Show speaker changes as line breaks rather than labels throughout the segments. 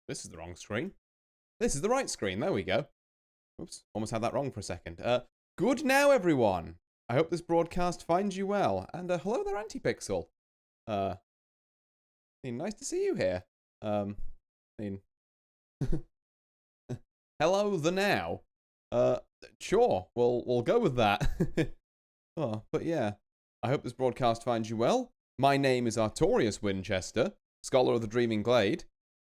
This is the wrong screen. This is the right screen. There we go. Oops, almost had that wrong for a second. Good now, everyone. I hope this broadcast finds you well. And hello there, Antipixel. Nice to see you here. Hello the now. Sure, we'll go with that. Oh, but yeah, I hope this broadcast finds you well. My name is Artorius Winchester, Scholar of the Dreaming Glade,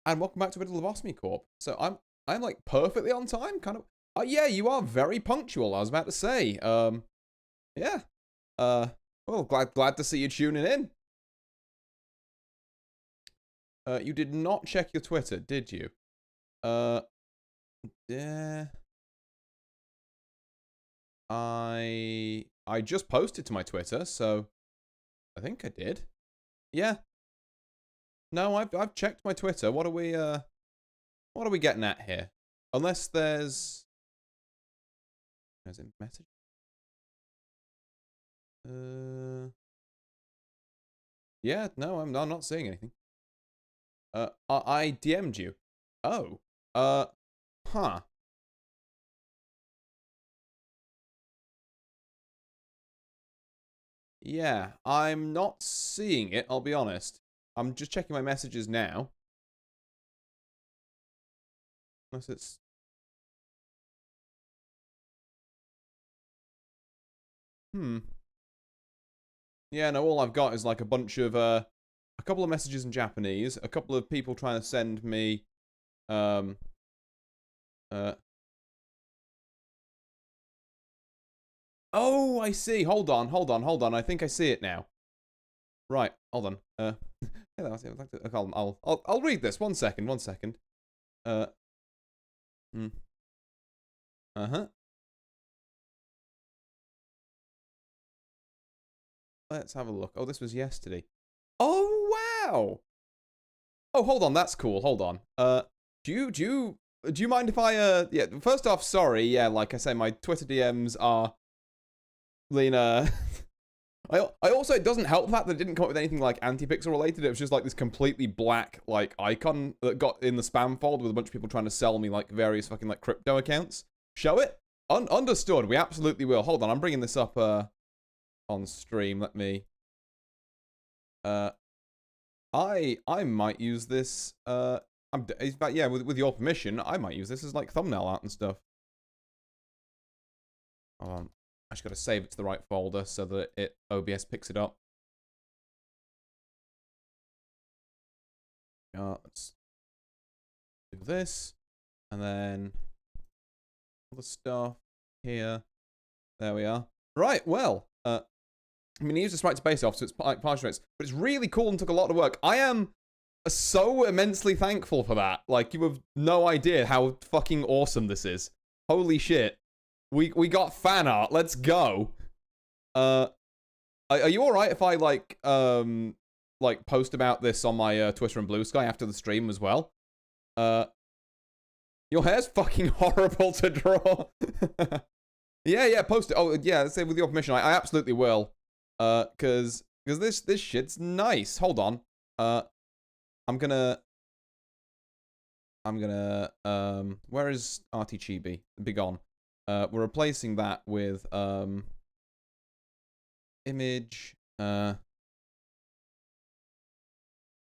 and welcome back to a bit of Lobotomy Corp. So I'm like perfectly on time, kind of. Yeah, you are very punctual. I was about to say. Yeah. Well, glad to see you tuning in. You did not check your Twitter, did you? Yeah. I just posted to my Twitter, so I think I did. Yeah. No, I've checked my Twitter. What are we getting at here? Unless there's a message. Yeah, no, I'm not seeing anything. I DM'd you. Oh. Huh. Yeah, I'm not seeing it, I'll be honest. I'm just checking my messages now. Unless it's... Yeah, no, all I've got is like a bunch of, a couple of messages in Japanese, a couple of people trying to send me, Oh, I see. Hold on. I think I see it now. Right, hold on. I'll read this. One second. Uh-huh. Let's have a look. Oh, this was yesterday. Oh, wow. Oh, hold on. That's cool. Hold on. Do you mind if I, yeah, first off, sorry. Yeah, like I say, my Twitter DMs are... Lena. I also, it doesn't help that it didn't come up with anything like Antipixel related. It was just like this completely black like icon that got in the spam folder with a bunch of people trying to sell me like various fucking like crypto accounts. Show it? Understood. We absolutely will. Hold on, I'm bringing this up on stream. Let me. I might use this. Yeah, with your permission, I might use this as like thumbnail art and stuff. Hold on. I just got to save it to the right folder so that OBS picks it up. Let's do this, and then all the stuff here. There we are. Right, well, I mean, he used this right to base off, so it's like partial rates, but it's really cool and took a lot of work. I am so immensely thankful for that. Like, you have no idea how fucking awesome this is. Holy shit. We got fan art. Let's go. Are you all right if I like post about this on my Twitter and Blue Sky after the stream as well? Your hair's fucking horrible to draw. yeah, post it. Oh yeah, say with your permission, I absolutely will. Cause this shit's nice. Hold on. I'm gonna where is Artie Chibi? Be gone. We're replacing that with image,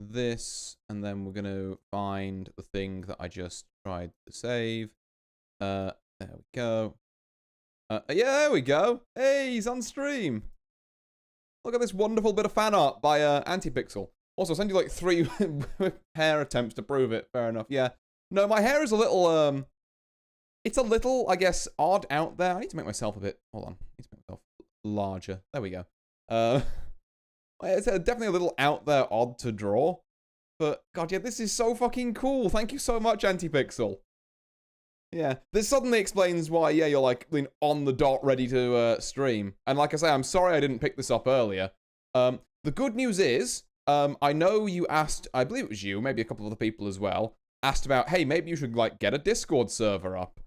this, and then we're going to find the thing that I just tried to save. There we go. Yeah, there we go. Hey, he's on stream. Look at this wonderful bit of fan art by Antipixel. Also, I'll send you like 3 hair attempts to prove it. Fair enough. Yeah. No, my hair is a little it's a little, I guess, odd out there. I need to make myself a bit... Hold on. I need to make myself larger. There we go. It's definitely a little out there odd to draw. But, God, yeah, this is so fucking cool. Thank you so much, Antipixel. Yeah. This suddenly explains why, yeah, you're, like, on the dot ready to stream. And like I say, I'm sorry I didn't pick this up earlier. The good news is, I know you asked... I believe it was you, maybe a couple of other people as well, asked about, hey, maybe you should, like, get a Discord server up.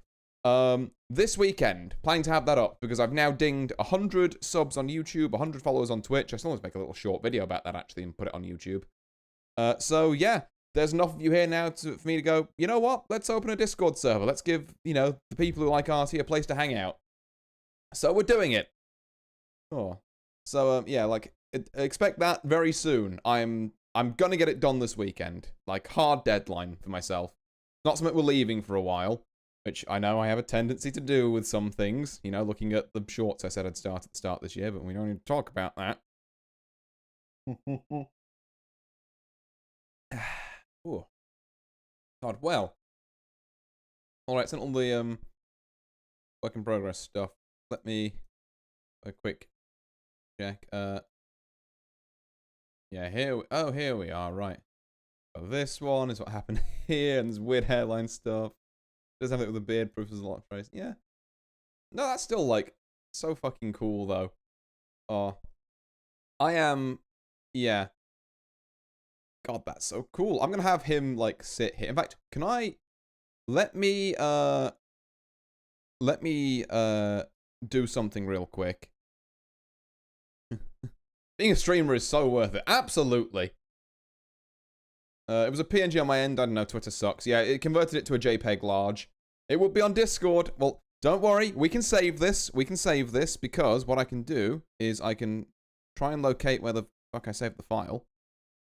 This weekend, planning to have that up because I've now dinged 100 subs on YouTube, 100 followers on Twitch. I still want to make a little short video about that actually and put it on YouTube. So yeah, there's enough of you here now for me to go, you know what? Let's open a Discord server. Let's give, the people who like RT a place to hang out. So we're doing it. Oh. So, yeah, like, expect that very soon. I'm gonna get it done this weekend. Like, hard deadline for myself. Not something we're leaving for a while, which I know I have a tendency to do with some things. Looking at the shorts I said I'd start at the start this year, but we don't need to talk about that. Ooh. God, well. Alright, sent all the work in progress stuff. Let me a quick check. Yeah, here we are, right. So this one is what happened here, and this weird hairline stuff. Does have it with the beard proof as a lot of phrase. Yeah. No, that's still like so fucking cool though. Oh. I am, yeah. God, that's so cool. I'm gonna have him like sit here. In fact, can I let me do something real quick. Being a streamer is so worth it. Absolutely. It was a PNG on my end. I don't know, Twitter sucks. Yeah, it converted it to a JPEG large. It would be on Discord. Well, don't worry. We can save this. We can save this because what I can do is I can try and locate where the fuck I saved the file.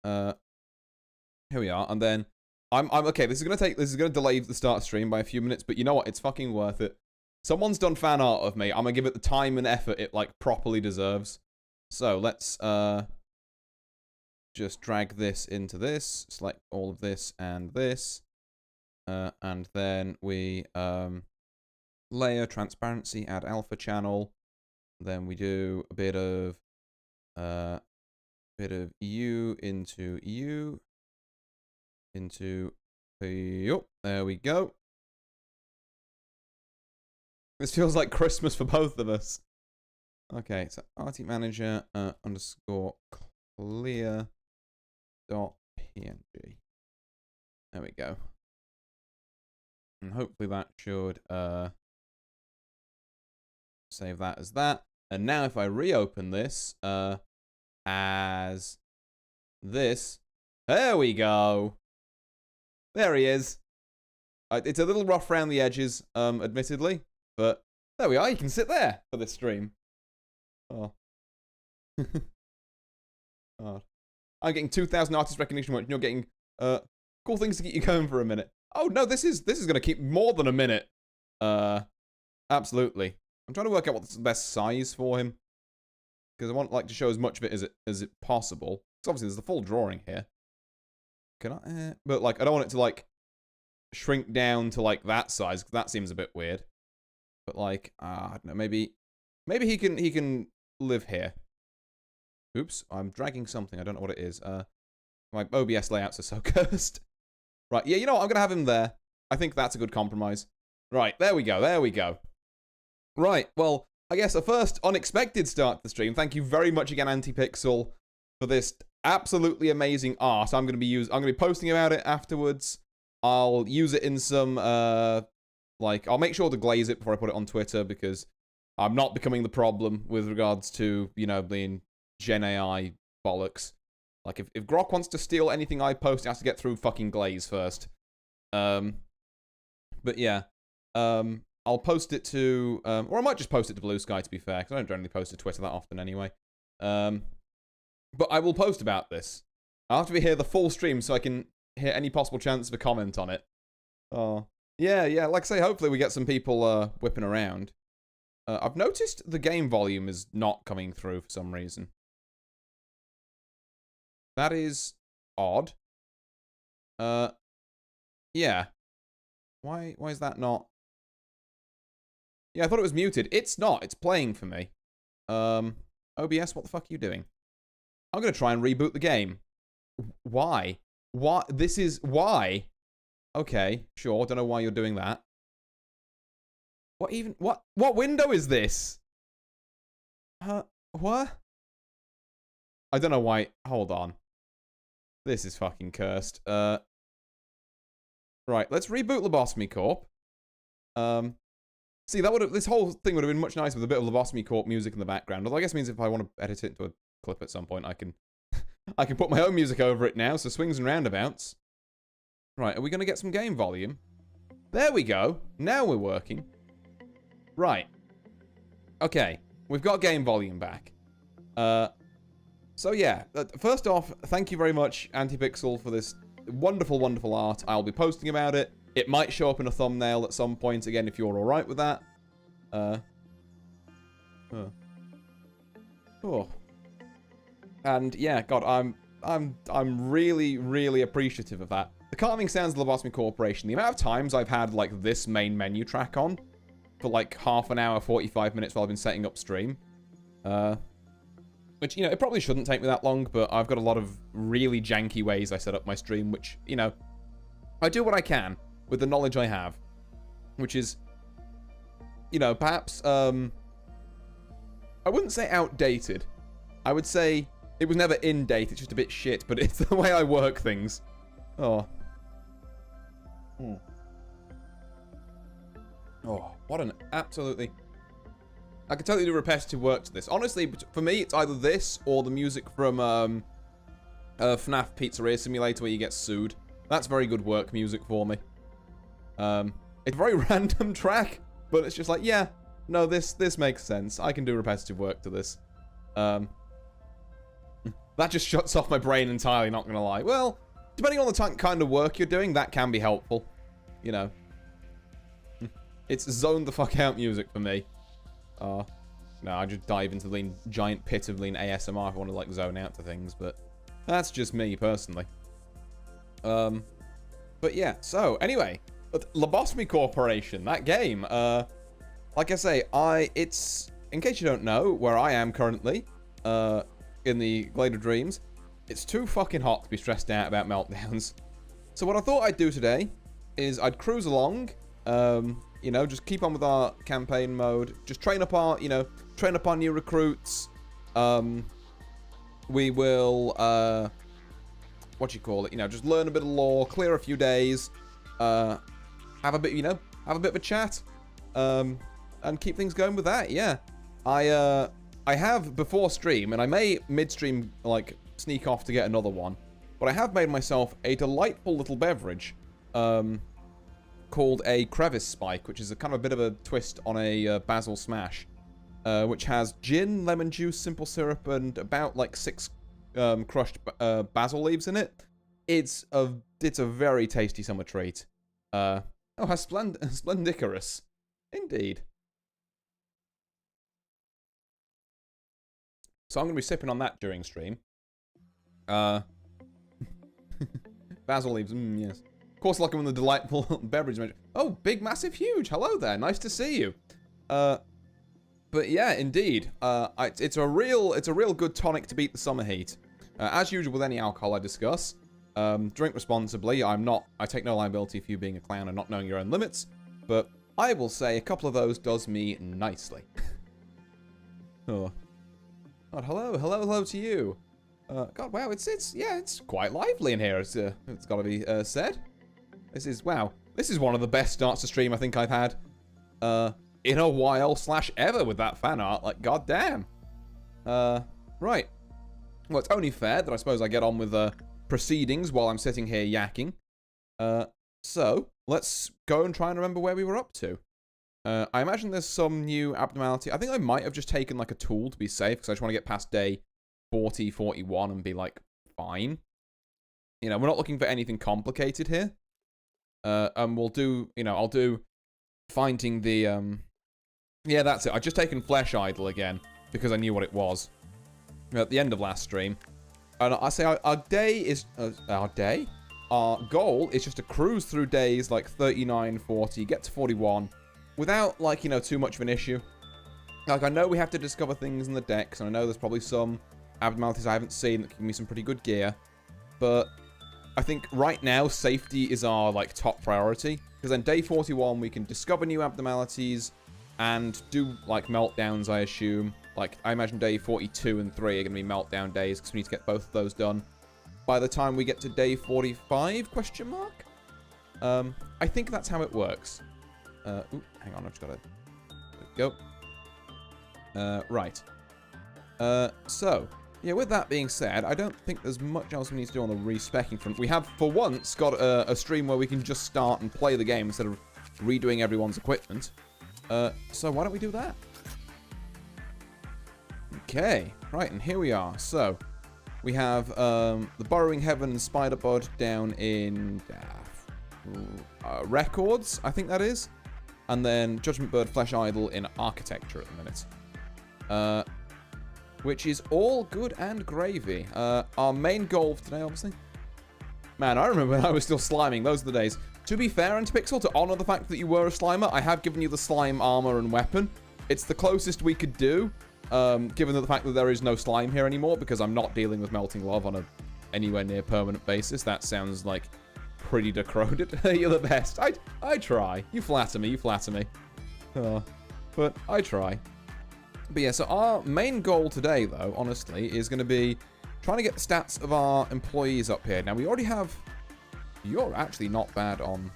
Here we are. And then I'm okay. This is gonna delay the start stream by a few minutes, but you know what? It's fucking worth it. Someone's done fan art of me. I'm gonna give it the time and effort it like properly deserves. So let's just drag this into this, select all of this and this, and then we layer transparency, add alpha channel. Then we do a bit of U into U into yup. There we go. This feels like Christmas for both of us. Okay, so RT manager underscore clear dot png. There we go. And hopefully that should save that as that. And now if I reopen this as this, there we go. There he is. It's a little rough around the edges, admittedly, but there we are. You can sit there for this stream. Oh. God. I'm getting 2,000 artist recognition points, and you're getting cool things to get you going for a minute. Oh no, this is gonna keep more than a minute. Absolutely. I'm trying to work out what's the best size for him, because I want like to show as much of it as it possible. Because obviously there's the full drawing here. Can I? But like I don't want it to like shrink down to like that size, because that seems a bit weird. But like I don't know, maybe he can live here. Oops, I'm dragging something. I don't know what it is. My OBS layouts are so cursed. Right, yeah, you know what? I'm going to have him there. I think that's a good compromise. Right, there we go, there we go. Right, well, I guess a first unexpected start to the stream. Thank you very much again, Antipixel, for this absolutely amazing art. I'm going to be posting about it afterwards. I'll use it in some, like, I'll make sure to glaze it before I put it on Twitter, because I'm not becoming the problem with regards to, you know, being Gen AI bollocks. Like, if Grok wants to steal anything I post, it has to get through fucking glaze first. But yeah. I'll post it to, or I might just post it to Blue Sky, to be fair, because I don't generally post to Twitter that often anyway. But I will post about this. I'll have to be here the full stream so I can hear any possible chance of a comment on it. Oh. Yeah, like I say, hopefully we get some people whipping around. I've noticed the game volume is not coming through for some reason. That is odd. Yeah. Why is that not? Yeah, I thought it was muted. It's not. It's playing for me. OBS, what the fuck are you doing? I'm going to try and reboot the game. Why? Why? This is why? Okay, sure. Don't know why you're doing that. What window is this? What? I don't know why. Hold on. This is fucking cursed. Right, let's reboot Lobotomy Corp. See, this whole thing would have been much nicer with a bit of Lobotomy Corp music in the background. Although I guess it means if I want to edit it into a clip at some point, I can I can put my own music over it now, so swings and roundabouts. Right, are we going to get some game volume? There we go. Now we're working. Right. Okay, we've got game volume back. So yeah, first off, thank you very much, Antipixel, for this wonderful, wonderful art. I'll be posting about it. It might show up in a thumbnail at some point, again, if you're alright with that. Oh. And yeah, God, I'm really, really appreciative of that. The calming sounds of the Lobotomy Corporation. The amount of times I've had, like, this main menu track on for, like, half an hour, 45 minutes while I've been setting up stream. Which, you know, it probably shouldn't take me that long, but I've got a lot of really janky ways I set up my stream, which, you know, I do what I can with the knowledge I have. Which is, you know, perhaps, I wouldn't say outdated. I would say it was never in date, it's just a bit shit, but it's the way I work things. Oh. Oh, what an absolutely... I could totally do repetitive work to this. Honestly, for me, it's either this or the music from FNAF Pizzeria Simulator where you get sued. That's very good work music for me. It's a very random track, but it's just like, yeah, no, this makes sense. I can do repetitive work to this. That just shuts off my brain entirely, not gonna lie. Well, depending on the kind of work you're doing, that can be helpful. You know. It's zone the fuck out music for me. No, I just dive into the giant pit of lean ASMR if I want to, like, zone out to things, but that's just me, personally. But yeah, so, anyway, Lobotomy Corporation, that game, like I say, it's, in case you don't know, where I am currently, in the Glade of Dreams, it's too fucking hot to be stressed out about meltdowns. So what I thought I'd do today is I'd cruise along, you know, just keep on with our campaign mode. Just train up our, you know, train up our new recruits. We will, what do you call it? You know, just learn a bit of lore, clear a few days, have a bit, you know, have a bit of a chat, and keep things going with that. Yeah, I have before stream, and I may mid-stream like sneak off to get another one, but I have made myself a delightful little beverage. Called a crevice spike, which is a kind of a bit of a twist on a basil smash, which has gin, lemon juice, simple syrup, and about like 6 crushed basil leaves in it. It's a very tasty summer treat. Oh, has splendiferous, indeed. So I'm gonna be sipping on that during stream. Basil leaves, yes. Of course, like I'm in the delightful beverage menu. Oh, big, massive, huge. Hello there. Nice to see you. But yeah, indeed. It's a real good tonic to beat the summer heat. As usual with any alcohol I discuss, drink responsibly. I take no liability for you being a clown and not knowing your own limits. But I will say a couple of those does me nicely. Oh. God, hello to you. God, wow, it's quite lively in here. It's got to be said. This is one of the best starts to stream I think I've had in a while / ever with that fan art. Like, goddamn. Right. Well, it's only fair that I suppose I get on with proceedings while I'm sitting here yakking. So let's go and try and remember where we were up to. I imagine there's some new abnormality. I think I might have just taken like a tool to be safe because I just want to get past day 40, 41 and be like fine. You know, we're not looking for anything complicated here. And we'll do, you know, I'll do finding the, yeah, that's it. I've just taken Flesh Idol again because I knew what it was at the end of last stream. And I say our day is, our goal is just to cruise through days like 39, 40, get to 41 without, like, you know, too much of an issue. Like, I know we have to discover things in the decks, and I know there's probably some abnormalities I haven't seen that give me some pretty good gear, but I think right now, safety is our, like, top priority. Because then day 41, we can discover new abnormalities and do, like, meltdowns, I assume. Like, I imagine day 42 and 3 are going to be meltdown days because we need to get both of those done by the time we get to day 45, question mark? I think that's how it works. Ooh, hang on, I've just got to... There we go. Right. So, Yeah, with that being said, I don't think there's much else we need to do on the respecking front. We have, for once, got a stream where we can just start and play the game instead of redoing everyone's equipment. So why don't we do that? Okay, right, and here we are. So, we have the Burrowing Heaven Spider-Bud down in Records, I think that is. And then Judgment Bird Flesh Idol in Architecture at the minute. Which is all good and gravy. Our main goal for today, obviously. Man, I remember when I was still sliming. Those are the days. To be fair, Antipixel, to honor the fact that you were a slimer, I have given you the slime armor and weapon. It's the closest we could do, given the fact that there is no slime here anymore, because I'm not dealing with melting lava on a anywhere near permanent basis. That sounds like pretty decrepit. You're the best. I try. You flatter me. You flatter me. But I try. But yeah, so our main goal today, though, honestly, is going to be trying to get the stats of our employees up here. Now, we already have... You're actually not bad on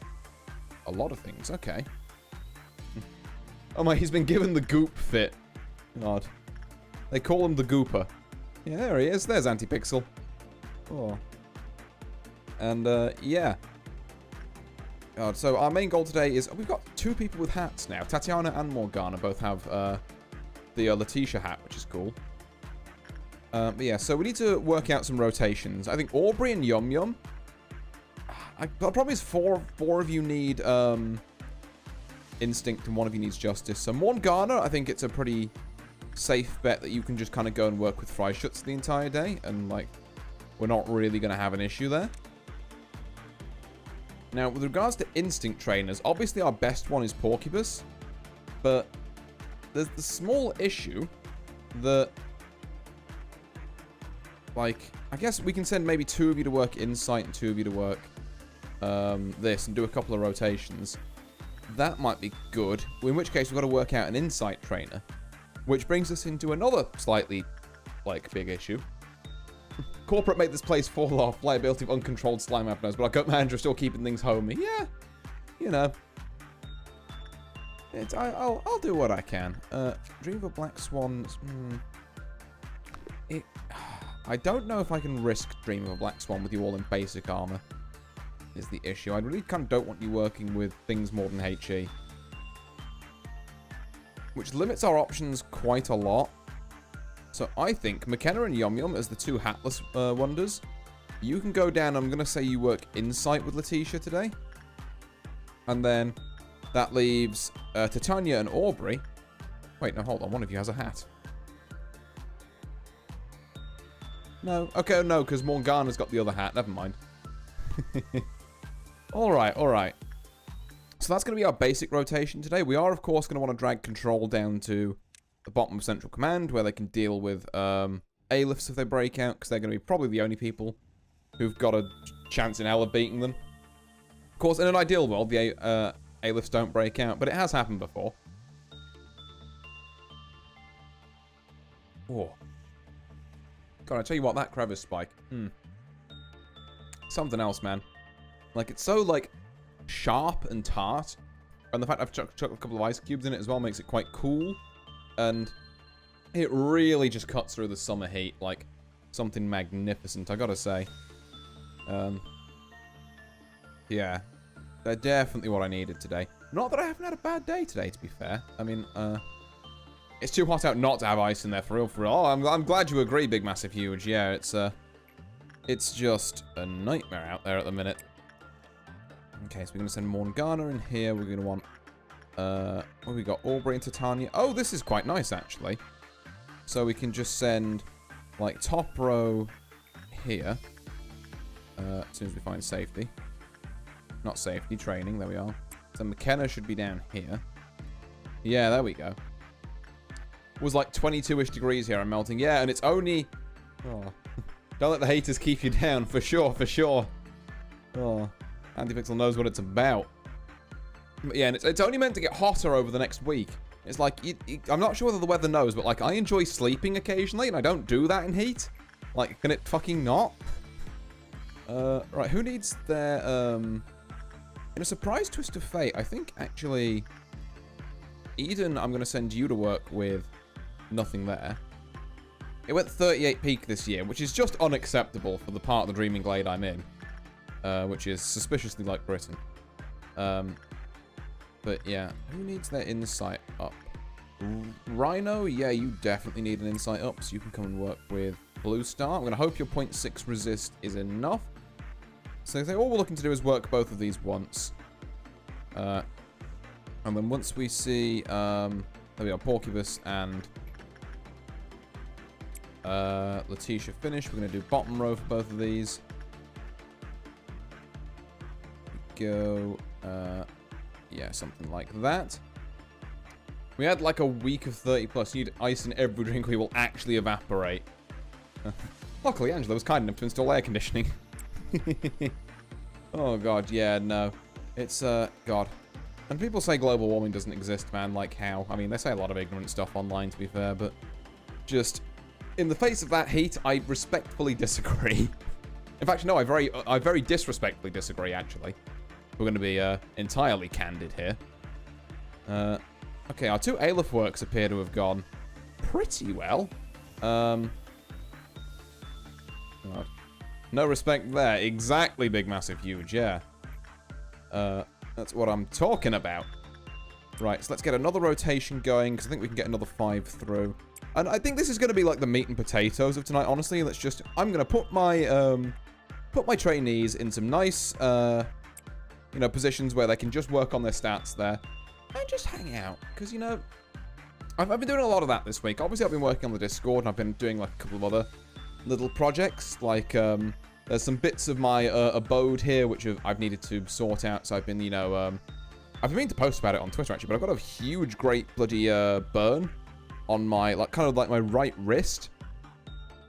a lot of things. Okay. Oh my, he's been given the goop fit. God. They call him the gooper. Yeah, there he is. There's Antipixel. Oh. And, yeah. God, so our main goal today is... We've got 2 people with hats now. Tatiana and Morgana both have, the Letitia hat, which is cool. But yeah, so we need to work out some rotations. I think Aubrey and Yum Yum. The problem is four of you need Instinct and 1 of you needs Justice. So Morgana, I think it's a pretty safe bet that you can just kind of go and work with Freischutz the entire day. And, like, we're not really going to have an issue there. Now, with regards to Instinct trainers, obviously our best one is Porcupus. But... there's the small issue that, like, I guess we can send maybe 2 of you to work Insight and 2 of you to work this and do a couple of rotations. That might be good. In which case, we've got to work out an Insight trainer. Which brings us into another slightly, like, big issue. Corporate made this place fall off. Liability of uncontrolled slime abnos, but our gut manager is still keeping things homey. Yeah, you know. I'll do what I can. Dream of a Black Swan. I don't know if I can risk Dream of a Black Swan with you all in basic armor. Is the issue. I really kind of don't want you working with things more than HE. Which limits our options quite a lot. So I think McKenna and Yum Yum as the 2 hatless wonders. You can go down. I'm going to say you work Insight with Letitia today. And then... that leaves Titania and Aubrey. Wait, no, hold on. One of you has a hat. No. Okay, no, because Morgana's got the other hat. Never mind. Alright, alright. So that's going to be our basic rotation today. We are, of course, going to want to drag Control down to the bottom of Central Command, where they can deal with A-lifts if they break out, because they're going to be probably the only people who've got a chance in hell of beating them. Of course, in an ideal world, the A-lifts don't break out, but it has happened before. Oh. God, I tell you what, that crevice spike. Something else, man. Like, it's so, like, sharp and tart. And the fact I've chucked a couple of ice cubes in it as well makes it quite cool. And it really just cuts through the summer heat like something magnificent, I gotta say. Yeah. They're definitely what I needed today. Not that I haven't had a bad day today, to be fair. I mean, it's too hot out not to have ice in there, for real, for real. Oh, I'm glad you agree, Big Massive Huge. Yeah, it's just a nightmare out there at the minute. Okay, so we're going to send Morgana in here. We're going to want, we got Aubrey and Titania. Oh, this is quite nice, actually. So we can just send, like, top row here. As soon as we find safety. Not safety, training. There we are. So McKenna should be down here. Yeah, there we go. It was like 22-ish degrees here. I'm melting. Yeah, and it's only... Oh. Don't let the haters keep you down. For sure, for sure. Oh. Antipixel knows what it's about. But yeah, and it's only meant to get hotter over the next week. It's like... I'm not sure whether the weather knows, but like I enjoy sleeping occasionally, and I don't do that in heat. Like, can it fucking not? Right, who needs their... In a surprise twist of fate, I think, actually... Eden, I'm going to send you to work with nothing there. It went 38 peak this year, which is just unacceptable for the part of the Dreaming Glade I'm in. Which is suspiciously like Britain. But yeah, who needs their insight up? Rhino, yeah, you definitely need an insight up, so you can come and work with Blue Star. I'm going to hope your 0.6 resist is enough. So I think all we're looking to do is work both of these once. And then once we see, there we go, Porcubus and Letitia finish, we're going to do bottom row for both of these. Go, yeah, something like that. We had like a week of 30 plus. You need ice in every drink, we will actually evaporate. Luckily, Angela was kind enough to install air conditioning. Oh god, yeah, no. It's, god. And people say global warming doesn't exist, man, like how? I mean, they say a lot of ignorant stuff online, to be fair, but just, in the face of that heat, I respectfully disagree. In fact, no, I very disrespectfully disagree, actually. We're going to be, entirely candid here. Okay, our 2 Aleph works appear to have gone pretty well. God. No respect there. Exactly, big, massive, huge, yeah. That's what I'm talking about. Right, so let's get another rotation going, because I think we can get another 5 through. And I think this is going to be like the meat and potatoes of tonight, honestly. Let's just... I'm going to put my trainees in some nice, you know, positions where they can just work on their stats there. And just hang out, because, you know, I've been doing a lot of that this week. Obviously, I've been working on the Discord, and I've been doing, like, a couple of other little projects. Like, there's some bits of my abode here, which I've needed to sort out. So I've been, you know, I've been meaning to post about it on Twitter, actually, but I've got a huge, great bloody burn on my, like, kind of like my right wrist.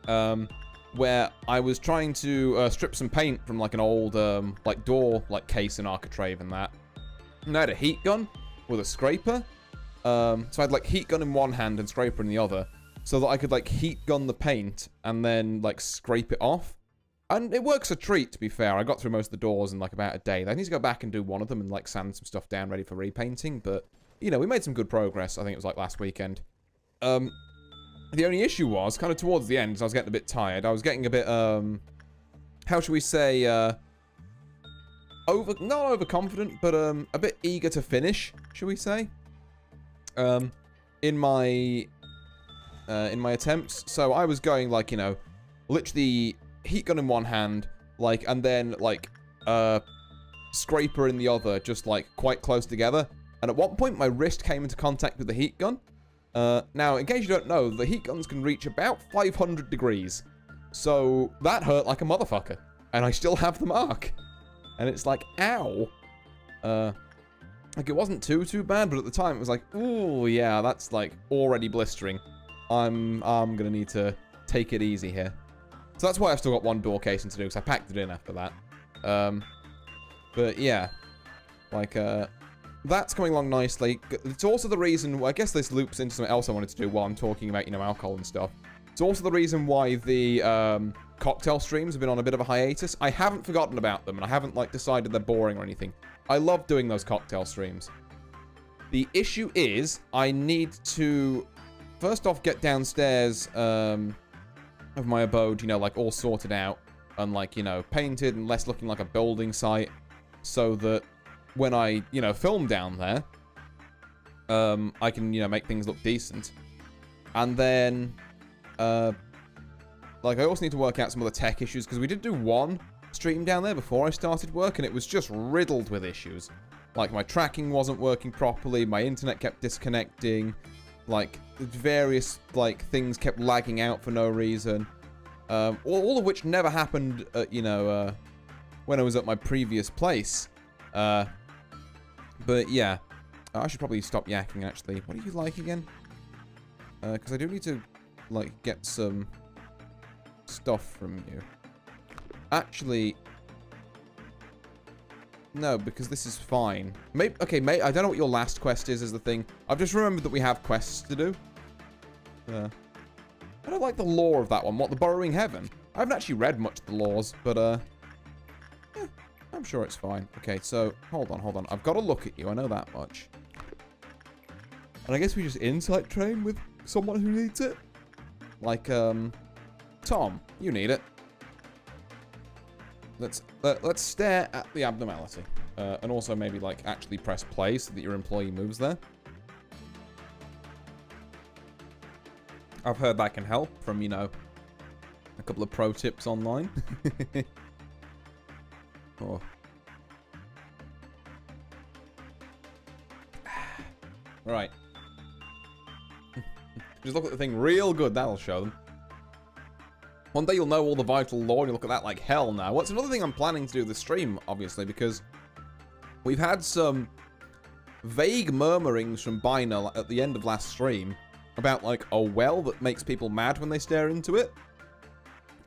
Where I was trying to strip some paint from, like, an old, like, door, like, case in Architrave and that. And I had a heat gun with a scraper. So I had, like, heat gun in one hand and scraper in the other. So that I could, like, heat gun the paint and then, like, scrape it off. And it works a treat, to be fair. I got through most of the doors in, like, about a day. I need to go back and do one of them and, like, sand some stuff down ready for repainting. But, you know, we made some good progress. I think it was, like, last weekend. The only issue was, kind of towards the end, as I was getting a bit tired, I was getting a bit, how should we say, not overconfident, but, a bit eager to finish, should we say, in my attempts. So I was going, like, you know, literally heat gun in one hand, like, and then, like, scraper in the other, just, like, quite close together. And at one point, my wrist came into contact with the heat gun. Now, in case you don't know, the heat guns can reach about 500 degrees. So, that hurt like a motherfucker. And I still have the mark. And it's like, ow. Like, it wasn't too bad, but at the time, it was like, ooh, yeah, that's, like, already blistering. I'm gonna need to take it easy here. So that's why I've still got one door casing to do, because I packed it in after that. But, yeah. Like, that's coming along nicely. It's also the reason, I guess this loops into something else I wanted to do while I'm talking about, you know, alcohol and stuff. It's also the reason why the cocktail streams have been on a bit of a hiatus. I haven't forgotten about them, and I haven't, like, decided they're boring or anything. I love doing those cocktail streams. The issue is, I need to, first off, get downstairs of my abode, you know, like, all sorted out, and, like, you know, painted and less looking like a building site, so that when I, you know, film down there, I can, you know, make things look decent. And then, like, I also need to work out some other tech issues, because we did do one stream down there before I started work, and it was just riddled with issues. Like, my tracking wasn't working properly, my internet kept disconnecting, like, various, like, things kept lagging out for no reason. All of which never happened, you know, when I was at my previous place. But yeah, I should probably stop yakking, actually. What do you like again? Because I do need to, like, get some stuff from you. Actually, no, because this is fine. Maybe, okay, I don't know what your last quest is the thing. I've just remembered that we have quests to do. I don't like the lore of that one. What, the Burrowing Heaven? I haven't actually read much of the laws, but, yeah, I'm sure it's fine. Okay, so, hold on. I've got to look at you. I know that much. And I guess we just insight train with someone who needs it. Like, Tom, you need it. Let's stare at the abnormality. And also maybe, like, actually press play so that your employee moves there. I've heard that can help from, you know, a couple of pro tips online. Oh. Right. Just look at the thing real good. That'll show them. One day you'll know all the vital lore and you look at that like hell now. What's another thing I'm planning to do this stream, obviously, because we've had some vague murmurings from Bina at the end of last stream about, like, a well that makes people mad when they stare into it.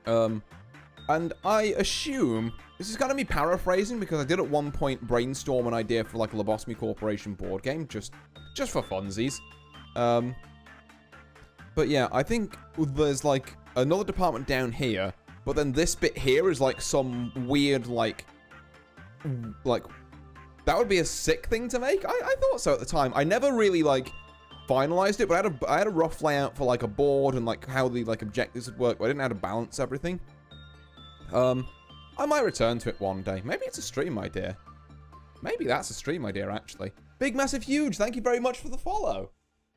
And I assume, this is going to be paraphrasing because I did at one point brainstorm an idea for, like, a Lobotomy Corporation board game, just for funsies. But yeah, I think there's, like, another department down here, but then this bit here is, like, some weird, like, that would be a sick thing to make. I thought so at the time. I never really, like, finalized it, but I had a rough layout for, like, a board and, like, how the, like, objectives would work, but I didn't know how to balance everything. I might return to it one day. Maybe it's a stream idea. Maybe that's a stream idea, actually. Big, massive, huge. Thank you very much for the follow.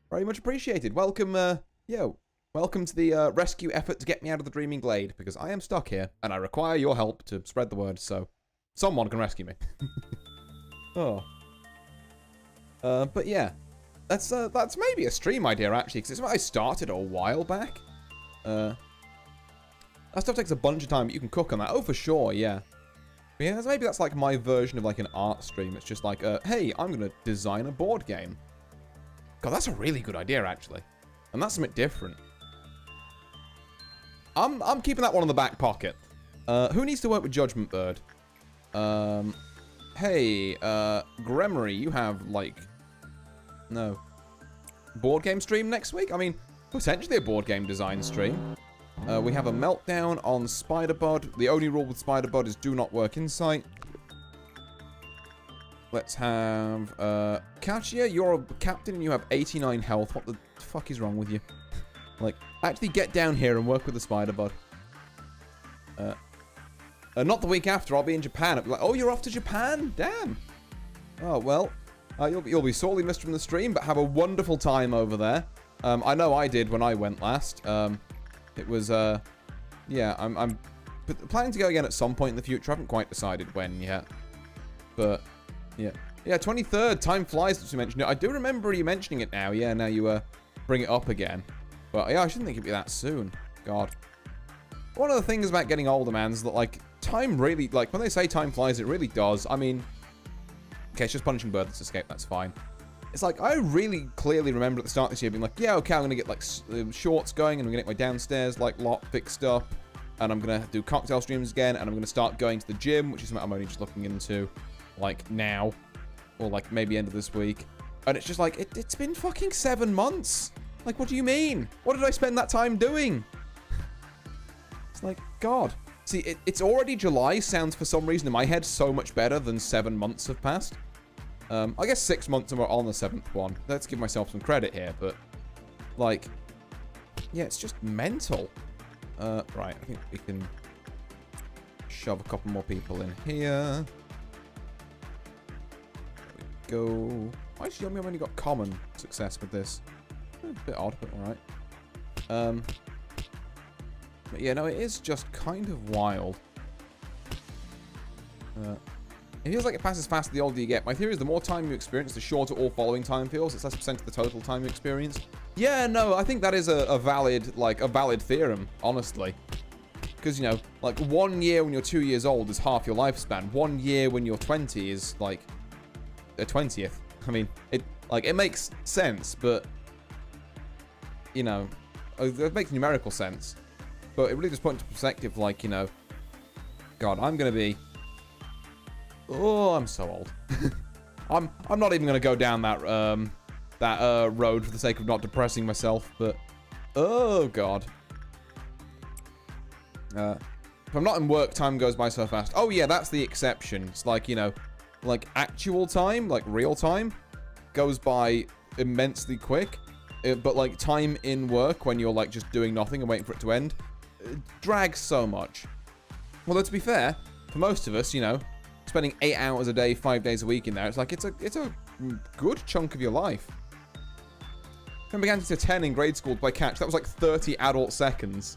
Very much appreciated. Welcome, welcome to the rescue effort to get me out of the Dreaming Glade, because I am stuck here, and I require your help to spread the word, so someone can rescue me. Oh. But yeah. That's maybe a stream idea, actually, because it's what I started a while back. That stuff takes a bunch of time, but you can cook on that. Oh, for sure, yeah. But yeah, maybe that's like my version of like an art stream. It's just like, hey, I'm going to design a board game. God, that's a really good idea, actually. And that's something different. I'm keeping that one in the back pocket. Who needs to work with Judgment Bird? Hey, Gremory, you have, like... No. Board game stream next week? I mean, potentially a board game design stream. We have a meltdown on Spiderbud. The only rule with Spiderbud is do not work in sight. Let's have... Kachia, you're a captain and you have 89 health. What the fuck is wrong with you? Like, actually get down here and work with the Spiderbud. Not the week after, I'll be in Japan. I'll be like, oh, you're off to Japan? Damn. Oh, well... You'll be sorely missed from the stream, but have a wonderful time over there. I know I did when I went last. It was, yeah, I'm planning to go again at some point in the future. I haven't quite decided when yet. But, yeah. Yeah, 23rd, time flies since you mentioned it. I do remember you mentioning it now. Yeah, now you bring it up again. But, yeah, I shouldn't think it'd be that soon. God. One of the things about getting older, man, is that, like, time really, like, when they say time flies, it really does. I mean... Okay, it's just Punishing Bird that's escaped, that's fine. It's like, I really clearly remember at the start of this year being like, yeah, okay, I'm going to get, like, shorts going, and I'm going to get my downstairs, like, lot fixed up, and I'm going to do cocktail streams again, and I'm going to start going to the gym, which is something I'm only just looking into, like, now, or, like, maybe end of this week. And it's just like, it's been fucking 7 months. Like, what do you mean? What did I spend that time doing? It's like, God. See, it's already July sounds for some reason in my head so much better than 7 months have passed. I guess 6 months and we're on the 7th one. Let's give myself some credit here, but... Like... Yeah, it's just mental. Right, I think we can... shove a couple more people in here. There we go. Why did you tell me I've only got common success with this? A bit odd, but alright. But yeah, no, it is just kind of wild. It feels like it passes faster the older you get. My theory is the more time you experience, the shorter all following time feels. It's less percent of the total time you experience. Yeah, no, I think that is a valid theorem, honestly. Because, you know, like 1 year when you're 2 years old is half your lifespan. 1 year when you're 20 is like a 20th. I mean, it makes sense, but, you know, it makes numerical sense. But it really just puts into perspective, like, you know, God, I'm going to be... Oh, I'm so old. I'm not even going to go down that road for the sake of not depressing myself, but... Oh, God. If I'm not in work, time goes by so fast. Oh, yeah, that's the exception. It's like, you know, like actual time, like real time, goes by immensely quick. But, like, time in work when you're, like, just doing nothing and waiting for it to end, drags so much. Although, to be fair, for most of us, you know, spending 8 hours a day, 5 days a week in there, it's like, it's a good chunk of your life. I began to 10 in grade school to play catch. That was like 30 adult seconds.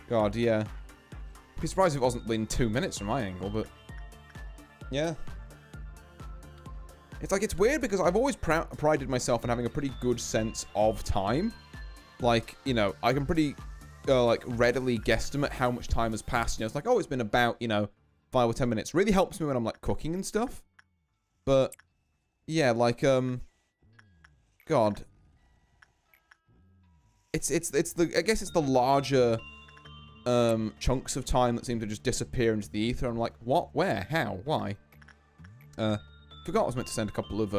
God, yeah. I'd be surprised if it wasn't in 2 minutes from my angle, but... yeah. It's like, it's weird because I've always prided myself on having a pretty good sense of time. Like, you know, I can pretty, like, readily guesstimate how much time has passed. You know, it's like, oh, it's been about, you know, 5 or 10 minutes. Really helps me when I'm, like, cooking and stuff. But, yeah, like, God... It's the, I guess it's the larger chunks of time that seem to just disappear into the ether. I'm like, what? Where? How? Why? Forgot I was meant to send a couple of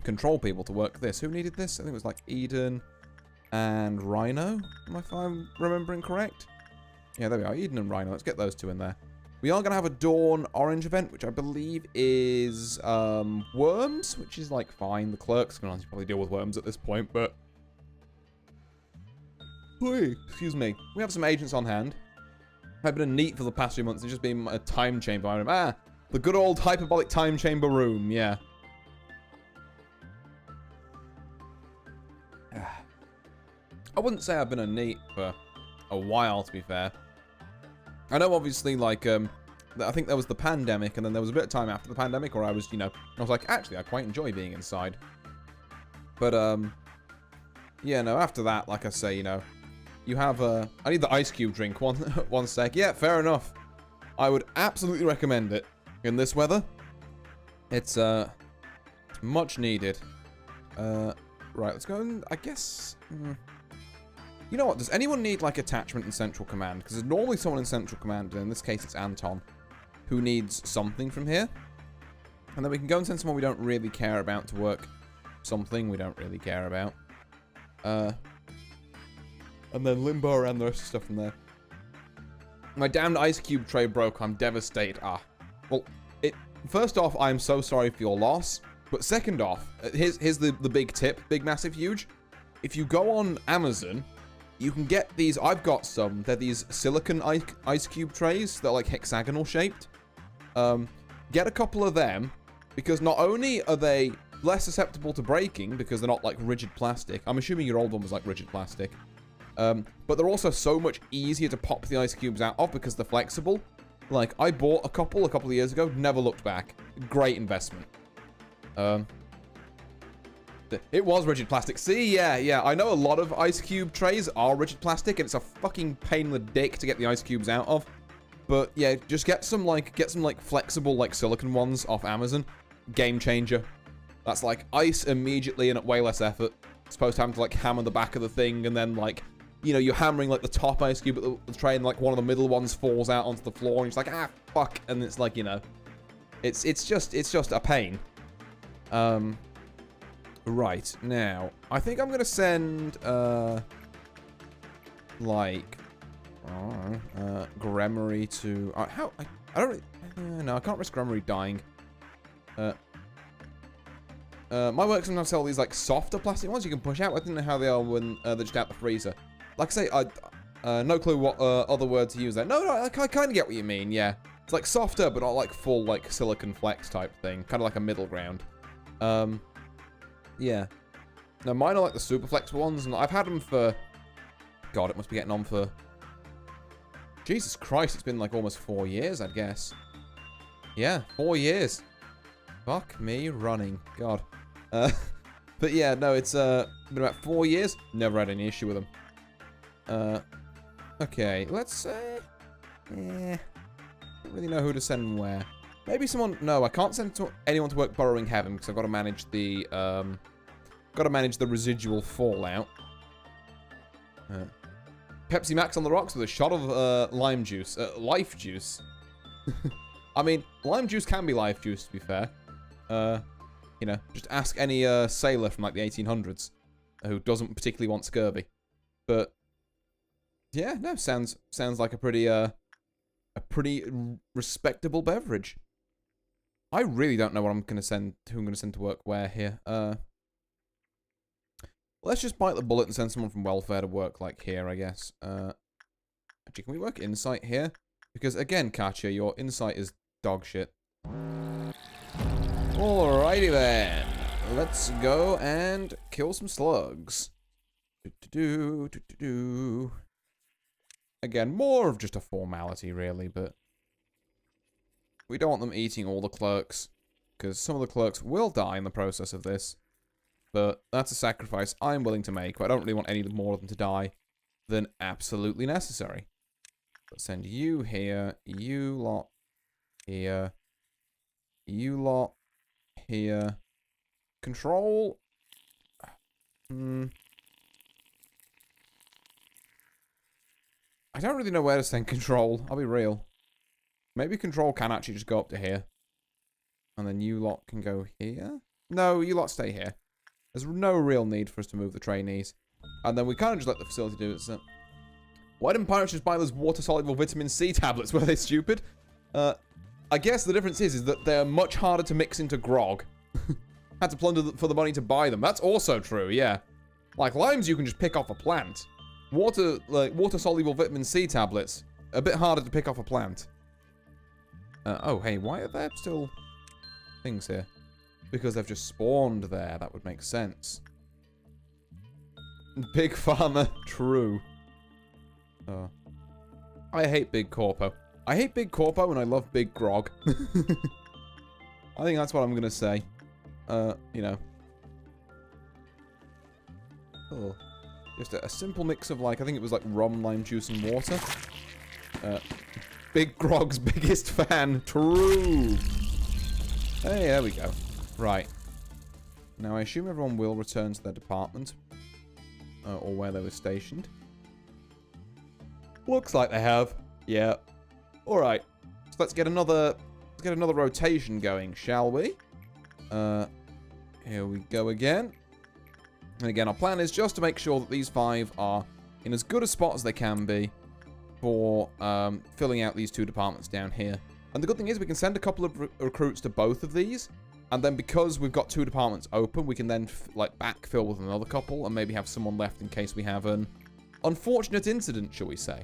control people to work this. Who needed this? I think it was like Eden and Rhino, if I'm remembering correct. Yeah, there we are. Eden and Rhino. Let's get those two in there. We are going to have a Dawn Orange event, which I believe is Worms, which is like fine. The clerk's going to probably deal with Worms at this point, but... excuse me. We have some agents on hand. I've been a neat for the past few months. It's just been a time chamber item. Ah, the good old hyperbolic time chamber room. Yeah. I wouldn't say I've been a neat for a while, to be fair. I know, obviously, like, I think there was the pandemic, and then there was a bit of time after the pandemic where I was, you know, I was like, actually, I quite enjoy being inside. But, yeah, no, after that, like I say, you know, you have, I need the ice cube drink. One sec. Yeah, fair enough. I would absolutely recommend it in this weather. It's much needed. Right, let's go and, I guess... You know what? Does anyone need, like, attachment in Central Command? Because there's normally someone in Central Command, and in this case it's Anton, who needs something from here. And then we can go and send someone we don't really care about to work something we don't really care about. And then limbo around the rest of the stuff from there. My damned ice cube tray broke. I'm devastated. Well, first off, I'm so sorry for your loss. But second off, here's the big tip. Big, massive, huge. If you go on Amazon, you can get these. I've got some. They're these silicon ice cube trays. They're like hexagonal shaped. Get a couple of them. Because not only are they less susceptible to breaking, because they're not like rigid plastic. I'm assuming your old one was like rigid plastic. But they're also so much easier to pop the ice cubes out of because they're flexible. Like, I bought a couple of years ago, never looked back. Great investment. It was rigid plastic. See, yeah. I know a lot of ice cube trays are rigid plastic, and it's a fucking pain in the dick to get the ice cubes out of. But yeah, just get some flexible like silicon ones off Amazon. Game changer. That's like ice immediately and at way less effort. As opposed to having to like hammer the back of the thing and then like, you know, you're hammering like the top ice cube at the tray and like one of the middle ones falls out onto the floor and you're just like, fuck. And it's like, you know, it's just a pain. Right, now, I think I'm gonna send, like, Gremory to, no, I can't risk Gremory dying. My work sometimes sell these, like, softer plastic ones you can push out. I don't know how they are when they're just out the freezer. Like I say, no clue what other word to use there. No, I kind of get what you mean, yeah. It's, like, softer, but not, like, full, like, silicon flex type thing. Kind of like a middle ground. Yeah. No, mine are, like, the super flexible ones, and I've had them for... God, it must be getting on for... Jesus Christ, it's been, like, almost 4 years, I guess. Yeah, 4 years. Fuck me running. God. But yeah, no, it's been about 4 years. Never had any issue with them. Okay, let's say... don't really know who to send where. Maybe someone... No, I can't send anyone to work Burrowing Heaven because I've got to manage the... got to manage the residual fallout. Pepsi Max on the rocks with a shot of lime juice. Life juice. I mean, lime juice can be life juice, to be fair. You know, just ask any sailor from like the 1800s who doesn't particularly want scurvy. But yeah, no, sounds like a pretty respectable beverage. I really don't know what I'm gonna send. Who I'm gonna send to work where here. Let's just bite the bullet and send someone from welfare to work, like, here, I guess. Actually, can we work insight here? Because, again, Katya, your insight is dog shit. Alrighty then. Let's go and kill some slugs. Again, more of just a formality, really, but we don't want them eating all the clerks, because some of the clerks will die in the process of this. But that's a sacrifice I'm willing to make, but I don't really want any more of them to die than absolutely necessary. Let's send you here, you lot here, you lot here. Control. I don't really know where to send control, I'll be real. Maybe control can actually just go up to here. And then you lot can go here? No, you lot stay here. There's no real need for us to move the trainees. And then we kind of just let the facility do it. So. Why didn't pirates just buy those water-soluble vitamin C tablets? Were they stupid? I guess the difference is that they're much harder to mix into grog. Had to plunder for the money to buy them. That's also true, yeah. Like limes you can just pick off a plant. Water-soluble vitamin C tablets, a bit harder to pick off a plant. Oh, hey, why are there still things here? Because they've just spawned there. That would make sense. Big Pharma, true. Oh. I hate Big Corpo. I hate Big Corpo and I love Big Grog. I think that's what I'm going to say. You know. Oh. Just a simple mix of, like, I think it was like rum, lime juice, and water. Big Grog's biggest fan. True. Hey, there we go. Right. Now, I assume everyone will return to their department. Or where they were stationed. Looks like they have. Yeah. Alright. So let's get another rotation going, shall we? Here we go again. And again, our plan is just to make sure that these 5 are in as good a spot as they can be for filling out these 2 departments down here. And the good thing is we can send a couple of recruits to both of these. And then because we've got 2 departments open, we can then like backfill with another couple and maybe have someone left in case we have an unfortunate incident, shall we say.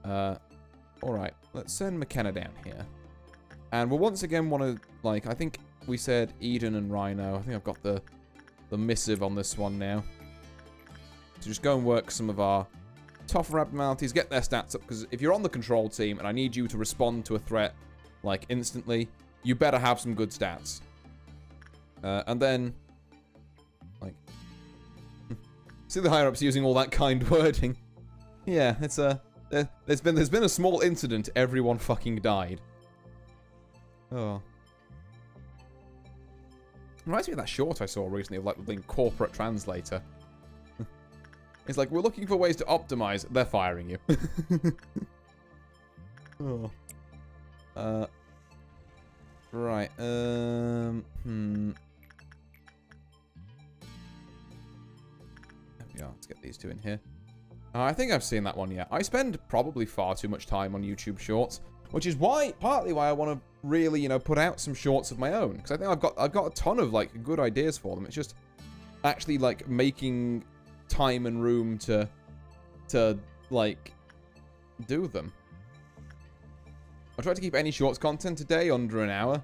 Alright, let's send McKenna down here. And we'll once again want to, like, I think we said Eden and Rhino. I think I've got the missive on this one now. So just go and work some of our tougher abnormalities, get their stats up, because if you're on the control team and I need you to respond to a threat, like, instantly, you better have some good stats. And then, like, see the higher-ups using all that kind wording. Yeah, it's there's been a small incident, everyone fucking died. Oh. Reminds me of that short I saw recently of, like, the corporate translator. It's like, we're looking for ways to optimize. They're firing you. Oh. Right, There we are. Let's get these 2 in here. I think I've seen that one yet. I spend probably far too much time on YouTube Shorts, which is partly why I want to really, you know, put out some shorts of my own, because I think I've got a ton of, like, good ideas for them. It's just actually, like, making time and room to like do them. I try to keep any shorts content today under an hour.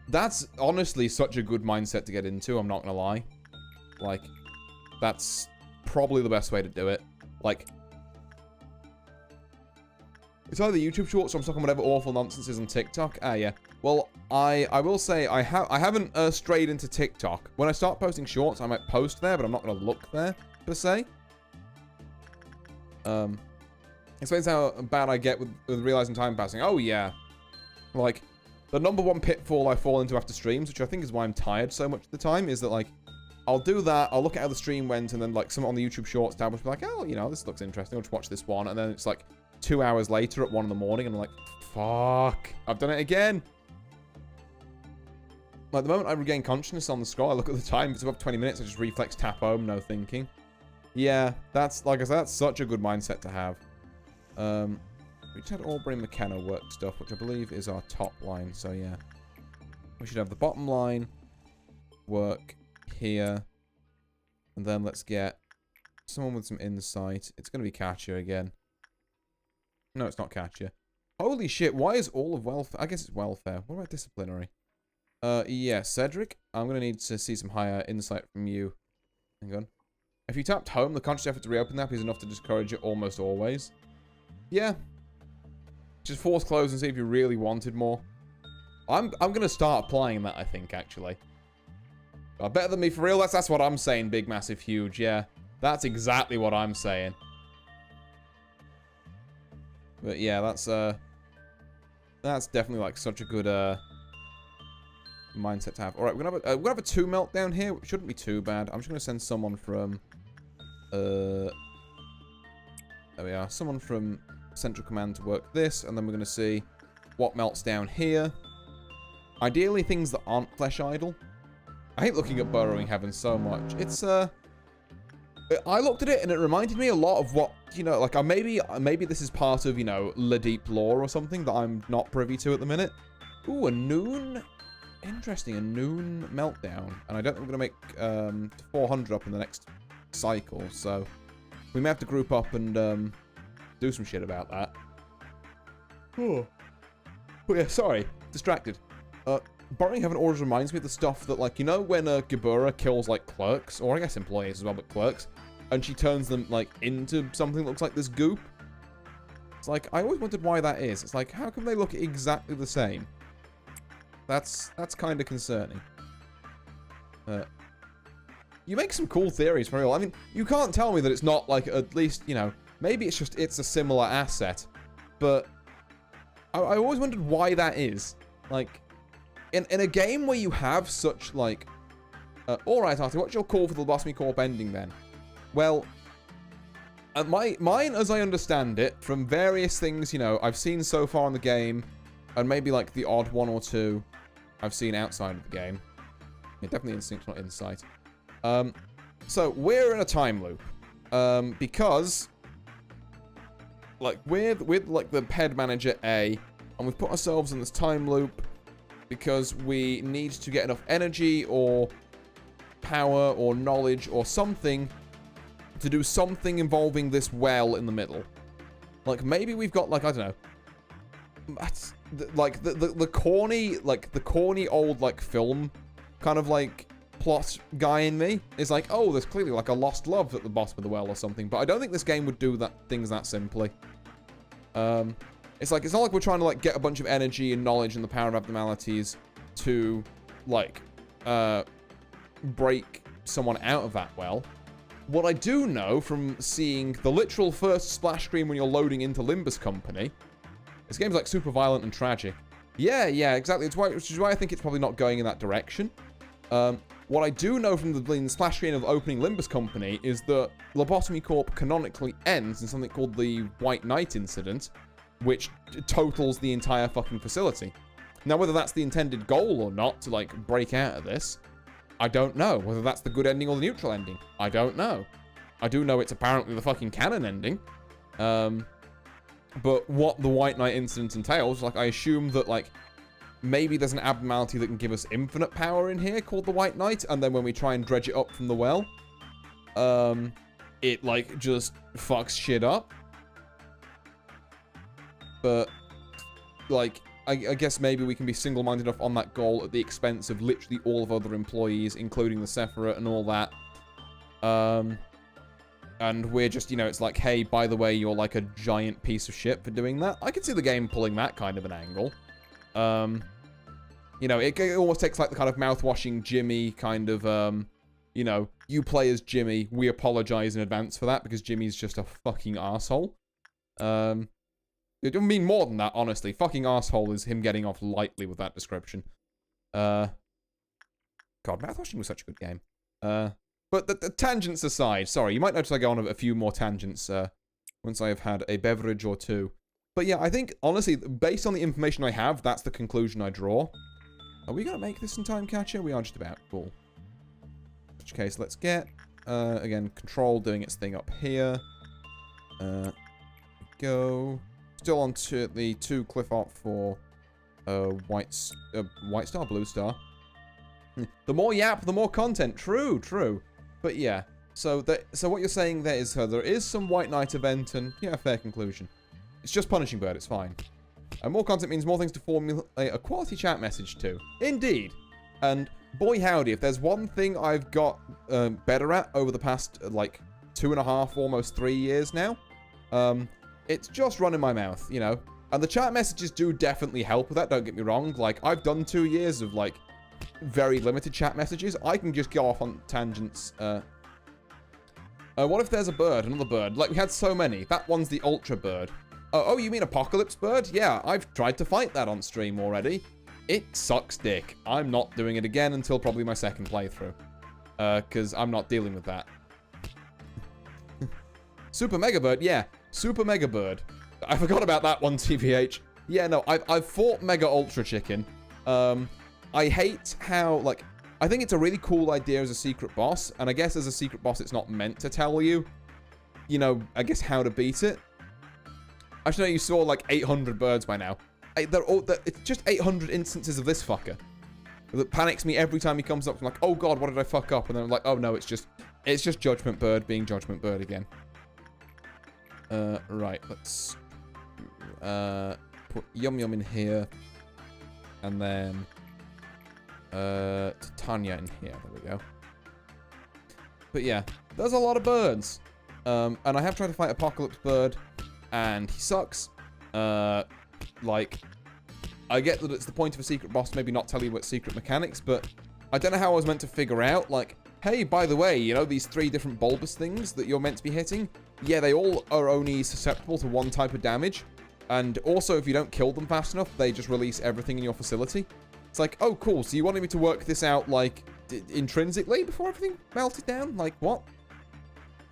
That's honestly such a good mindset to get into, I'm not gonna lie. Like, that's probably the best way to do it. Like, it's either YouTube Shorts or I'm stuck on whatever awful nonsense is on TikTok. Ah, yeah. Well, I will say I haven't strayed into TikTok. When I start posting shorts, I might post there, but I'm not going to look there, per se. Explains how bad I get with realizing time passing. Oh, yeah. Like, the #1 pitfall I fall into after streams, which I think is why I'm tired so much of the time, is that, like, I'll do that, I'll look at how the stream went, and then, like, someone on the YouTube Shorts tab will be like, oh, you know, this looks interesting, I'll just watch this one, and then it's, like, 2 hours later at 1 in the morning, and I'm like, fuck, I've done it again. Like, the moment I regain consciousness on the scroll, I look at the time, if it's above 20 minutes, I just reflex tap home, no thinking. Yeah, that's, like I said, that's such a good mindset to have. We just had Aubrey McKenna work stuff, which I believe is our top line, so yeah. We should have the bottom line work here. And then let's get someone with some insight. It's going to be Katya again. No, it's not Katya. Holy shit, why is all of welfare? I guess it's welfare. What about disciplinary? Yeah, Cedric, I'm going to need to see some higher insight from you. Hang on. If you tapped home, the conscious effort to reopen the app is enough to discourage it almost always. Yeah. Just force close and see if you really wanted more. I'm going to start applying that, I think, actually. Better than me for real? That's what I'm saying, big, massive, huge, yeah. That's exactly what I'm saying. But yeah, that's definitely like such a good mindset to have. All right, we're gonna have a 2 meltdown here. It shouldn't be too bad. I'm just gonna send someone from there we are. Someone from Central Command to work this, and then we're gonna see what melts down here. Ideally, things that aren't flesh idle. I hate looking at Burrowing Heaven so much. It's I looked at it and it reminded me a lot of what, you know, like maybe this is part of, you know, Le Deep lore or something that I'm not privy to at the minute. Ooh, a noon. Interesting, a noon meltdown. And I don't think we're going to make 400 up in the next cycle, so we may have to group up and do some shit about that. Oh yeah, sorry, distracted. Burrowing Heaven always reminds me of the stuff that, like, you know when Gibura kills, like, clerks, or I guess employees as well, but clerks, and she turns them, like, into something that looks like this goop? It's like, I always wondered why that is. It's like, how come they look exactly the same? That's kind of concerning. You make some cool theories, for real. I mean, you can't tell me that it's not, like, at least, you know, maybe it's a similar asset, but I always wondered why that is. Like, in a game where you have such, like... Alright, Artie, what's your call for the Lobotomy Corp ending, then? Well, mine, as I understand it, from various things, you know, I've seen so far in the game, and maybe, like, the odd one or two I've seen outside of the game. Yeah, definitely instinct, not insight. So, we're in a time loop. Because... like, with like, the PED manager A, and we've put ourselves in this time loop because we need to get enough energy or power or knowledge or something to do something involving this well in the middle. Like, maybe we've got, like, I don't know, like, the corny old, like, film kind of, like, plot guy in me is like, oh, there's clearly, like, a lost love at the bottom of the well or something, but I don't think this game would do things that simply. It's like, it's not like we're trying to, like, get a bunch of energy and knowledge and the power of abnormalities to, like, break someone out of that well. What I do know from seeing the literal first splash screen when you're loading into Limbus Company, this game's, like, super violent and tragic. Yeah, exactly. Which is why I think it's probably not going in that direction. What I do know from the splash screen of opening Limbus Company is that Lobotomy Corp canonically ends in something called the White Knight incident, which totals the entire fucking facility. Now, whether that's the intended goal or not to, like, break out of this, I don't know. Whether that's the good ending or the neutral ending, I don't know. I do know it's apparently the fucking canon ending. But what the White Knight incident entails, like, I assume that, like, maybe there's an abnormality that can give us infinite power in here called the White Knight, and then when we try and dredge it up from the well, it, like, just fucks shit up. But, like, I guess maybe we can be single-minded enough on that goal at the expense of literally all of other employees, including the Sephirot and all that. And we're just, you know, it's like, hey, by the way, you're like a giant piece of shit for doing that. I could see the game pulling that kind of an angle. You know, it almost takes, like, the kind of mouth-washing Jimmy kind of, you know, you play as Jimmy, we apologize in advance for that because Jimmy's just a fucking arsehole. It doesn't mean more than that, honestly. Fucking arsehole is him getting off lightly with that description. God, mouthwashing was such a good game. But the tangents aside, sorry, you might notice I go on a few more tangents once I have had a beverage or two. But yeah, I think, honestly, based on the information I have, that's the conclusion I draw. Are we going to make this in time, Catcher? We are just about. Cool. In which case, let's get, again, Control doing its thing up here. Go. Still on to the 2 cliff art for White Star, Blue Star. The more yap, the more content. True. But yeah. So what you're saying there is there is some White Knight event, and yeah, fair conclusion. It's just punishing bird. It's fine. And more content means more things to formulate a quality chat message to. Indeed. And boy howdy, if there's one thing I've got better at over the past like 2.5, almost 3 years now, it's just running my mouth, you know. And the chat messages do definitely help with that, don't get me wrong. Like, I've done 2 years of, like, very limited chat messages. I can just go off on tangents. What if there's a bird, another bird? Like, we had so many. That one's the ultra bird. Oh, you mean apocalypse bird? Yeah, I've tried to fight that on stream already. It sucks dick. I'm not doing it again until probably my second playthrough. Because I'm not dealing with that. Super Mega Bird, yeah. Super Mega Bird. I forgot about that one, TBH. Yeah, no, I've fought Mega Ultra Chicken. I hate how, like, I think it's a really cool idea as a secret boss, and I guess as a secret boss it's not meant to tell you, you know, I guess how to beat it. I should know you saw, like, 800 birds by now. It's just 800 instances of this fucker. That panics me every time he comes up. I'm like, oh god, what did I fuck up? And then I'm like, oh no, it's just Judgment Bird being Judgment Bird again. Right, let's put Yum Yum in here, and then Titania in here. There we go. But yeah, there's a lot of birds, and I have tried to fight Apocalypse Bird, and he sucks. Like, I get that it's the point of a secret boss to maybe not tell you what secret mechanics, but I don't know how I was meant to figure out, like, hey, by the way, you know, these 3 different bulbous things that you're meant to be hitting? Yeah, they all are only susceptible to one type of damage. And also, if you don't kill them fast enough, they just release everything in your facility. It's like, oh, cool. So you wanted me to work this out, like, intrinsically before everything melted down? Like, what?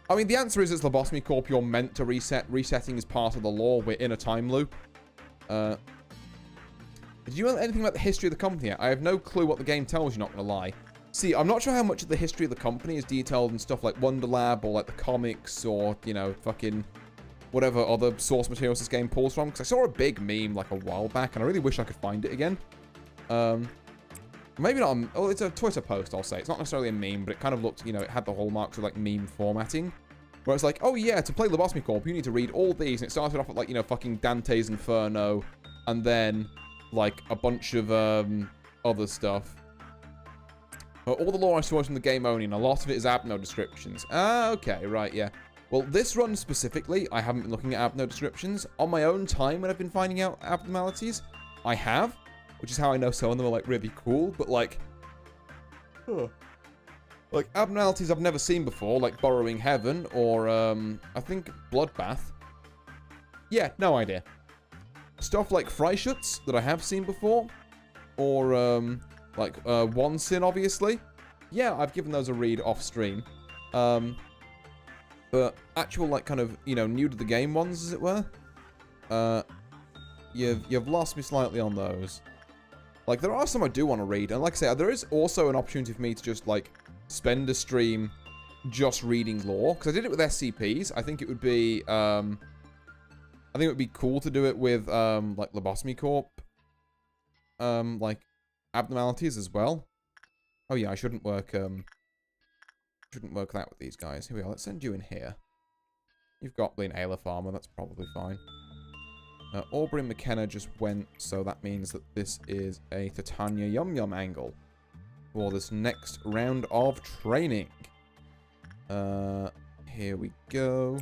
I mean, the answer is it's Lobotomy Corp. You're meant to reset. Resetting is part of the law. We're in a time loop. Did you know anything about the history of the company yet? I have no clue what the game tells you, not gonna lie. See, I'm not sure how much of the history of the company is detailed in stuff like Wonder Lab or like the comics or, you know, fucking whatever other source materials this game pulls from. Because I saw a big meme like a while back and I really wish I could find it again. Maybe not. Oh, it's a Twitter post, I'll say. It's not necessarily a meme, but it kind of looked, you know, it had the hallmarks of like meme formatting. Where it's like, oh yeah, to play Lobotomy Corp, you need to read all these. And it started off with like, you know, fucking Dante's Inferno. And then like a bunch of other stuff. All the lore I saw is from the game only, and a lot of it is Abno descriptions. Ah, okay, right, yeah. Well, this run specifically, I haven't been looking at Abno descriptions. On my own time, when I've been finding out abnormalities, I have, which is how I know some of them are, like, really cool, but, like, like, abnormalities I've never seen before, like Burrowing Heaven, or, I think Bloodbath. Yeah, no idea. Stuff like Freischutz that I have seen before, or, like, One Sin, obviously. Yeah, I've given those a read off stream. But actual, like, kind of, you know, new to the game ones, as it were. You've lost me slightly on those. Like, there are some I do want to read. And like I say, there is also an opportunity for me to just, like, spend a stream just reading lore. Because I did it with SCPs. I think it would be, I think it would be cool to do it with, like, Lobotomy Corp. Like, abnormalities as well. Oh yeah, I shouldn't work that with these guys. Here we are. Let's send you in here. You've got Blaine Aleph armor. That's probably fine. Aubrey McKenna just went, so that means that this is a Titania Yum Yum angle for this next round of training. Here we go.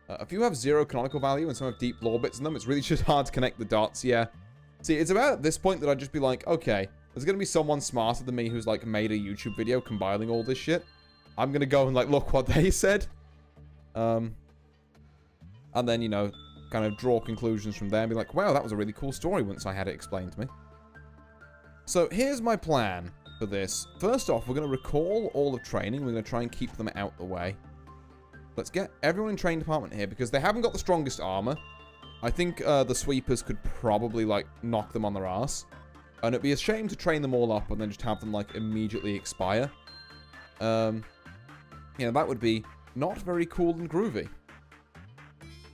A few have 0 canonical value and some have deep lore bits in them. It's really just hard to connect the dots, yeah. See, it's about at this point that I'd just be like, okay, there's going to be someone smarter than me who's, like, made a YouTube video compiling all this shit. I'm going to go and, like, look what they said. And then, you know, kind of draw conclusions from there and be like, wow, that was a really cool story once I had it explained to me. So, here's my plan for this. First off, we're going to recall all of training. We're going to try and keep them out the way. Let's get everyone in training department here because they haven't got the strongest armor. I think the sweepers could probably, like, knock them on their ass. And it'd be a shame to train them all up and then just have them, like, immediately expire. Yeah, that would be not very cool and groovy.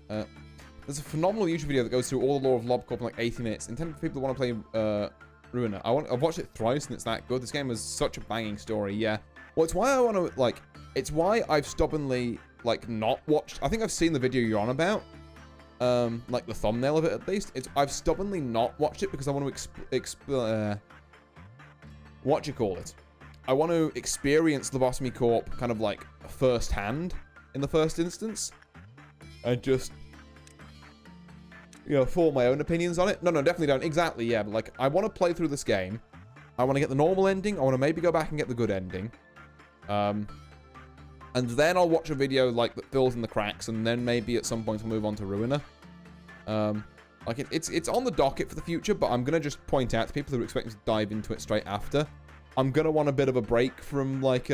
There's a phenomenal YouTube video that goes through all the lore of LobCorp in, like, 80 minutes. Intended for people that want to play Ruiner. I've watched it thrice and it's that good. This game is such a banging story, yeah. Well, it's why I want to, like, It's why I've stubbornly, like, not watched... I think I've seen the video you're on about. Like, the thumbnail of it, at least. I've stubbornly not watched it because I want to... what do you call it? I want to experience Lobotomy Corp kind of, like, firsthand in the first instance. And just... you know, form my own opinions on it. No, definitely don't. Exactly, yeah. But, like, I want to play through this game. I want to get the normal ending. I want to maybe go back and get the good ending. And then I'll watch a video, like, that fills in the cracks. And then maybe at some point I'll move on to Ruiner. Like, it's on the docket for the future. But I'm going to just point out to people who are expecting to dive into it straight after. I'm going to want a bit of a break from, like,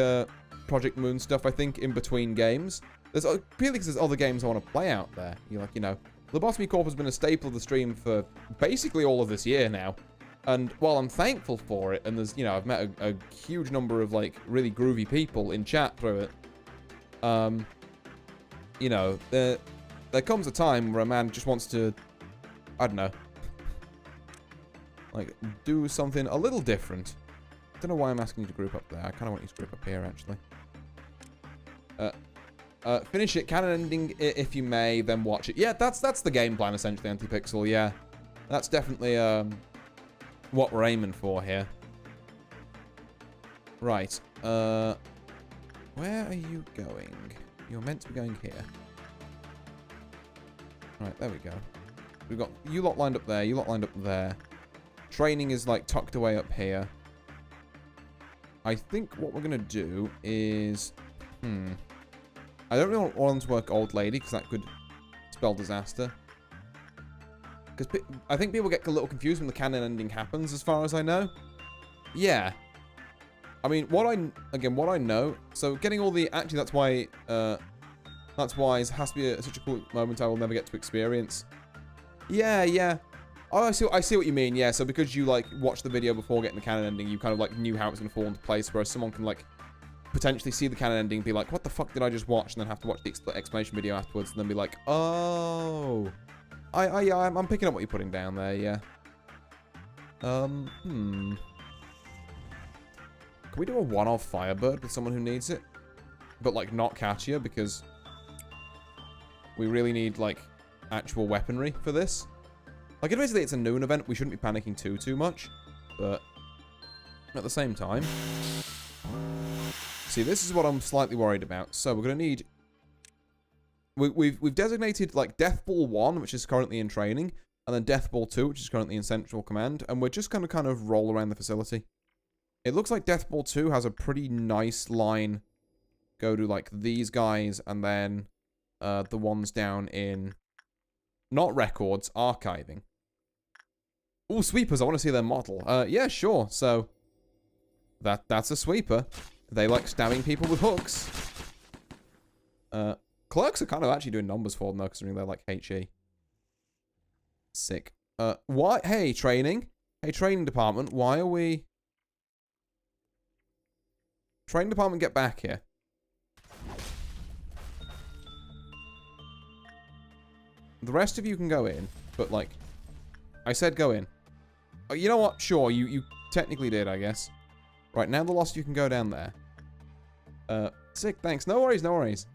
Project Moon stuff, I think, in between games. Purely because there's other games I want to play out there. You're like, you know... Lobotomy Corp has been a staple of the stream for basically all of this year now. And while I'm thankful for it, and there's, you know, I've met a huge number of, like, really groovy people in chat through it. You know, there comes a time where a man just wants to, I don't know, like, do something a little different. I don't know why I'm asking you to group up there. I kind of want you to group up here, actually. Finish it, canon ending if you may, then watch it. Yeah, that's the game plan, essentially, Antipixel, yeah. That's definitely, what we're aiming for here. Right, where are you going? You're meant to be going here. Right, there we go. We've got you lot lined up there, you lot lined up there. Training is, like, tucked away up here. I think what we're gonna do is... I don't really want to work Old Lady, because that could spell disaster. Because I think people get a little confused when the canon ending happens, as far as I know. Yeah. I mean, what I know... So, getting all the... Actually, that's why it has to be such a cool moment I will never get to experience. Yeah. Oh, I see what you mean, yeah. So, because you, like, watched the video before getting the canon ending, you kind of, like, knew how it was going to fall into place, whereas someone can, like... potentially see the canon ending and be like, what the fuck did I just watch? And then have to watch the explanation video afterwards and then be like, oh. I'm picking up what you're putting down there, yeah. Can we do a one-off Firebird with someone who needs it? But, like, not catchier, because we really need, like, actual weaponry for this. Like, admittedly, it's a noon event. We shouldn't be panicking too much. But at the same time... See, this is what I'm slightly worried about. So, we're going to need... We've designated, like, Death Ball 1, which is currently in training, and then Death Ball 2, which is currently in Central Command, and we're just going to kind of roll around the facility. It looks like Death Ball 2 has a pretty nice line go to, like, these guys, and then the ones down in... Not records, archiving. Ooh, sweepers, I want to see their model. Yeah, sure, so... That's a sweeper. They like stabbing people with hooks. Clerks are kind of actually doing numbers for them, though, considering they're like HE. Sick. Why? Hey, training. Hey, training department. Why are we... Training department, get back here. The rest of you can go in, but, like... I said go in. Oh, you know what? Sure, you technically did, I guess. Right, now the lost you can go down there. Sick, thanks. No worries, no worries.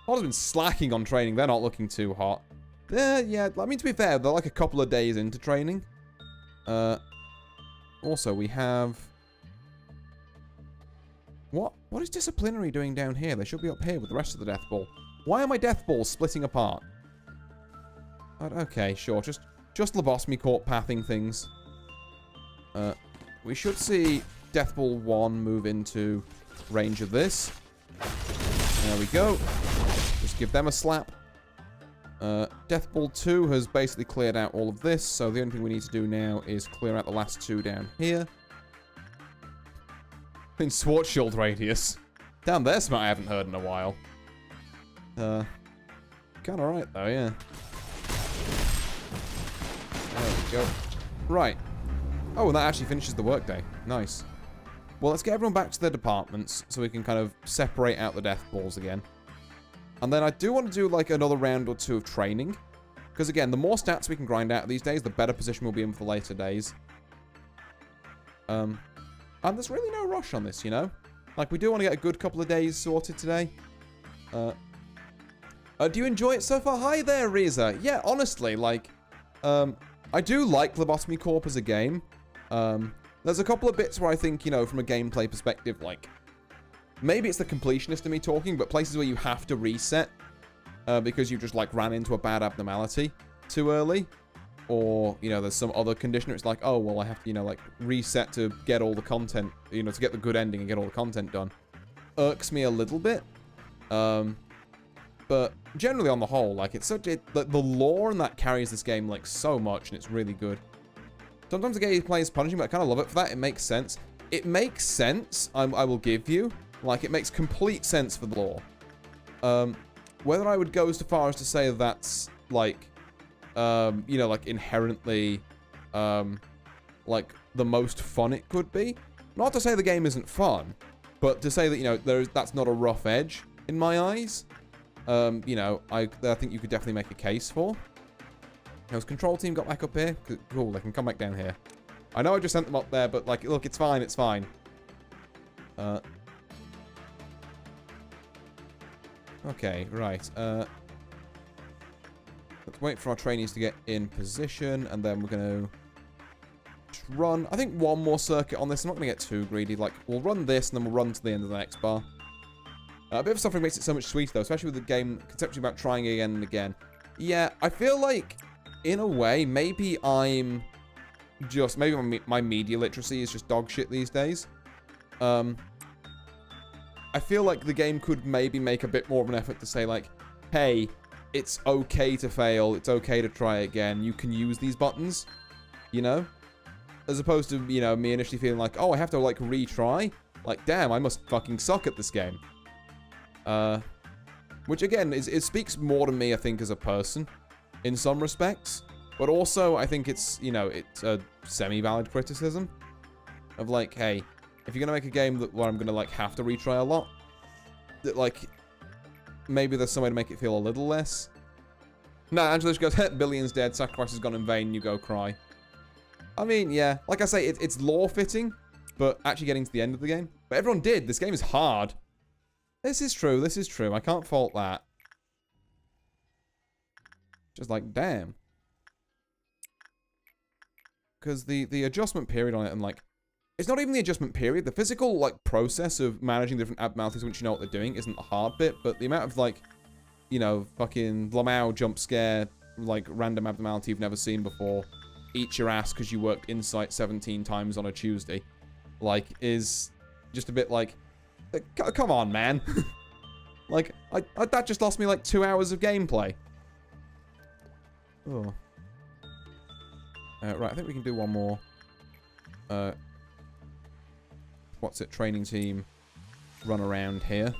Hot's been slacking on training. They're not looking too hot. Yeah, I mean, to be fair, they're like a couple of days into training. Also, we have... What is disciplinary doing down here? They should be up here with the rest of the death ball. Why are my death balls splitting apart? Okay, sure. Just Lobotomy Corp pathing things. We should see Death Ball 1 move into range of this. There we go. Just give them a slap. Death Ball 2 has basically cleared out all of this, so the only thing we need to do now is clear out the last two down here. In Schwarzschild radius. Damn, their smart I haven't heard in a while. Kinda right, though, yeah. There we go. Right. Oh, and that actually finishes the workday. Nice. Well, let's get everyone back to their departments so we can kind of separate out the death balls again. And then I do want to do, like, another round or two of training. Because, again, the more stats we can grind out these days, the better position we'll be in for later days. And there's really no rush on this, you know? Like, we do want to get a good couple of days sorted today. Do you enjoy it so far? Hi there, Reza. Yeah, honestly, like, I do like Lobotomy Corp as a game. There's a couple of bits where I think, you know, from a gameplay perspective, like, maybe it's the completionist in me talking, but places where you have to reset because you just, like, ran into a bad abnormality too early. Or, you know, there's some other condition where it's like, oh, well, I have to, you know, like, reset to get all the content, you know, to get the good ending and get all the content done. Irks me a little bit. But generally on the whole, like, it's such the lore in that carries this game, like, so much, and it's really good. Sometimes the gameplay is punishing, but I kind of love it for that. It makes sense. It makes sense, I will give you. Like, it makes complete sense for the lore. Whether I would go as far as to say that's, like, you know, like, inherently, like, the most fun it could be. Not to say the game isn't fun, but to say that, you know, that's not a rough edge in my eyes. You know, I think you could definitely make a case for. Has control team got back up here? Cool, they can come back down here. I know I just sent them up there, but, like, look, it's fine, it's fine. Okay, right. Let's wait for our trainees to get in position, and then we're going to run, I think, one more circuit on this. I'm not going to get too greedy. Like, we'll run this, and then we'll run to the end of the next bar. A bit of suffering makes it so much sweeter, though, especially with the game conceptually about trying again and again. Yeah, I feel like, in a way, maybe I'm just... Maybe my media literacy is just dog shit these days. I feel like the game could maybe make a bit more of an effort to say, like, hey, it's okay to fail, it's okay to try again, you can use these buttons, you know? As opposed to, you know, me initially feeling like, oh, I have to, like, retry? Like, damn, I must fucking suck at this game. Which, again, it speaks more to me, I think, as a person, in some respects. But also, I think it's, you know, it's a semi-valid criticism. Of, like, hey, if you're gonna make a game where I'm gonna, like, have to retry a lot, that, like, maybe there's some way to make it feel a little less. Nah, Angela just goes, Billion's dead, sacrifice has gone in vain, you go cry. I mean, yeah, like I say, it's lore-fitting, but actually getting to the end of the game. But everyone did, this game is hard. This is true, I can't fault that. Just like, damn. Because the adjustment period on it, and, like, it's not even the adjustment period. The physical, like, process of managing different abnormalities once you know what they're doing isn't the hard bit, but the amount of, like, you know, fucking Lamau jump scare, like, random abnormality you've never seen before, eat your ass because you worked Insight 17 times on a Tuesday, like, is just a bit like, come on, man. Like, that just lost me, like, 2 hours of gameplay. Oh. Right, I think we can do one more. What's it? Training team. Run around here.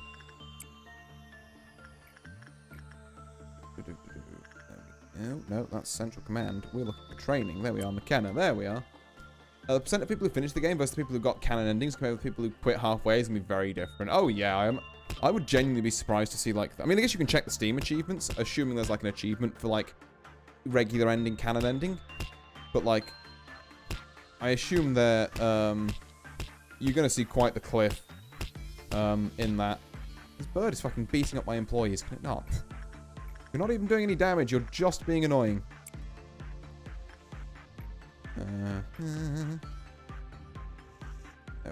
No, that's Central Command. We're looking for training. There we are. McKenna. There we are. The percent of people who finish the game versus the people who got canon endings compared with people who quit halfway is going to be very different. Oh, yeah. I would genuinely be surprised to see, like... I mean, I guess you can check the Steam achievements, assuming there's, like, an achievement for, like, regular ending, canon ending. But, like, I assume that, you're going to see quite the cliff, in that. This bird is fucking beating up my employees, can it not? You're not even doing any damage, you're just being annoying. There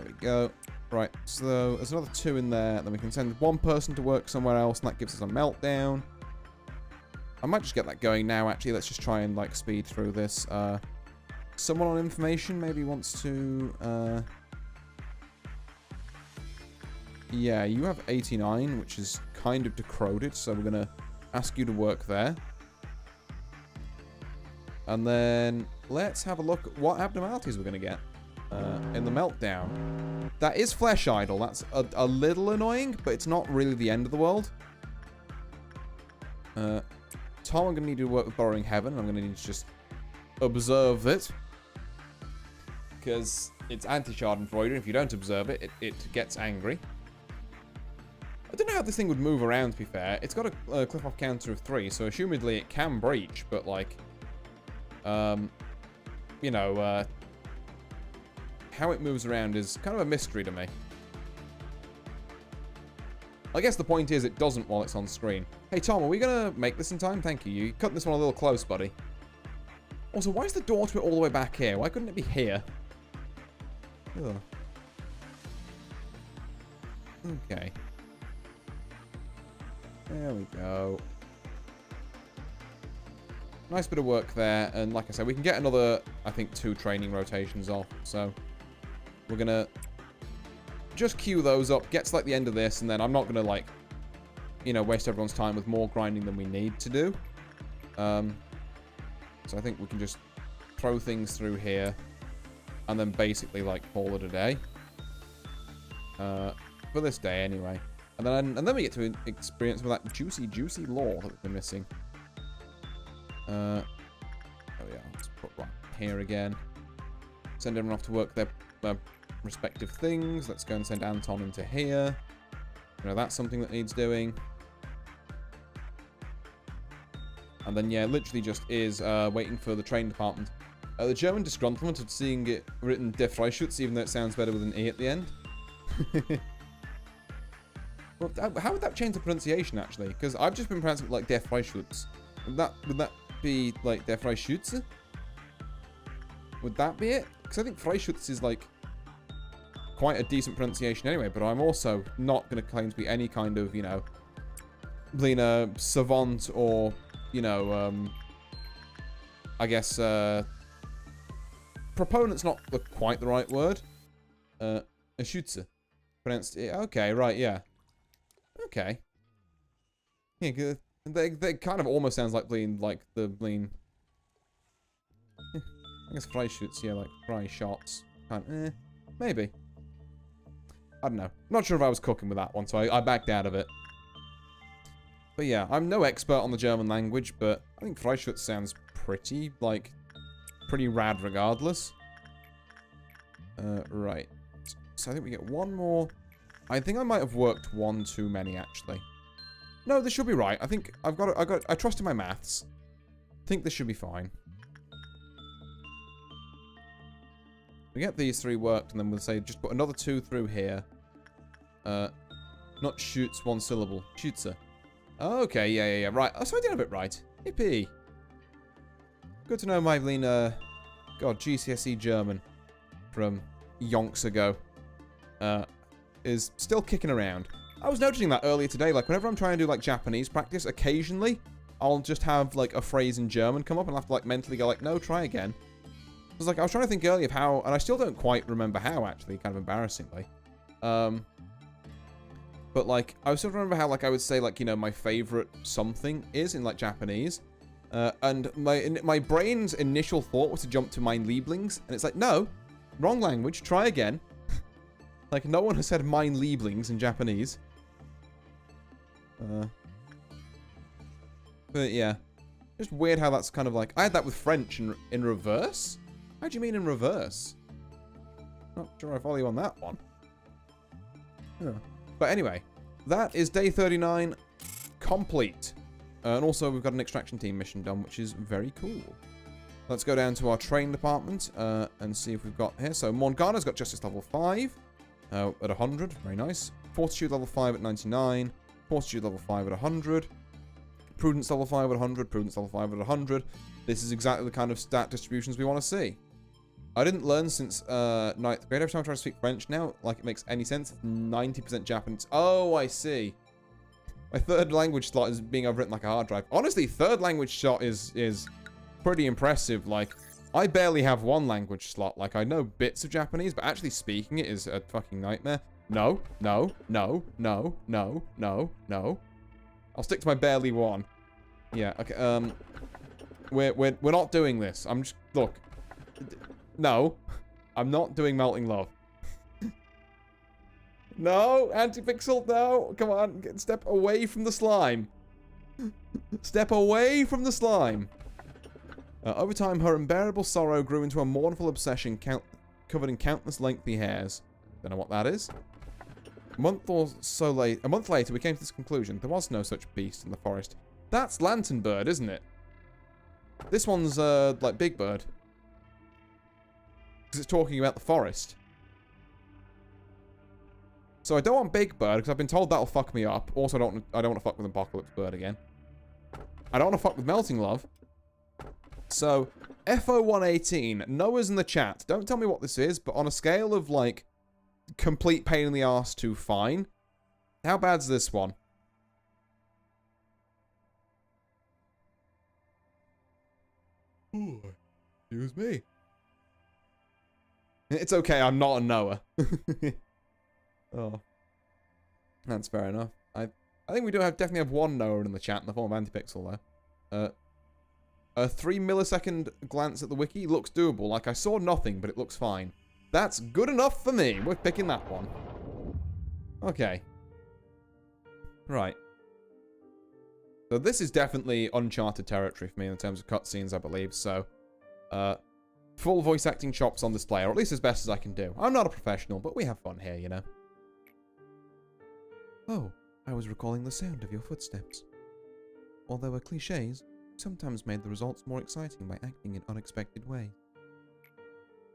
we go. Right, so there's another 2 in there. Then we can send one person to work somewhere else, and that gives us a meltdown. I might just get that going now, actually. Let's just try and, like, speed through this. Someone on information maybe wants to... Yeah, you have 89, which is kind of decroded, so we're going to ask you to work there. And then let's have a look at what abnormalities we're going to get in the meltdown. That is Flesh Idol. That's a little annoying, but it's not really the end of the world. Tom, I'm going to need to work with Borrowing Heaven. I'm going to need to just observe it. Because it's anti-Schadenfreude, and if you don't observe it, it gets angry. I don't know how this thing would move around, to be fair. It's got a cliff-off counter of 3, so assumedly it can breach, but, like... you know, how it moves around is kind of a mystery to me. I guess the point is it doesn't while it's on screen. Hey, Tom, are we going to make this in time? Thank you. You cut this one a little close, buddy. Also, why is the door to it all the way back here? Why couldn't it be here? Ugh. Okay. There we go. Nice bit of work there. And like I said, we can get another, I think, 2 training rotations off. So we're going to just queue those up, get to like the end of this, and then I'm not going to like, you know, waste everyone's time with more grinding than we need to do. So I think we can just throw things through here and then basically like call it a day. For this day anyway. And then we get to experience some of that juicy lore that we've been missing. Oh yeah, let's put right here again. Send everyone off to work their respective things. Let's go and send Anton into here. You know, that's something that needs doing. And then, yeah, literally just is waiting for the train department. The German disgruntlement of seeing it written Der Freischutz, even though it sounds better with an E at the end. Well, how would that change the pronunciation, actually? Because I've just been pronouncing it like Der Freischutz. Would that be like Der Freischutz? Would that be it? Because I think Freischutz is like quite a decent pronunciation anyway, but I'm also not going to claim to be any kind of, you know, Lena savant or, you know, I guess, proponent's not quite the right word. Schütze. Pronounced, okay, right, yeah. Okay. Yeah, they kind of almost sounds like bleeding, like the bleeding. I guess Freischutz, yeah, like fry shots. Kind of, maybe. I don't know. Not sure if I was cooking with that one, so I backed out of it. But yeah, I'm no expert on the German language, but I think Freischutz sounds pretty, like, pretty rad regardless. Right. So I think we get one more. I think I might have worked one too many, actually. No, this should be right. I think I trust in my maths. I think this should be fine. We get these 3 worked, and then we'll say just put another 2 through here. Not shoots, 1 syllable. Schütze. Okay, yeah. Right. Oh, so I did have it right. Yippee. Good to know my Lena, God, GCSE German from yonks ago is still kicking around. I was noticing that earlier today. Like, whenever I'm trying to do, like, Japanese practice, occasionally I'll just have, like, a phrase in German come up and I'll have to, like, mentally go, like, no, try again. I was trying to think earlier of how, and I still don't quite remember how, actually, kind of embarrassingly. But, like, I still remember how, like, I would say, like, you know, my favorite something is in, like, Japanese. And my brain's initial thought was to jump to mein Lieblings. And it's like, no, wrong language, try again. Like, no one has said mein Lieblings in Japanese. But, yeah. Just weird how that's kind of like, I had that with French in reverse? How do you mean in reverse? Not sure I follow you on that one. Yeah. But anyway, that is day 39 complete. And also, we've got an extraction team mission done, which is very cool. Let's go down to our train department and see if we've got here. So, Morgana's got Justice level 5 at 100. Very nice. Fortitude level 5 at 99. Fortitude level 5 at 100. Prudence level 5 at 100. Prudence level 5 at 100. This is exactly the kind of stat distributions we want to see. I didn't learn since 9th grade. Every time I try to speak French now, like it makes any sense. 90% Japanese. Oh, I see. My 3rd language slot is being overwritten like a hard drive. Honestly, 3rd language slot is pretty impressive. Like, I barely have 1 language slot. Like, I know bits of Japanese, but actually speaking it is a fucking nightmare. No. I'll stick to my barely 1. Yeah, okay, we're not doing this. I'm just, look. No, I'm not doing Melting Love. No, Antipixel, no. Come on, step away from the slime. Step away from the slime. Over time, her unbearable sorrow grew into a mournful obsession covered in countless lengthy hairs. Don't know what that is. A month later, we came to this conclusion. There was no such beast in the forest. That's Lantern Bird, isn't it? This one's, like Big Bird. Because it's talking about the forest. So I don't want Big Bird, because I've been told that'll fuck me up. Also, I don't want to fuck with Apocalypse Bird again. I don't want to fuck with Melting Love. So, FO118, Noah's in the chat. Don't tell me what this is, but on a scale of, like, complete pain in the arse to fine, how bad's this one? Ooh, excuse me. It's okay, I'm not a Noah. Oh. That's fair enough. I think we do definitely have one Noah in the chat in the form of Antipixel, though. A 3 millisecond glance at the wiki looks doable. Like, I saw nothing, but it looks fine. That's good enough for me. We're picking that one. Okay. Right. So this is definitely uncharted territory for me in terms of cutscenes, I believe. So, full voice acting chops on display, or at least as best as I can do. I'm not a professional, but we have fun here, you know. Oh, I was recalling the sound of your footsteps. While there were cliches, sometimes made the results more exciting by acting in unexpected ways.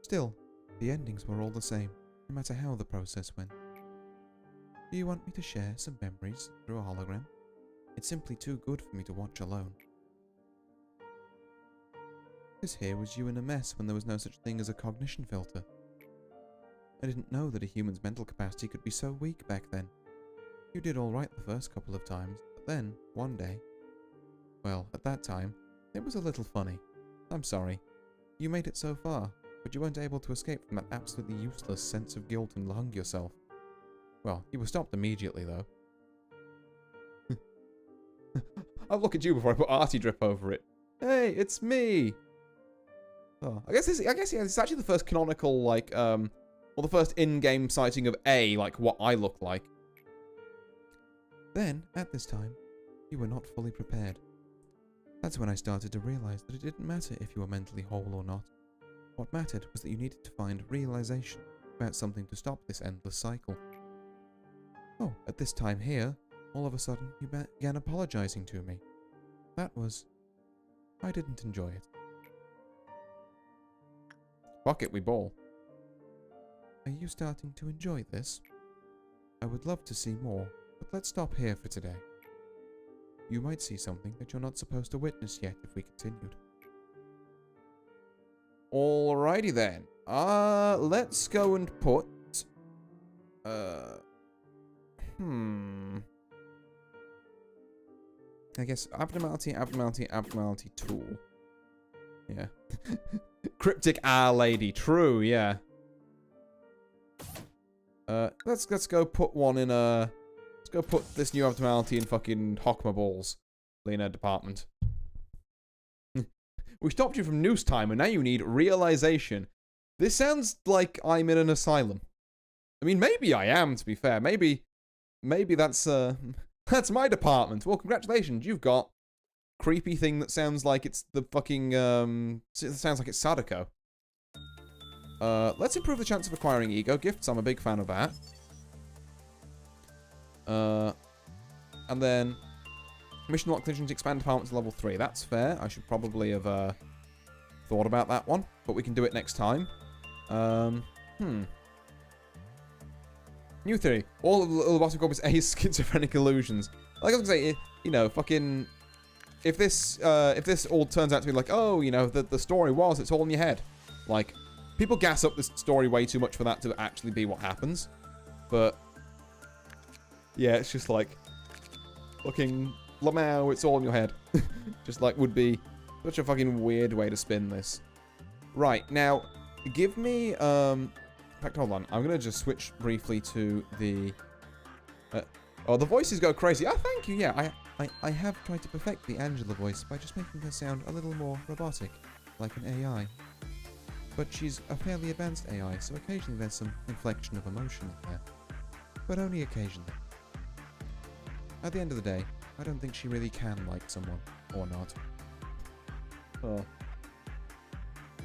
Still, the endings were all the same, no matter how the process went. Do you want me to share some memories through a hologram? It's simply too good for me to watch alone. This here was you in a mess when there was no such thing as a cognition filter. I didn't know that a human's mental capacity could be so weak back then. You did all right the first couple of times, but then, one day... Well, at that time, it was a little funny. I'm sorry. You made it so far, but you weren't able to escape from that absolutely useless sense of guilt and hung yourself. Well, you were stopped immediately, though. I'll look at you before I put Artie Drip over it. Hey, it's me! Oh, I guess yeah, it's actually the first canonical, like, well, the first in-game sighting of like, what I look like. Then, at this time, you were not fully prepared. That's when I started to realize that it didn't matter if you were mentally whole or not. What mattered was that you needed to find realization about something to stop this endless cycle. Oh, at this time here, all of a sudden, you began apologizing to me. That was... I didn't enjoy it. Fuck it, we ball. Are you starting to enjoy this? I would love to see more, but let's stop here for today. You might see something that you're not supposed to witness yet if we continued. Alrighty then. Let's go and put... I guess abnormality tool. Yeah. Cryptic lady. True, yeah. Let's go put one in a... Let's go put this new abnormality in fucking Hockma Balls. Lena department. We stopped you from noose time and now you need realization. This sounds like I'm in an asylum. I mean, maybe I am, to be fair. Maybe that's my department. Well, congratulations, you've got creepy thing that sounds like it's the fucking, it sounds like it's Sadako. Let's improve the chance of acquiring ego gifts. I'm a big fan of that. And then mission lock collision to expand department to level 3. That's fair. I should probably have thought about that one, but we can do it next time. New theory. All of the Lobotomy Corp is schizophrenic illusions. Like I was gonna say, you know, fucking... If this all turns out to be like, oh, you know, the story was, it's all in your head. Like, people gas up this story way too much for that to actually be what happens. But... yeah, it's just like... fucking... Lamau, it's all in your head. Just like, would be such a fucking weird way to spin this. Right, now, give me, in fact, hold on. I'm gonna just switch briefly to the... oh, the voices go crazy. Oh, thank you, yeah. I have tried to perfect the Angela voice by just making her sound a little more robotic, like an AI. But she's a fairly advanced AI, so occasionally there's some inflection of emotion in there. But only occasionally. At the end of the day, I don't think she really can like someone, or not. Oh.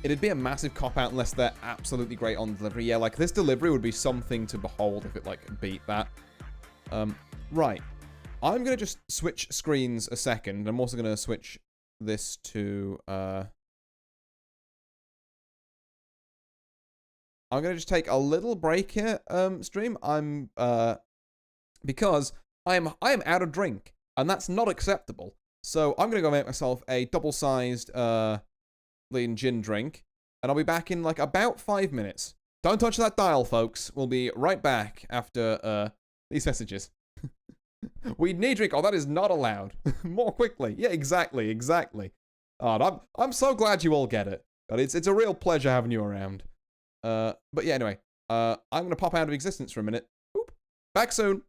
It'd be a massive cop-out unless they're absolutely great on delivery. Yeah, like, this delivery would be something to behold if it, like, beat that. Right. I'm gonna just switch screens a second. I'm also gonna switch this to, I'm I'm gonna just take a little break here, stream. Because I am out of drink, and that's not acceptable. So I'm gonna go make myself a double-sized lean gin drink, and I'll be back in like about 5 minutes. Don't touch that dial, folks. We'll be right back after these messages. We need drink. Oh, that is not allowed. More quickly. Yeah, exactly. Oh, I'm so glad you all get it. But it's a real pleasure having you around. But yeah, anyway, I'm gonna pop out of existence for a minute. Oop. Back soon.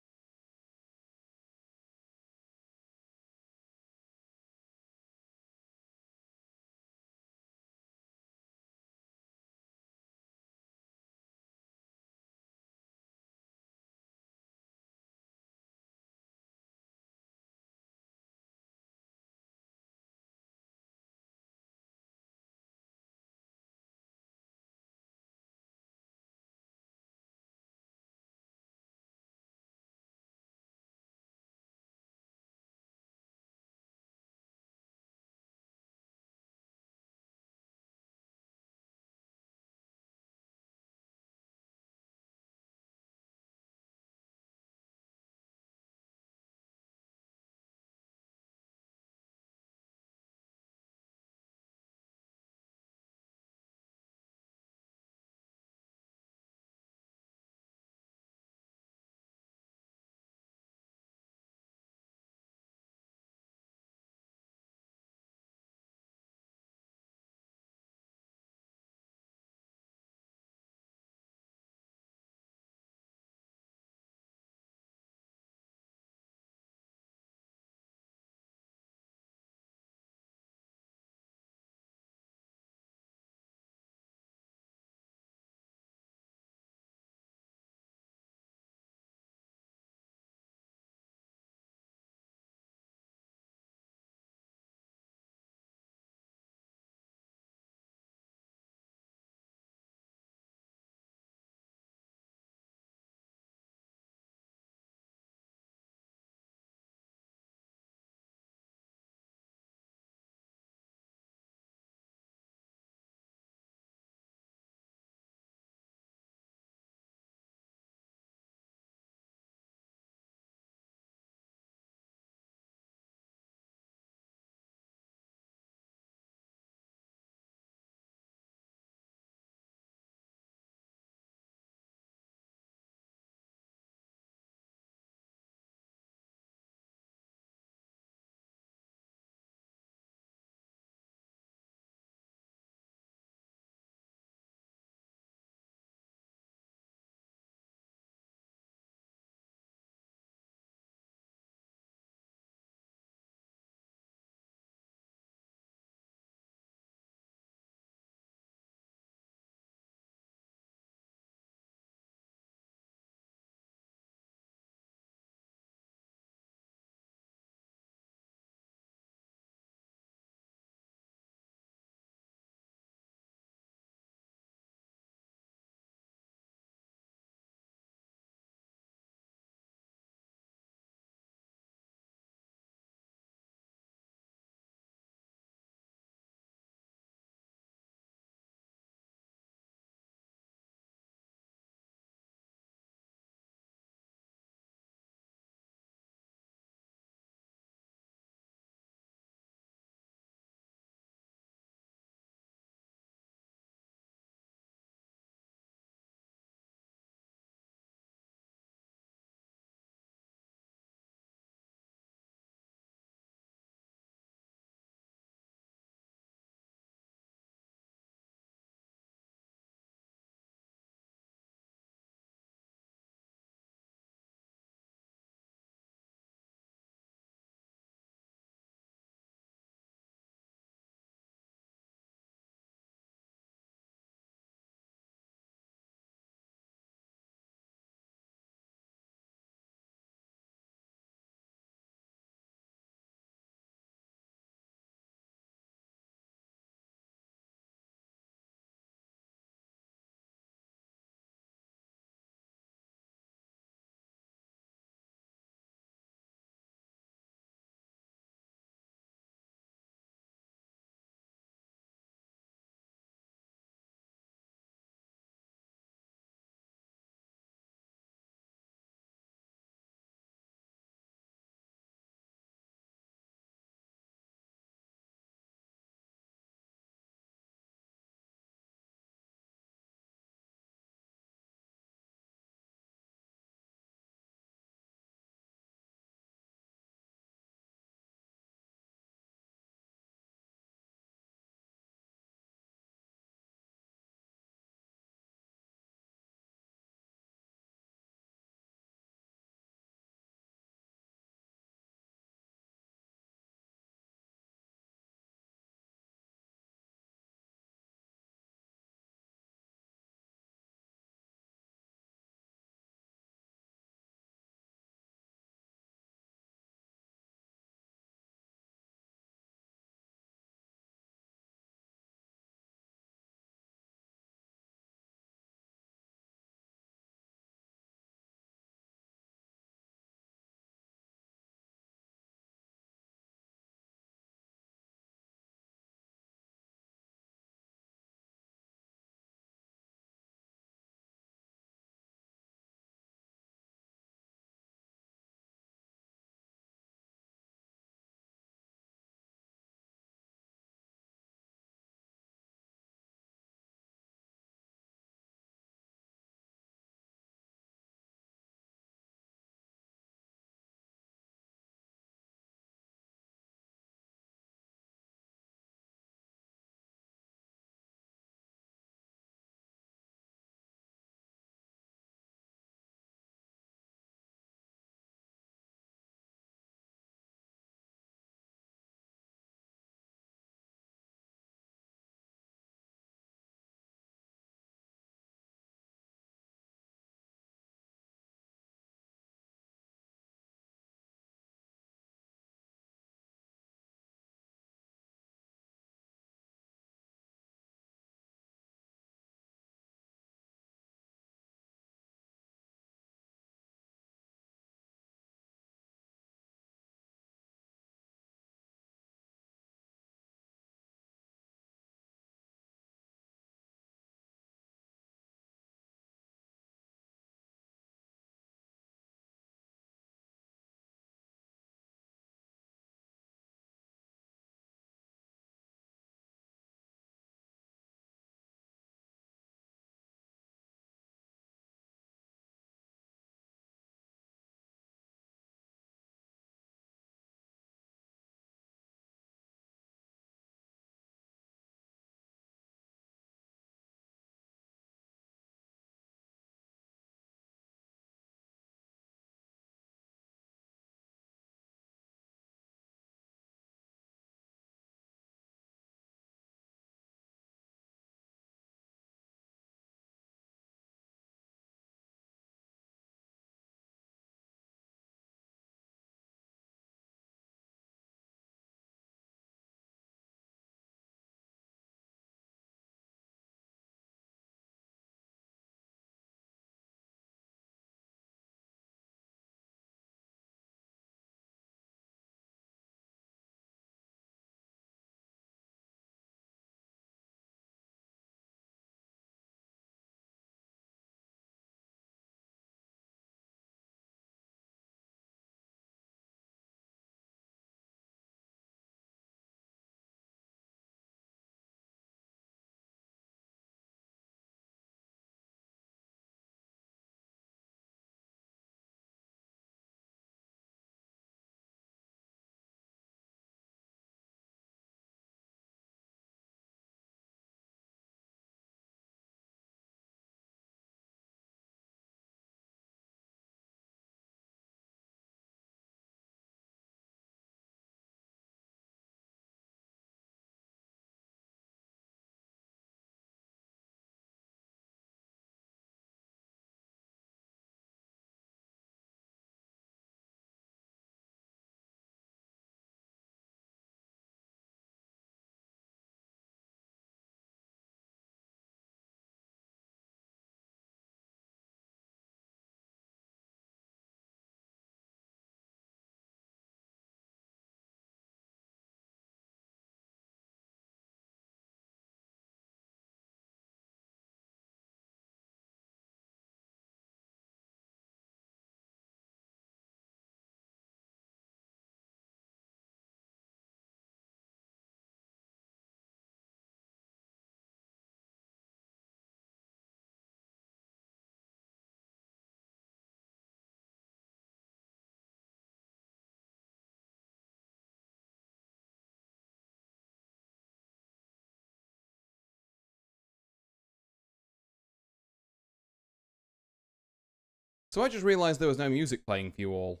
So I just realized there was no music playing for you all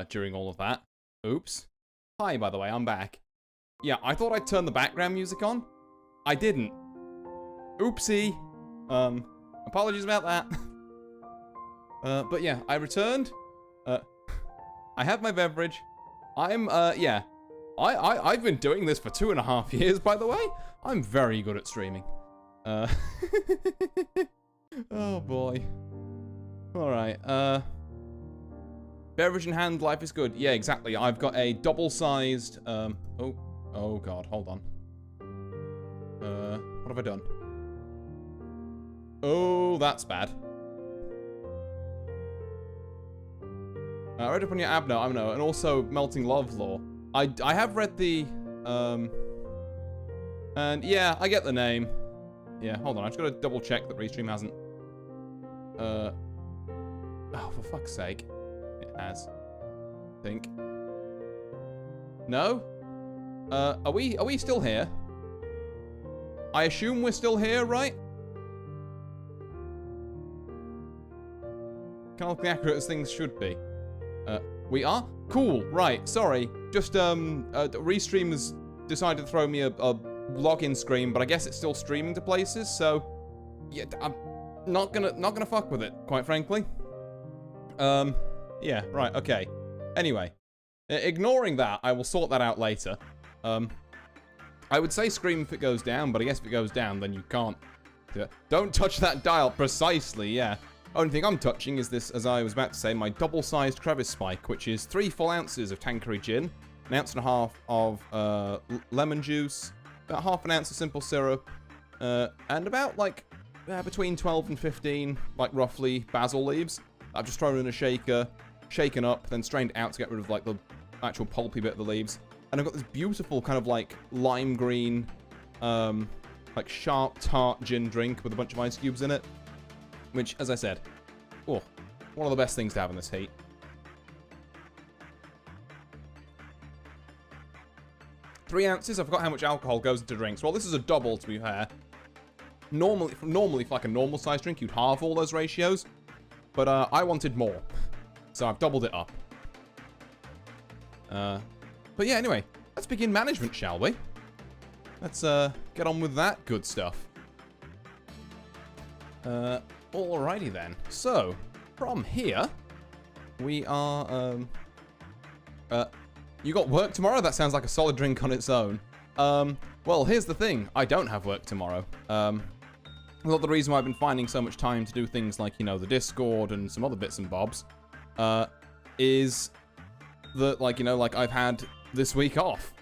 during all of that. Oops. Hi, by the way, I'm back. Yeah, I thought I'd turn the background music on. I didn't. Oopsie. Apologies about that. But yeah, I returned. I have my beverage. Yeah. I've been doing this for 2.5 years, by the way. I'm very good at streaming. Oh boy. Alright, beverage in hand, life is good. Yeah, exactly. I've got a double-sized, oh god, hold on. What have I done? Oh, that's bad. I read up on your Abno, and also Melting Love Law. I have read the, and yeah, I get the name. Yeah, hold on, I've just got to double check that Restream hasn't, oh, for fuck's sake. It has. I think. No? Are we still here? I assume we're still here, right? Canonically accurate as things should be. We are? Cool, right, sorry. Just, Restream has decided to throw me a login screen, but I guess it's still streaming to places, so... Yeah, I'm not gonna fuck with it, quite frankly. Yeah, right, okay. Anyway, ignoring that, I will sort that out later. I would say scream if it goes down, but I guess if it goes down, then you can't. Don't touch that dial, precisely, yeah. Only thing I'm touching is this, as I was about to say, my double-sized crevice spike, which is 3 full ounces of Tanqueray gin, 1.5 ounces of lemon juice, about 1/2 ounce of simple syrup, and about, like, between 12 and 15, like, roughly, basil leaves. I've just thrown in a shaker, shaken up, then strained out to get rid of, like, the actual pulpy bit of the leaves. And I've got this beautiful kind of, like, lime green, like, sharp, tart gin drink with a bunch of ice cubes in it. Which, as I said, oh, one of the best things to have in this heat. Three ounces, I forgot how much alcohol goes into drinks. Well, this is a double, to be fair. Normally, for like a normal size drink, you'd halve all those ratios. But I wanted more. So I've doubled it up. But yeah, anyway, let's begin management, shall we? Let's get on with that good stuff. Alrighty then. So, from here, we are, you got work tomorrow? That sounds like a solid drink on its own. Well, here's the thing. I don't have work tomorrow. Well, the reason why I've been finding so much time to do things like, you know, the Discord and some other bits and bobs, is that, like, you know, like, I've had this week off.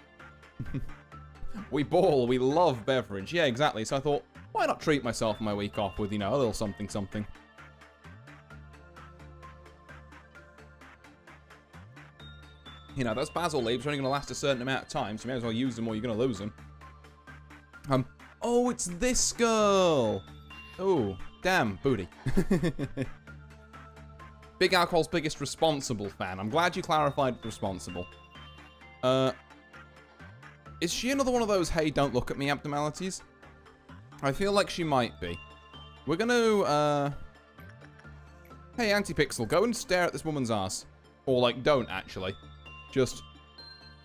We ball, we love beverage. Yeah, exactly. So I thought, why not treat myself on my week off with, you know, a little something something. You know, those basil leaves are only going to last a certain amount of time, so you may as well use them or you're going to lose them. Oh, it's this girl! Oh, damn, booty. Big Alcohol's biggest responsible fan. I'm glad you clarified responsible. Is she another one of those, hey, don't look at me abnormalities? I feel like she might be. We're gonna, hey, Antipixel, go and stare at this woman's ass. Or, like, don't, actually. Just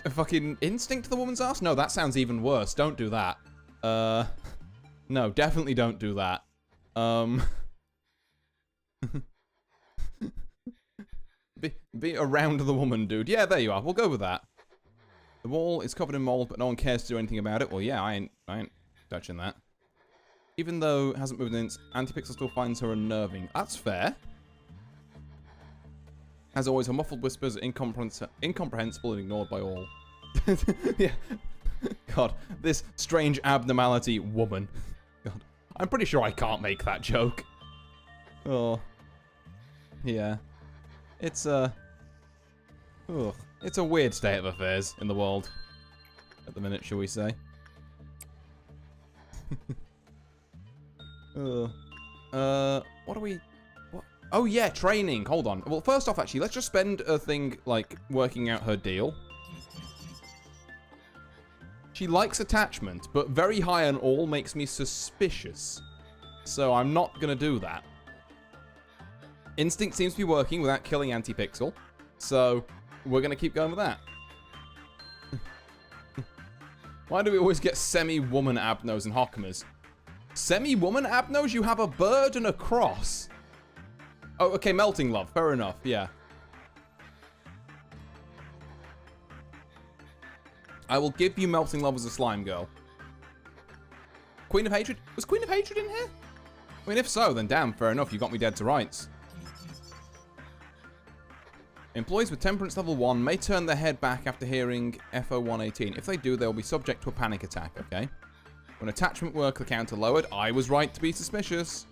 a fucking instinct to the woman's ass? No, that sounds even worse. Don't do that. No, definitely don't do that. Be around the woman, dude. Yeah, there you are. We'll go with that. The wall is covered in mold, but no one cares to do anything about it. Well, yeah, I ain't touching that. Even though it hasn't moved in, Antipixel still finds her unnerving. That's fair. As always, her muffled whispers are incomprehensible and ignored by all. Yeah. God, this strange abnormality woman. God, I'm pretty sure I can't make that joke. Oh. Yeah. It's a weird state of affairs in the world. At the minute, shall we say. What are we... What? Oh, yeah, training. Hold on. Well, first off, actually, let's just spend a thing, like, working out her deal. She likes attachment, but very high on all makes me suspicious. So I'm not gonna do that. Instinct seems to be working without killing Anti-Pixel. So, we're going to keep going with that. Why do we always get semi-woman abnos and Hokkamas? Semi-woman abnos? You have a bird and a cross. Oh, okay, melting love. Fair enough, yeah. I will give you melting love as a slime girl. Queen of Hatred? Was Queen of Hatred in here? I mean, if so, then damn, fair enough. You got me dead to rights. Employees with temperance level 1 may turn their head back after hearing FO118. If they do, they will be subject to a panic attack, okay? When attachment worker counter lowered, I was right to be suspicious.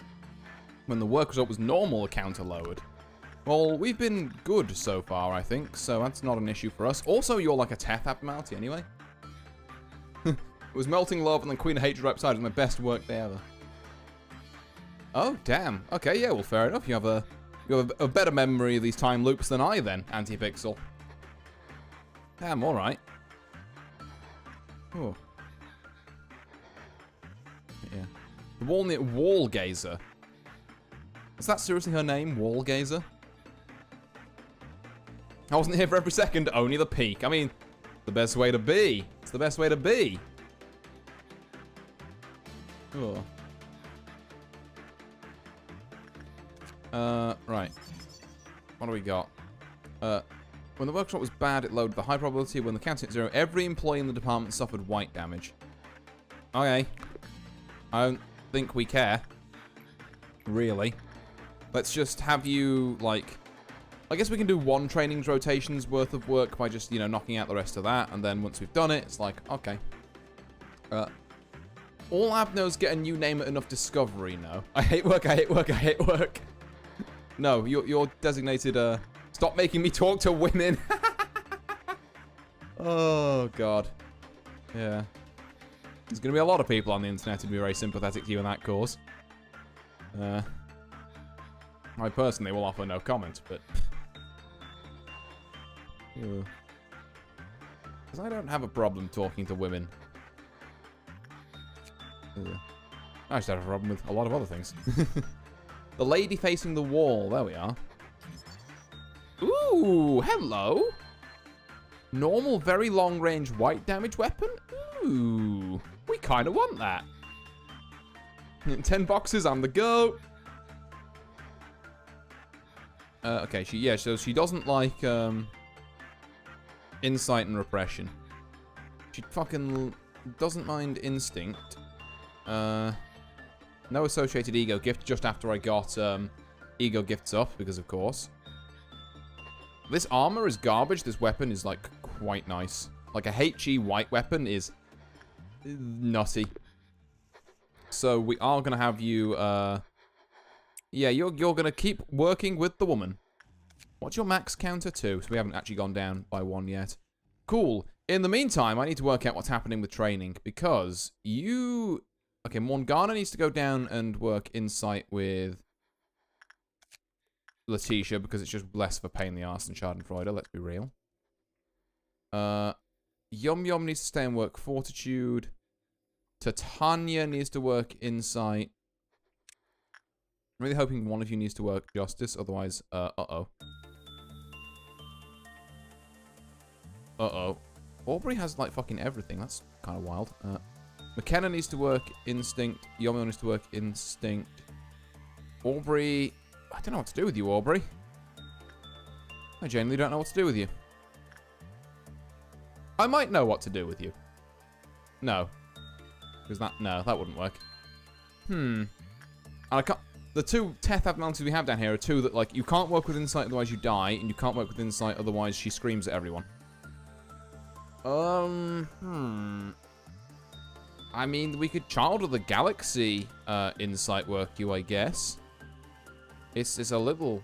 When the work result was normal, a counter lowered. Well, we've been good so far, I think, so that's not an issue for us. Also, you're like a Teth abnormality anyway. It was Melting Love and then Queen of Hatred right beside. It was my best work day ever. Oh, damn. Okay, yeah, well, fair enough. You have a better memory of these time loops than I, then, Anti-Pixel. Damn, alright. Oh. Yeah. The Wall Gazer. Is that seriously her name? Wall Gazer? I wasn't here for every second, only the peak. I mean, the best way to be. It's the best way to be. Oh. Right. What do we got? When the workshop was bad, it loaded the high probability. When the count hit 0, every employee in the department suffered white damage. Okay. I don't think we care. Really. Let's just have you, like... I guess we can do one training's rotation's worth of work by just, you know, knocking out the rest of that. And then once we've done it, it's like, okay. All abnos get a new name at enough discovery, no. I hate work, I hate work, I hate work. No, you're designated, stop making me talk to women. Oh, God. Yeah. There's going to be a lot of people on the internet who'd be very sympathetic to you in that cause. I personally will offer no comment, but... Because I don't have a problem talking to women. I just have a problem with a lot of other things. The lady facing the wall. There we are. Ooh, hello. Normal, very long-range white damage weapon? Ooh, we kind of want that. 10 boxes, I'm the goat. Okay, so she doesn't like, insight and repression. She fucking doesn't mind instinct. No associated ego gift just after I got, ego gifts up, because of course. This armor is garbage. This weapon is, like, quite nice. Like, a HE white weapon is nutty. So, we are gonna have you, yeah, you're gonna keep working with the woman. What's your max counter to? So we haven't actually gone down by 1 yet. Cool. In the meantime, I need to work out what's happening with training, because you... Okay, Morgana needs to go down and work insight with Letitia, because it's just less of a pain in the arse than Schadenfreude, let's be real. Yum Yum needs to stay and work fortitude. Titania needs to work insight. I'm really hoping one of you needs to work justice, otherwise, uh-oh. Uh-oh. Aubrey has, like, fucking everything. That's kind of wild. McKenna needs to work instinct. Yomo needs to work instinct. Aubrey... I don't know what to do with you, Aubrey. I genuinely don't know what to do with you. I might know what to do with you. No. Because that... No, that wouldn't work. And I can't... The two Teth abnormalities we have down here are two that, like, you can't work with insight, otherwise you die, and you can't work with insight, otherwise she screams at everyone. I mean, we could Child of the Galaxy insight work you, I guess. It's a little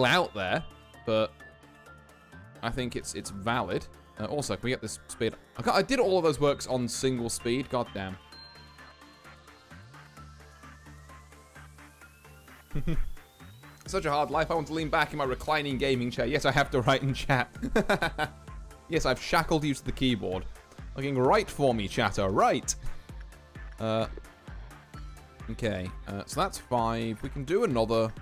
out there, but I think it's valid. Also, can we get this speed? I did all of those works on single speed. God damn. Such a hard life. I want to lean back in my reclining gaming chair. Yes, I have to write in chat. Yes, I've shackled you to the keyboard. Looking right for me, chatter. Right. Okay. So that's 5. We can do another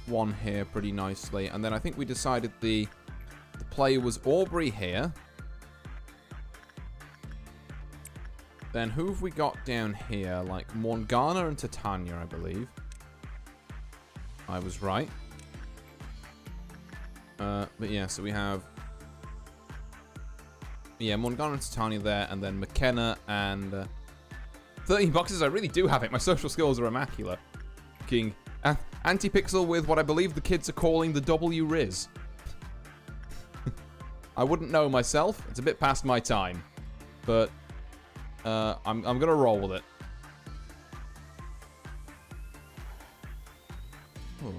one here pretty nicely. And then I think we decided the play was Aubrey here. Then who have we got down here? Like Morgana and Titania, I believe. I was right. But yeah, so we have... Yeah, Morgana and Titania there, and then McKenna and... 13 boxes, I really do have it. My social skills are immaculate. King Anti-Pixel with what I believe the kids are calling the W-Riz. I wouldn't know myself. It's a bit past my time. But I'm going to roll with it. Oh.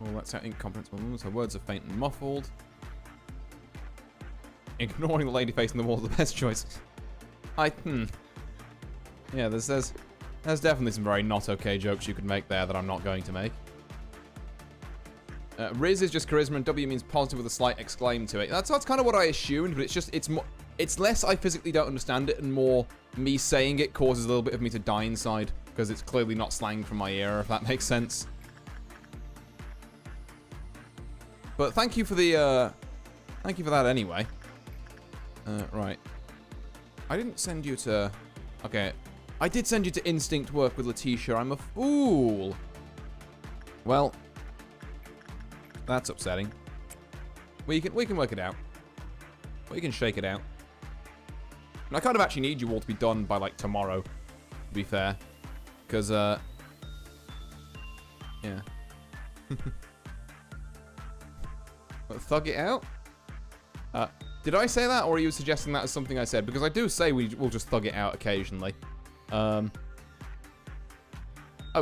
Well, that's how incomprehensible. So words are faint and muffled. Ignoring the lady facing the wall is the best choice. Yeah, there's definitely some very not okay jokes you could make there that I'm not going to make. Riz is just charisma and W means positive with a slight exclaim to it. That's kind of what I assumed, but it's less I physically don't understand it and more me saying it causes a little bit of me to die inside because it's clearly not slang from my ear, if that makes sense. But thank you for the thank you for that anyway. Right. I didn't send you to... Okay. I did send you to Instinct work with Letitia. I'm a fool. Well, that's upsetting. We can work it out. We can shake it out. And I kind of actually need you all to be done by, like, tomorrow, to be fair. Because, yeah. Thug it out? Did I say that, or are you suggesting that as something I said? Because I do say we'll just thug it out occasionally. Oh,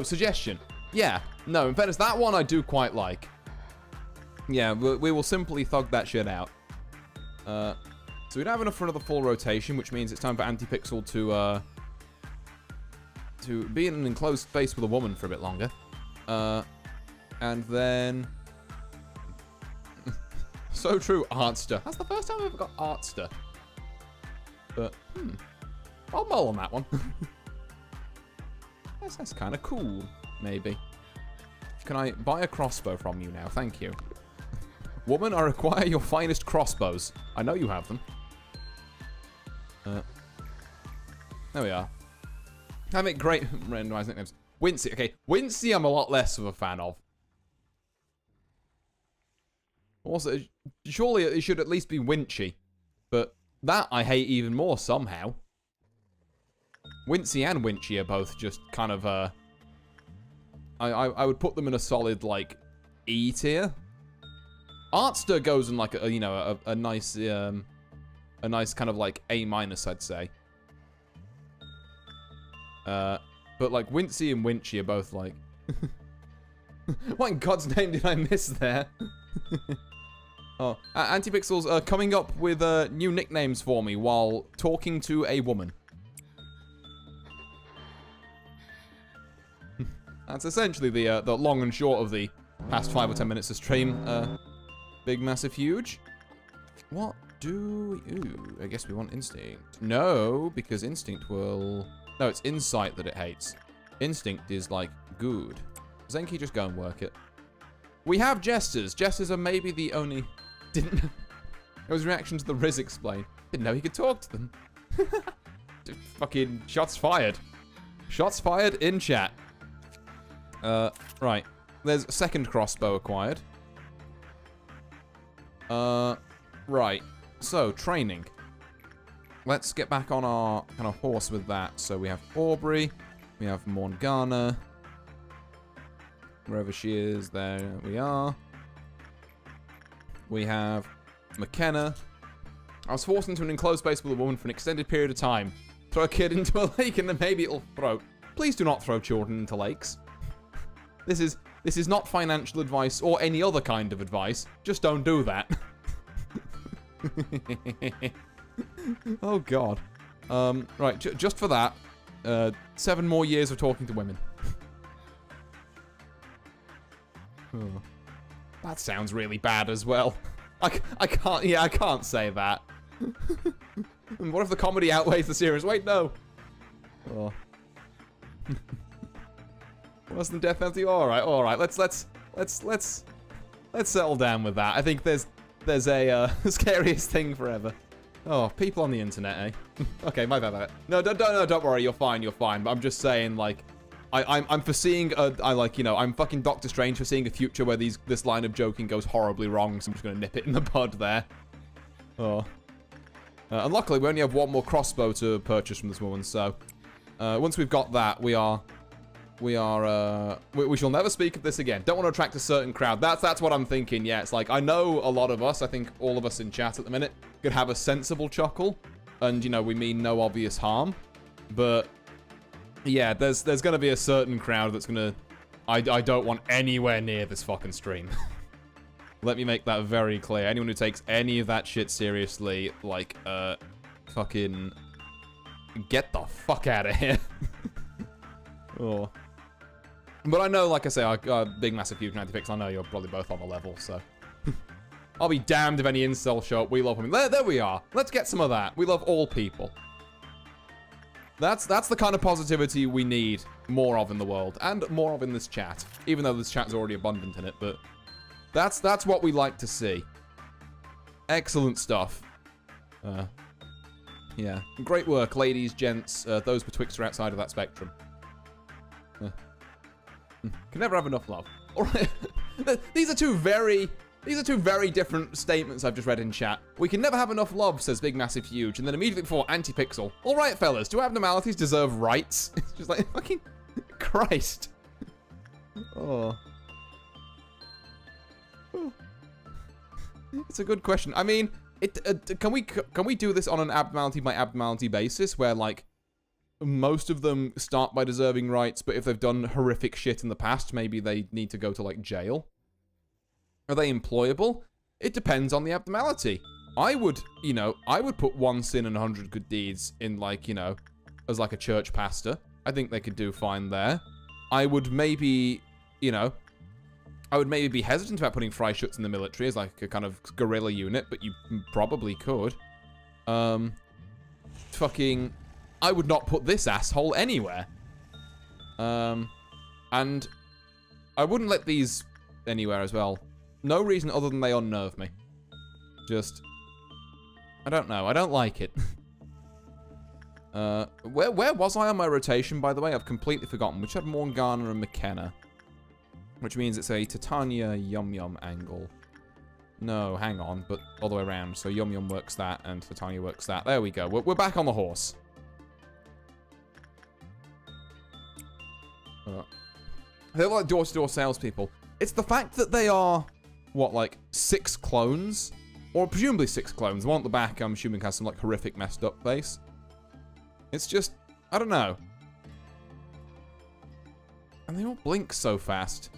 suggestion. Yeah. No, in fairness, that one I do quite like. Yeah, we will simply thug that shit out. So we don't have enough for another full rotation, which means it's time for Anti-Pixel to be in an enclosed space with a woman for a bit longer. And then... So true, Artster. That's the first time I've ever got Artster. But, I'll mull on that one. That's kind of cool, maybe. Can I buy a crossbow from you now? Thank you. Woman, I require your finest crossbows. I know you have them. There we are. Have it great. Randomized nicknames. Wincy. Okay, Wincy I'm a lot less of a fan of. Also, surely it should at least be Winchy. But that I hate even more somehow. Wincy and Winchy are both just kind of, I would put them in a solid, like, E tier. Artster goes in, like, a nice kind of, like, A-, I'd say. But, like, Wincy and Winchy are both, like... What in God's name did I miss there? Oh, Anti-Pixels are coming up with new nicknames for me while talking to a woman. That's essentially the long and short of the past 5 or 10 minutes of stream. Big, massive, huge. What do you... I guess we want Instinct. No, because Instinct will... No, it's Insight that it hates. Instinct is, like, good. Zenki, just go and work it. We have Jesters. Jesters are maybe the only... Didn't... It was reaction to the Riz explain. Didn't know he could talk to them. Fucking shots fired. Shots fired in chat. Right. There's a second crossbow acquired. Right. So, training. Let's get back on our kind of horse with that. So we have Aubrey. We have Morgana. Wherever she is, there we are. We have McKenna. I was forced into an enclosed space with a woman for an extended period of time. Throw a kid into a lake and then maybe it'll float. Please do not throw children into lakes. This is not financial advice or any other kind of advice. Just don't do that. Oh God. Right, just for that, 7 more years of talking to women. Oh. That sounds really bad as well. I can't say that. And what if the comedy outweighs the serious? Wait, no. Oh. Worse than death penalty? Alright. Let's settle down with that. I think there's a scariest thing forever. Oh, people on the internet, eh? Okay, my bad. No, don't worry, you're fine. But I'm just saying, like, I'm foreseeing I'm fucking Doctor Strange foreseeing a future where this line of joking goes horribly wrong, so I'm just gonna nip it in the bud there. Oh. And luckily, we only have one more crossbow to purchase from this woman, so once we've got that, we shall never speak of this again. Don't want to attract a certain crowd. That's what I'm thinking. Yeah, it's like, I know a lot of us, I think all of us in chat at the minute, could have a sensible chuckle, and, you know, we mean no obvious harm, but yeah, there's going to be a certain crowd that's going to... I don't want anywhere near this fucking stream. Let me make that very clear. Anyone who takes any of that shit seriously, like, fucking... get the fuck out of here. Oh. But I know, like I say, big, massive, huge 90 I know you're probably both on the level, so... I'll be damned if any incels show up. We love them. There we are. Let's get some of that. We love all people. That's the kind of positivity we need more of in the world, and more of in this chat. Even though this chat's already abundant in it, but that's what we like to see. Excellent stuff. Yeah. Great work, ladies, gents, those betwixt or outside of that spectrum. Can never have enough love. Alright. These are two very different statements I've just read in chat. We can never have enough love, says Big Massive Huge, and then immediately before, Anti-Pixel. Alright, fellas, do abnormalities deserve rights? It's just like, fucking Christ. Oh. It's a good question. I mean, can we do this on an abnormality by abnormality basis, where, like, most of them start by deserving rights, but if they've done horrific shit in the past, maybe they need to go to, like, jail? Are they employable? It depends on the abnormality. I would put 1 sin and 100 good deeds in, like, you know, as like a church pastor. I think they could do fine there. I would maybe, you know, be hesitant about putting Freischutz in the military as like a kind of guerrilla unit, but you probably could. Fucking, I would not put this asshole anywhere. And I wouldn't let these anywhere as well. No reason other than they unnerve me. Just, I don't know. I don't like it. Where was I on my rotation, by the way? I've completely forgotten. Which had Morgana and McKenna. Which means it's a Titania Yum Yum angle. No, hang on, but all the way around. So Yum Yum works that, and Titania works that. There we go. We're back on the horse. They're like door-to-door salespeople. It's the fact that they are... what, like, 6 clones? Or presumably 6 clones. The one at the back, I'm assuming, has some, like, horrific messed up face. It's just, I don't know. And they all blink so fast.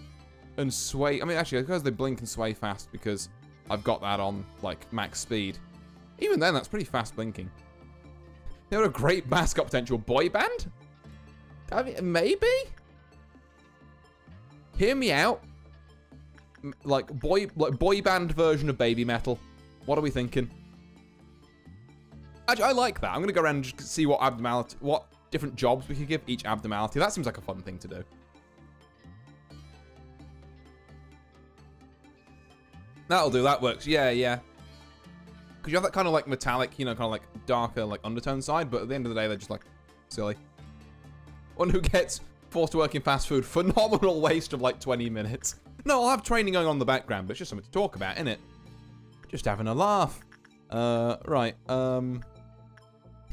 And sway. I mean, actually, because they blink and sway fast because I've got that on, like, max speed. Even then, that's pretty fast blinking. They're a great mascot potential. Boy band? I mean, maybe? Hear me out. Like boy band version of Baby Metal. What are we thinking? Actually, I like that. I'm gonna go around and just see what different jobs we could give each abnormality. That seems like a fun thing to do. That'll do. That works. Yeah. Because you have that kind of like metallic, you know, kind of like darker, like undertone side. But at the end of the day, they're just like silly. One who gets forced to work in fast food. Phenomenal waste of like 20 minutes. No, I'll have training going on in the background, but it's just something to talk about, innit? Just having a laugh. Right, what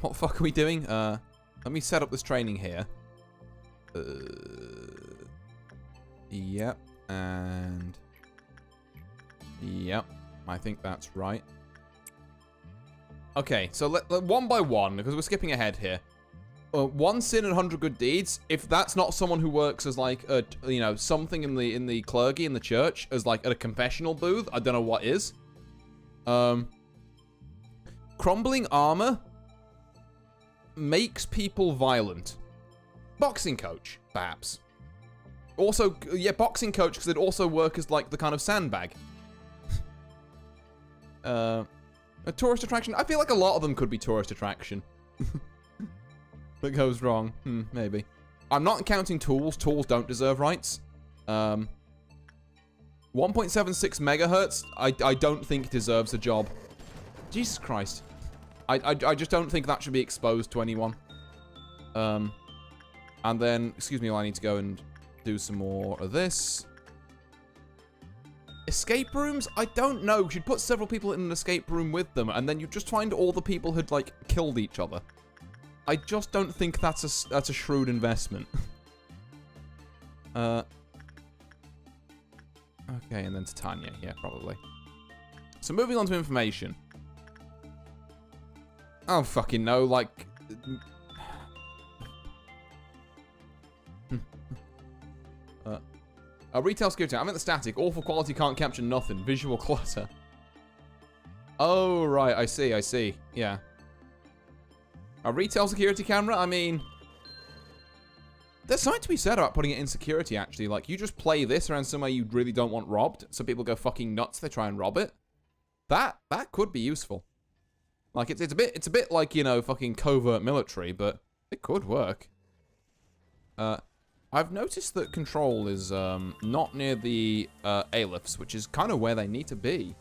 the fuck are we doing? Let me set up this training here. Yep, and... yep, I think that's right. Okay, so let one by one, because we're skipping ahead here. 1 sin and 100 good deeds. If that's not someone who works as like a, you know, something in the clergy in the church, as like at a confessional booth, I don't know what is. Crumbling armor makes people violent. Boxing coach, perhaps. Also, yeah, boxing coach, because it'd also work as like the kind of sandbag. A tourist attraction. I feel like a lot of them could be tourist attraction. That goes wrong. Maybe. I'm not counting tools. Tools don't deserve rights. 1.76 megahertz, I don't think deserves a job. Jesus Christ. I just don't think that should be exposed to anyone. And then, excuse me, I need to go and do some more of this. Escape rooms? I don't know. You should put several people in an escape room with them, and then you just find all the people who'd, like, killed each other. I just don't think that's a shrewd investment. Okay, and then to Tanya. Yeah, probably. So moving on to information. I don't fucking know, like... retail security. I'm at the static. Awful quality, can't capture nothing. Visual clutter. Oh, right. I see. Yeah. A retail security camera? I mean... There's something to be said about putting it in security, actually. Like, you just play this around somewhere you really don't want robbed, so people go fucking nuts, they try and rob it. That could be useful. Like, it's a bit like, you know, fucking covert military, but it could work. I've noticed that control is not near the aleph, which is kind of where they need to be.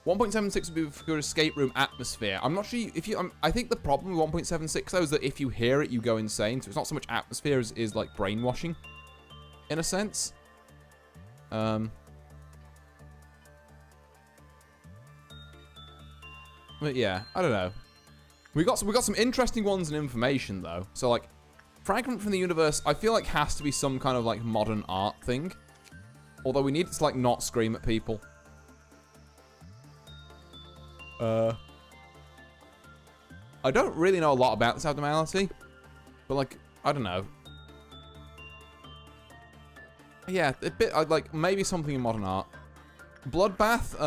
1.76 would be for good escape room atmosphere. I'm not sure if you... I think the problem with 1.76 though is that if you hear it, you go insane. So it's not so much atmosphere as is like brainwashing, in a sense. But yeah, I don't know. We got some interesting ones in information though. So like, fragment from the universe, I feel like has to be some kind of like modern art thing. Although we need it to like not scream at people. I don't really know a lot about this abnormality, but like, I don't know. Yeah, a bit like maybe something in modern art. Bloodbath,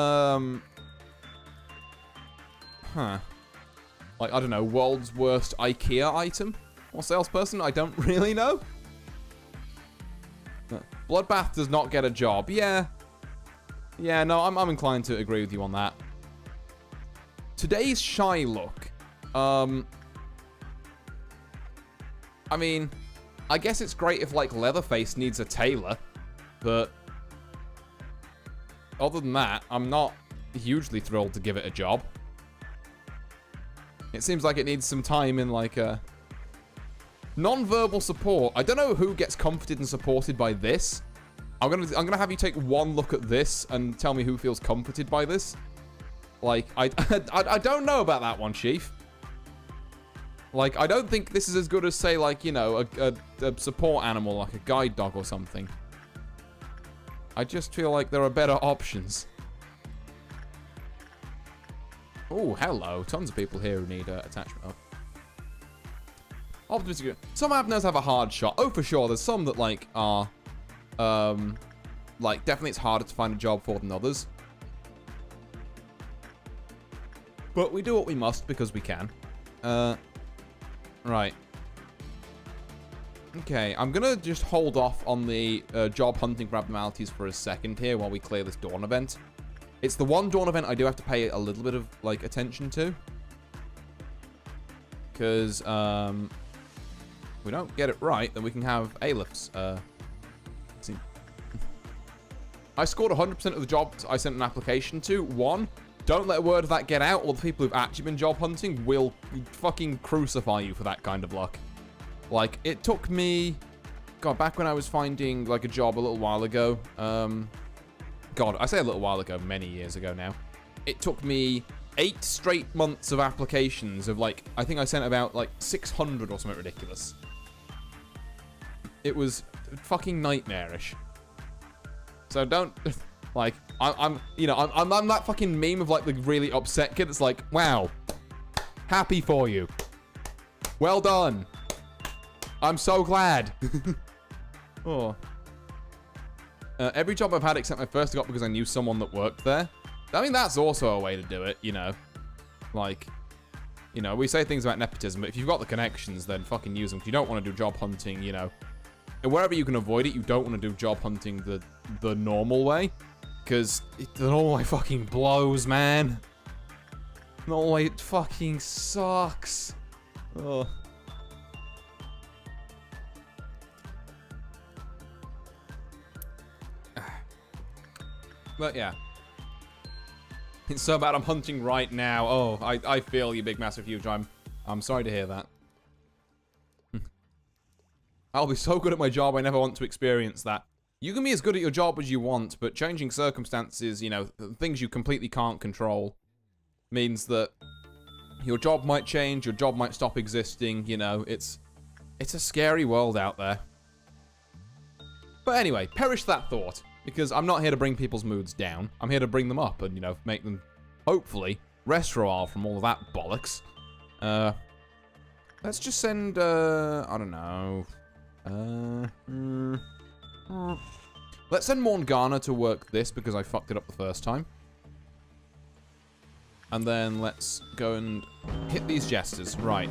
like, I don't know, world's worst IKEA item or salesperson, I don't really know. Bloodbath does not get a job. Yeah, no, I'm inclined to agree with you on that. Today's shy look. I mean, I guess it's great if, like, Leatherface needs a tailor, but other than that, I'm not hugely thrilled to give it a job. It seems like it needs some time in, like, a non-verbal support. I don't know who gets comforted and supported by this. I'm gonna have you take one look at this and tell me who feels comforted by this. Like, I don't know about that one, Chief. Like, I don't think this is as good as, say, like, you know, a support animal, like a guide dog or something. I just feel like there are better options. Oh, hello. Tons of people here who need attachment up. Optimistic. Some abnos have a hard shot. Oh, for sure. There's some that, like, are, like, definitely it's harder to find a job for than others. But we do what we must because we can. Right. Okay, I'm gonna just hold off on the job hunting for abnormalities for a second here while we clear this Dawn event. It's the one Dawn event I do have to pay a little bit of, like, attention to. Because, if we don't get it right, then we can have alephs. See. I scored 100% of the jobs I sent an application to. One, don't let a word of that get out, or the people who've actually been job hunting will fucking crucify you for that kind of luck. Like, it took me... God, back when I was finding, like, a job a little while ago. God, I say a little while ago, many years ago now. It took me 8 straight months of applications of, like, I think I sent about, like, 600 or something ridiculous. It was fucking nightmarish. So don't... Like, I'm that fucking meme of, like, the really upset kid that's like, wow, happy for you. Well done. I'm so glad. Oh. Every job I've had except my first I got because I knew someone that worked there. I mean, that's also a way to do it, you know. Like, you know, we say things about nepotism, but if you've got the connections, then fucking use them. If you don't want to do job hunting, you know, and wherever you can avoid it, you don't want to do job hunting the normal way. Because the normal way fucking blows, man. The normal way, it fucking sucks. Oh. But yeah. It's so bad I'm hunting right now. Oh, I feel you, big, massive, huge. I'm sorry to hear that. I'll be so good at my job, I never want to experience that. You can be as good at your job as you want, but changing circumstances, you know, things you completely can't control, means that your job might change, your job might stop existing, you know, it's a scary world out there. But anyway, perish that thought, because I'm not here to bring people's moods down. I'm here to bring them up and, you know, make them, hopefully, rest for a while from all of that bollocks. Let's just send, I don't know. Let's send Morgana to work this because I fucked it up the first time. And then let's go and hit these jesters. Right.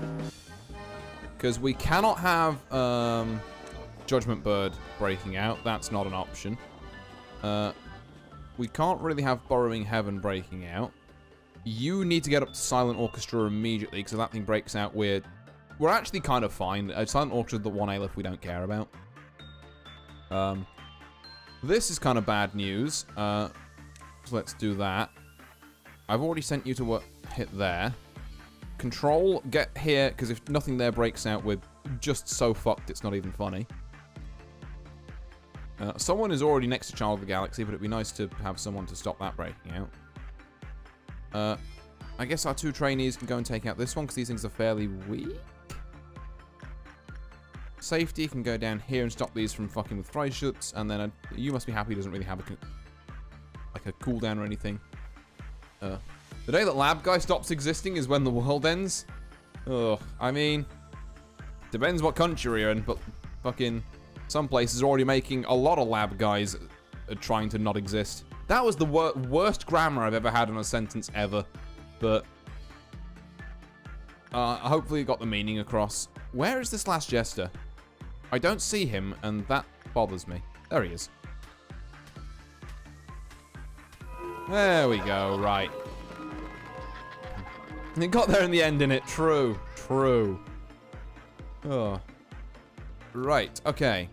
Because we cannot have Judgment Bird breaking out. That's not an option. We can't really have Borrowing Heaven breaking out. You need to get up to Silent Orchestra immediately, because if that thing breaks out, we're actually kind of fine. Silent Orchestra, the one Aleph we don't care about. This is kind of bad news. So let's do that. I've already sent you to hit there. Control, get here, because if nothing there breaks out, we're just so fucked it's not even funny. Someone is already next to Child of the Galaxy, but it'd be nice to have someone to stop that breaking out. I guess our two trainees can go and take out this one, because these things are fairly weak. Safety can go down here and stop these from fucking with Freischutz, and then you must be happy doesn't really have a cooldown or anything. The day that Lab Guy stops existing is when the world ends. Ugh, I mean, depends what country you're in, but fucking some places are already making a lot of Lab Guys trying to not exist. That was the worst grammar I've ever had on a sentence ever, but hopefully you got the meaning across. Where is this last jester? I don't see him, and that bothers me. There he is. There we go, right. It got there in the end, innit? True. True. Oh. Right, okay.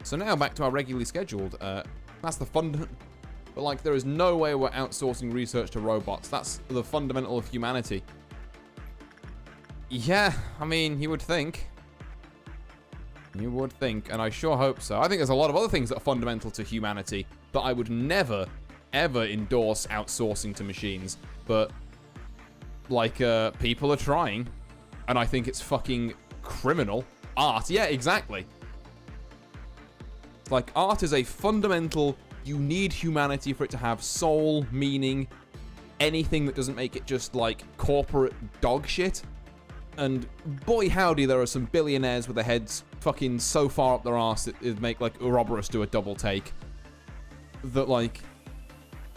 So now back to our regularly scheduled. That's the fun. But, like, there is no way we're outsourcing research to robots. That's the fundamental of humanity. Yeah, I mean, you would think. You would think, and I sure hope so. I think there's a lot of other things that are fundamental to humanity that I would never, ever endorse outsourcing to machines. But, like, people are trying, and I think it's fucking criminal. Art, yeah, exactly. Like, art is a fundamental, you need humanity for it to have soul, meaning, anything that doesn't make it just, like, corporate dog shit. And boy howdy, there are some billionaires with their heads fucking so far up their arse it'd make, like, Ouroboros do a double take. That, like,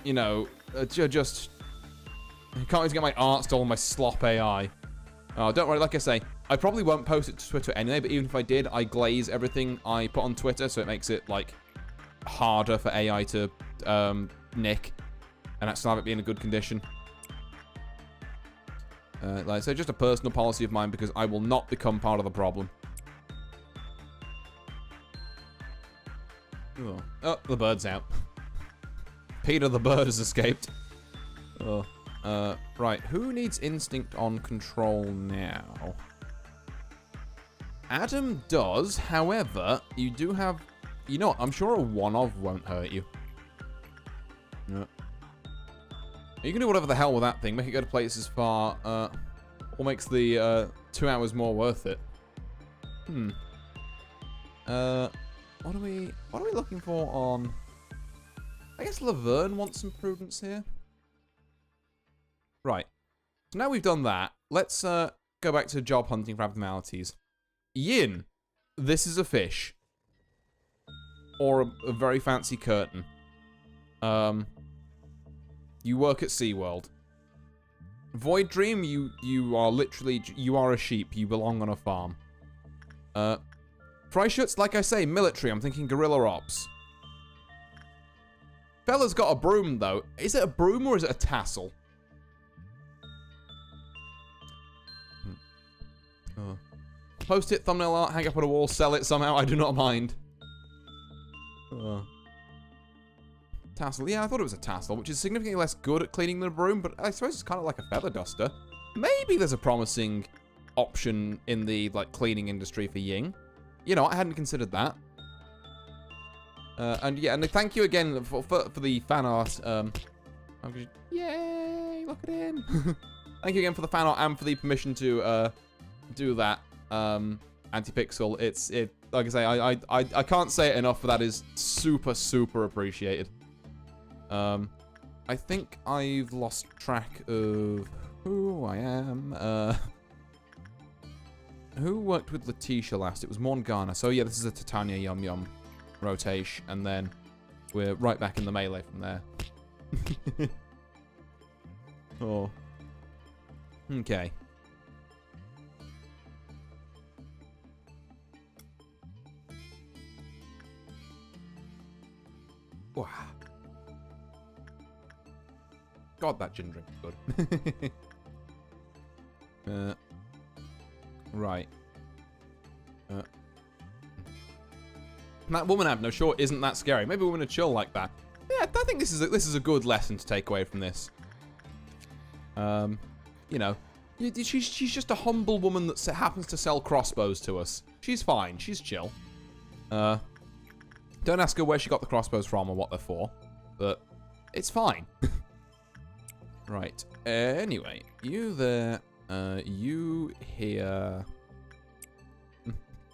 you know, just... I can't wait to get my art stolen by Slop AI. Oh, don't worry, like I say, I probably won't post it to Twitter anyway, but even if I did, I glaze everything I put on Twitter, so it makes it, like, harder for AI to nick, and still have it be in a good condition. Like I say, just a personal policy of mine, because I will not become part of the problem. Oh, the bird's out. Peter the bird has escaped. Oh. Right, who needs instinct on control now? Adam does, however, you do have... You know what, I'm sure a one-of won't hurt you. No. You can do whatever the hell with that thing, make it go to places far, or makes the 2 hours more worth it. What are we looking for on... I guess Laverne wants some prudence here. Right. So now we've done that, let's go back to job hunting for abnormalities. Yin, this is a fish. Or a very fancy curtain. You work at SeaWorld. Void Dream, you are literally, you are a sheep. You belong on a farm. Freischutz, like I say, military. I'm thinking guerrilla ops. Fella's got a broom, though. Is it a broom or is it a tassel? Post it, thumbnail art, hang up on a wall, sell it somehow. I do not mind. Tassel. Yeah, I thought it was a tassel, which is significantly less good at cleaning than a broom, but I suppose it's kind of like a feather duster. Maybe there's a promising option in the, like, cleaning industry for Ying. You know, I hadn't considered that. And yeah, and thank you again for the fan art. Yay, look at him. Thank you again for the fan art and for the permission to do that. Anti-pixel. It like I say, I can't say it enough, but that is super, super appreciated. I think I've lost track of who I am. Who worked with Letitia last? It was Morgana. So yeah, this is a Titania Yum Yum rotation, and then we're right back in the melee from there. Oh. Okay. Wow. God, that gin drink is good. Right. That woman I have no sure isn't that scary. Maybe women are chill like that. Yeah, I think this is a good lesson to take away from this. You know, she's just a humble woman that happens to sell crossbows to us. She's fine. She's chill. Don't ask her where she got the crossbows from or what they're for, but it's fine. Right. Anyway, you there. You here.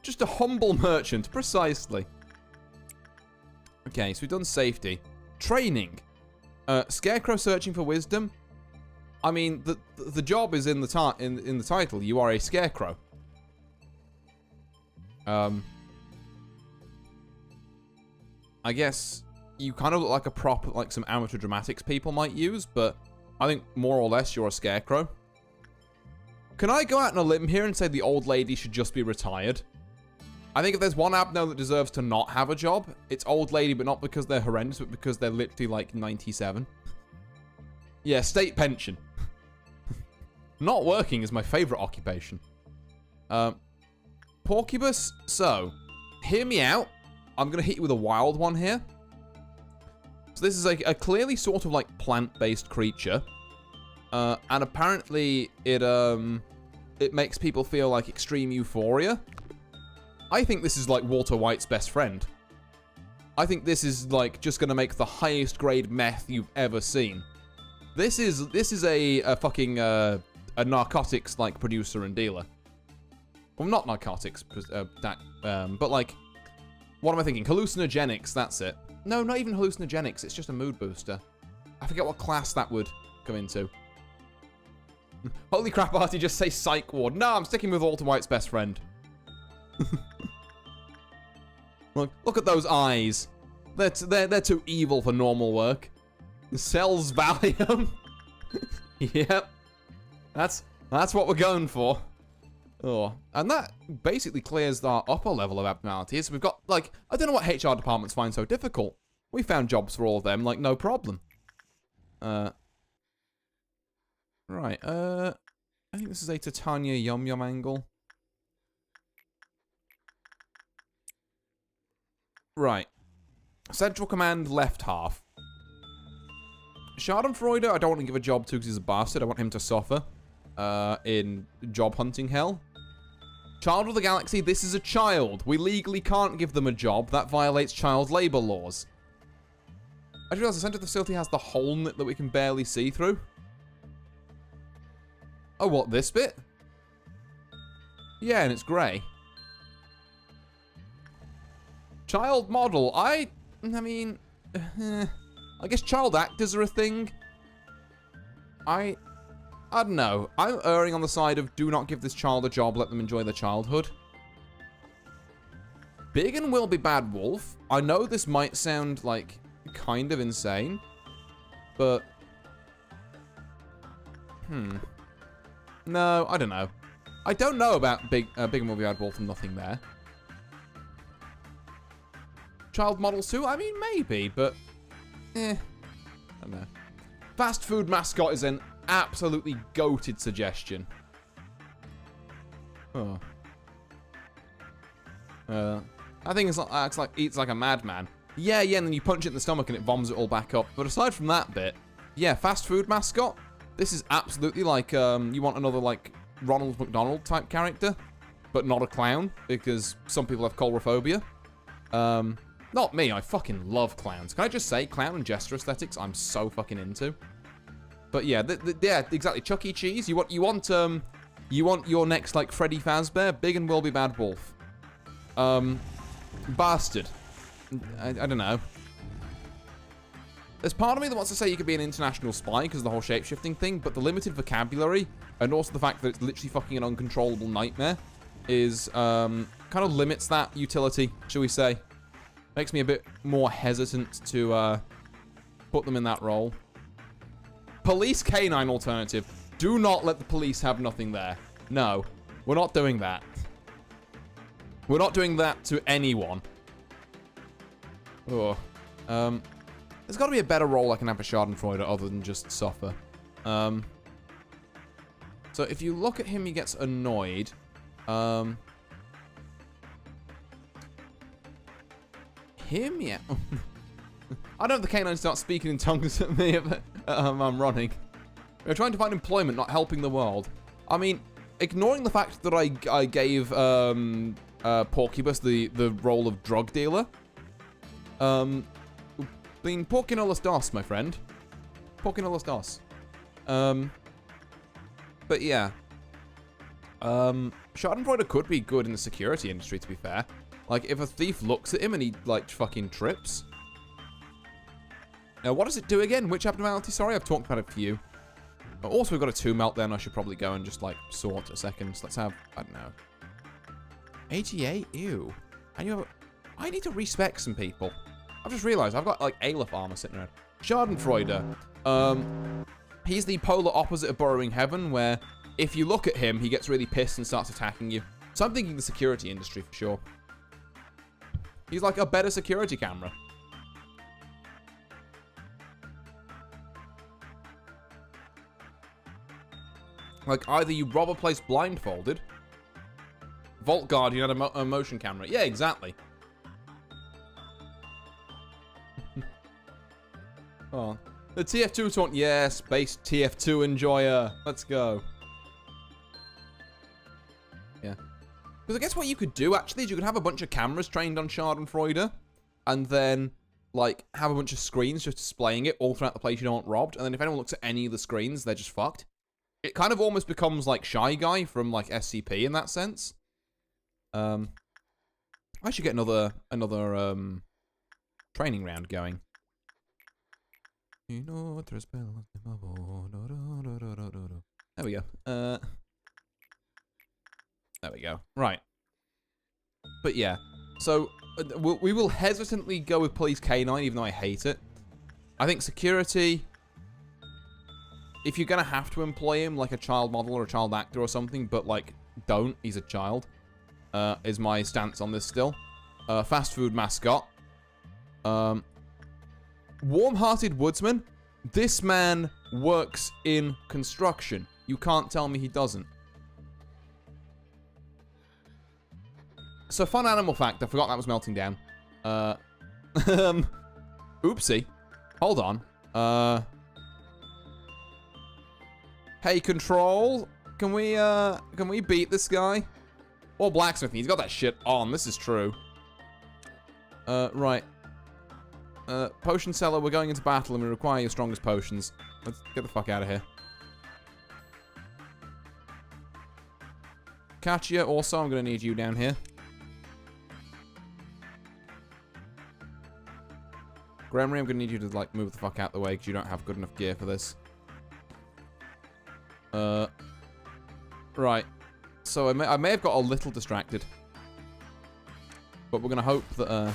Just a humble merchant, precisely. Okay, so we've done safety. Training. Scarecrow searching for wisdom. I mean, the job is in the in the title. You are a scarecrow. I guess you kind of look like a prop like some amateur dramatics people might use, but I think more or less you're a scarecrow. Can I go out on a limb here and say the old lady should just be retired? I think if there's one abno that deserves to not have a job, it's old lady, but not because they're horrendous, but because they're literally like 97. Yeah, state pension. Not working is my favorite occupation. Porcubus, so, hear me out. I'm going to hit you with a wild one here. So this is a clearly sort of like plant-based creature. And apparently it makes people feel like extreme euphoria. I think this is like Walter White's best friend. I think this is like just going to make the highest grade meth you've ever seen. This is a fucking a narcotics like producer and dealer. Well, not narcotics, but like, what am I thinking? Hallucinogenics, that's it. No, not even hallucinogenics, it's just a mood booster. I forget what class that would come into. Holy crap, Artie, just say psych ward. No, I'm sticking with Walter White's best friend. Look at those eyes. They're too evil for normal work. Sells Valium. Yep. That's what we're going for. Oh, and that basically clears our upper level of abnormalities. We've got, like, I don't know what HR departments find so difficult. We found jobs for all of them, like, no problem. Right, I think this is a Titania Yum Yum angle. Right. Central Command left half. Schadenfreude, I don't want to give a job to because he's a bastard. I want him to suffer in job hunting hell. Child of the Galaxy, this is a child. We legally can't give them a job. That violates child labor laws. I realize the center of the facility has the hole in it that we can barely see through. Oh, what, this bit? Yeah, and it's grey. Child model. I mean, I guess child actors are a thing. I don't know. I'm erring on the side of do not give this child a job, let them enjoy their childhood. Big and Will Be Bad Wolf. I know this might sound like kind of insane, but no, I don't know. I don't know about Big and Will Be Bad Wolf and nothing there. Child models too? I mean, maybe, but I don't know. Fast food mascot is an absolutely goated suggestion. Oh. I think it's like eats like a madman. Yeah, and then you punch it in the stomach and it vomits it all back up. But aside from that bit, yeah, fast food mascot. This is absolutely like, you want another, like, Ronald McDonald type character, but not a clown, because some people have coulrophobia. Not me, I fucking love clowns. Can I just say, clown and jester aesthetics, I'm so fucking into. But yeah, yeah, exactly. Chuck E. Cheese. You want your next like Freddy Fazbear, big and will be bad wolf. Bastard. I don't know. There's part of me that wants to say you could be an international spy because of the whole shape-shifting thing, but the limited vocabulary and also the fact that it's literally fucking an uncontrollable nightmare is kind of limits that utility, shall we say. Makes me a bit more hesitant to put them in that role. Police canine alternative. Do not let the police have nothing there. No, we're not doing that. We're not doing that to anyone. Oh. There's got to be a better role I can have for Schadenfreude other than just suffer. So if you look at him, he gets annoyed. Him, yeah. I don't know if the canine starts speaking in tongues at me if I'm running. We're trying to find employment, not helping the world. I mean, ignoring the fact that I gave Porcubus the role of drug dealer. Been porcinolus dos, my friend. Porcinolus dos. But yeah. Schadenfreude could be good in the security industry, to be fair. Like, if a thief looks at him and he, like, fucking trips. Now, what does it do again? Which abnormality? Sorry, I've talked about a few. Also, we've got a 2 meltdown. I should probably go and just, like, sort a second. So let's have, I don't know. 88? Ew. And I need to respec some people. I've just realized I've got, like, Aleph armor sitting around. Schadenfreude. He's the polar opposite of Borrowing Heaven, where if you look at him, he gets really pissed and starts attacking you. So I'm thinking the security industry for sure. He's like a better security camera. Like, either you rob a place blindfolded. Vault Guardian had a motion camera. Yeah, exactly. Oh. The TF2 taunt. Yes, base TF2 enjoyer. Let's go. Yeah. Because I guess what you could do, actually, is you could have a bunch of cameras trained on Schadenfreude, and then, like, have a bunch of screens just displaying it all throughout the place you don't want robbed, and then if anyone looks at any of the screens, they're just fucked. It kind of almost becomes, like, Shy Guy from, like, SCP in that sense. I should get another training round going. There we go. There we go. Right. But yeah. So, we will hesitantly go with Police Canine, even though I hate it. I think security, if you're going to have to employ him, like a child model or a child actor or something, but, like, don't. He's a child. Is my stance on this still. Fast food mascot. Warm-hearted woodsman. This man works in construction. You can't tell me he doesn't. So, fun animal fact. I forgot that was melting down. Oopsie. Hold on. Hey, control. Can we beat this guy? Or blacksmithing. He's got that shit on. This is true. Right. Potion seller, we're going into battle and we require your strongest potions. Let's get the fuck out of here. Katya, also, I'm going to need you down here. Gremory, I'm going to need you to, like, move the fuck out the way because you don't have good enough gear for this. Right. So I may have got a little distracted. But we're going to hope that,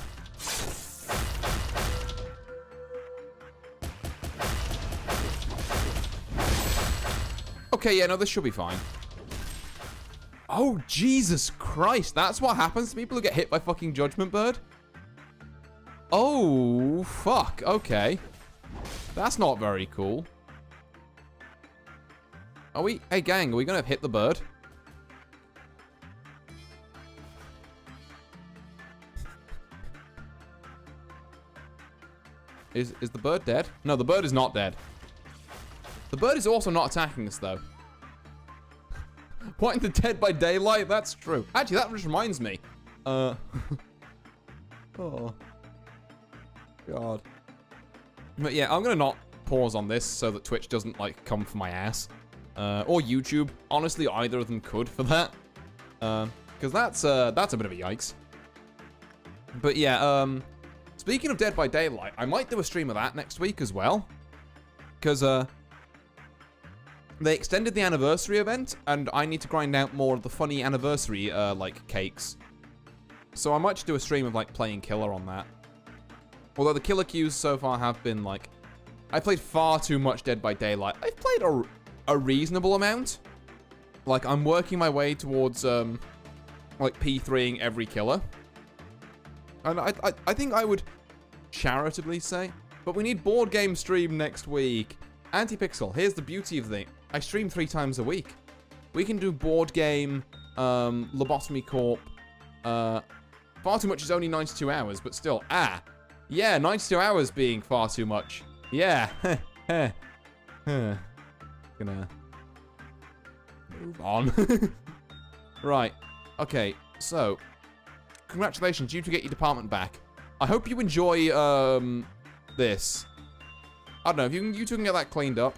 okay, yeah, no, this should be fine. Oh, Jesus Christ. That's what happens to people who get hit by fucking Judgment Bird? Oh, fuck. Okay. That's not very cool. Are we... Hey, gang, are we going to hit the bird? Is the bird dead? No, the bird is not dead. The bird is also not attacking us, though. Pointing the Dead by Daylight? That's true. Actually, that just reminds me. Oh. God. But yeah, I'm gonna not pause on this so that Twitch doesn't, like, come for my ass. Or YouTube. Honestly, either of them could for that. Because that's a bit of a yikes. But yeah, speaking of Dead by Daylight, I might do a stream of that next week as well. Because, they extended the anniversary event, and I need to grind out more of the funny anniversary, like, cakes. So I might just do a stream of, like, playing Killer on that. Although the Killer queues so far have been, like... I played far too much Dead by Daylight. I've played a reasonable amount. Like, I'm working my way towards, like, P3ing every Killer. And I think I would charitably say, but we need board game stream next week. Antipixel, here's the beauty of the... I stream 3 times a week. We can do board game, Lobotomy Corp. Far too much is only 92 hours, but still. Yeah, 92 hours being far too much. Yeah. Gonna move on. Right. Okay, so... Congratulations, you two get your department back. I hope you enjoy, this. I don't know, if you two can get that cleaned up.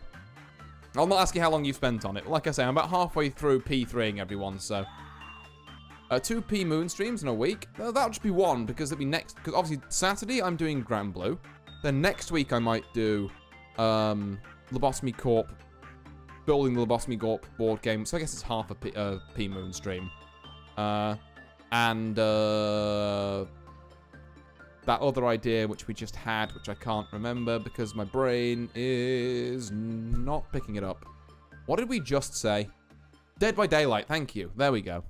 I'll not ask you how long you've spent on it. Like I say, I'm about halfway through P3ing everyone, so... 2 P Moon streams in a week. That'll just be 1, because it'll be next... Because obviously, Saturday, I'm doing Grand Blue. Then next week, I might do, Lobotomy Corp. Building the Lobotomy Corp board game. So I guess it's half a P Moon stream. And, that other idea, which we just had, which I can't remember because my brain is not picking it up. What did we just say? Dead by Daylight, thank you. There we go.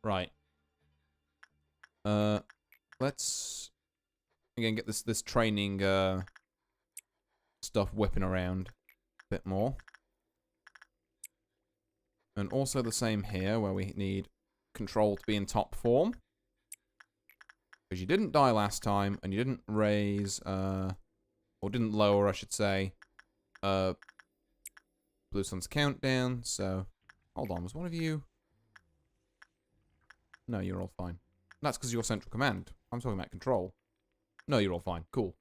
Right. Let's, again, get this training, stuff whipping around a bit more. And also the same here, where we need control to be in top form. Because you didn't die last time, and you didn't raise, or didn't lower, I should say, Blue Sun's countdown, so... Hold on, was one of you... No, you're all fine. That's because you're central command. I'm talking about control. No, you're all fine. Cool.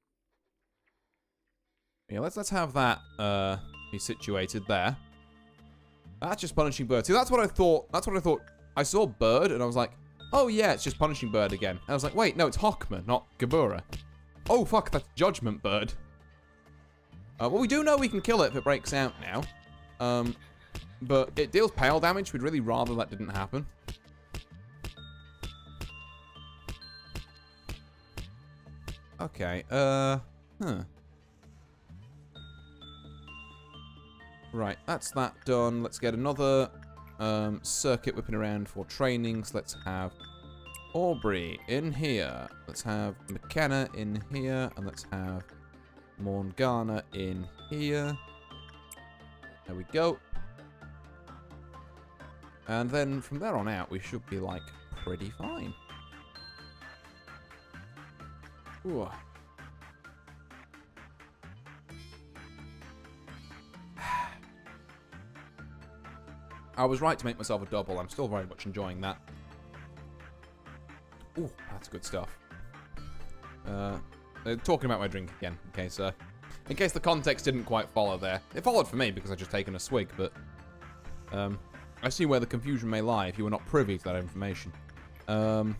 Yeah, let's have that, be situated there. That's just punishing bird. See, that's what I thought. That's what I thought. I saw bird, and I was like, oh yeah, it's just punishing bird again. And I was like, wait, no, it's Hockman, not Gabura. Oh, fuck, that's judgment bird. Well, we do know we can kill it if it breaks out now. But it deals pale damage. We'd really rather that didn't happen. Okay, Right, that's that done. Let's get another circuit whipping around for trainings. Let's have Aubrey in here. Let's have McKenna in here. And let's have Morgana in here. There we go. And then from there on out, we should be, like, pretty fine. Ooh. I was right to make myself a double. I'm still very much enjoying that. Ooh, that's good stuff. Talking about my drink again, in case the context didn't quite follow there. It followed for me because I'd just taken a swig, but I see where the confusion may lie if you were not privy to that information. What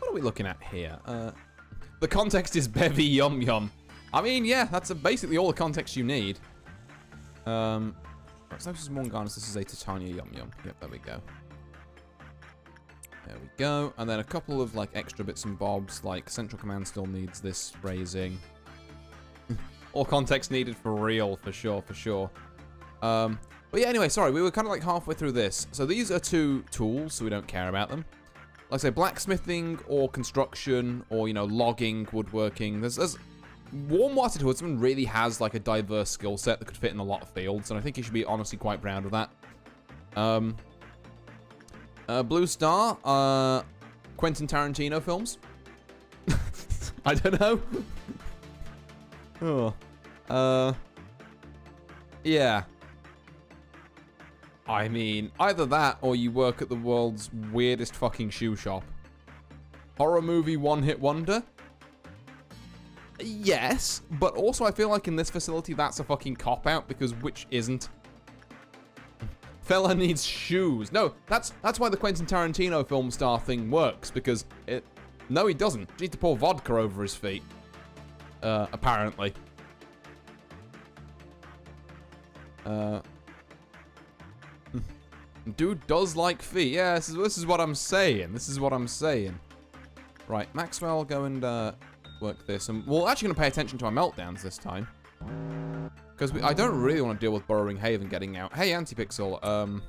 are we looking at here? The context is Bevy Yum Yum. I mean, yeah, that's basically all the context you need. So this is Morgana's, this is a Titania Yum Yum. Yep, there we go. There we go. And then a couple of, like, extra bits and bobs, like Central Command still needs this raising. All context needed for real, for sure, for sure. But yeah, anyway, sorry, we were kind of like halfway through this. So these are 2 tools, so we don't care about them. Like I say, blacksmithing or construction or, you know, logging, woodworking. There's Warm-Watered Woodsman really has, like, a diverse skill set that could fit in a lot of fields, and I think you should be honestly quite proud of that. Blue Star, Quentin Tarantino films. I don't know. Oh. Yeah. I mean, either that or you work at the world's weirdest fucking shoe shop. Horror movie one-hit wonder? Yes, but also I feel like in this facility that's a fucking cop-out because which isn't? Fella needs shoes. No, that's why the Quentin Tarantino film star thing works, because it... No, he doesn't. You need to pour vodka over his feet. Apparently. Dude does like feet. Yeah, this is what I'm saying. This is what I'm saying. Right, Maxwell, go and work this. And we're actually going to pay attention to our meltdowns this time. Because I don't really want to deal with borrowing Haven getting out. Hey, Antipixel.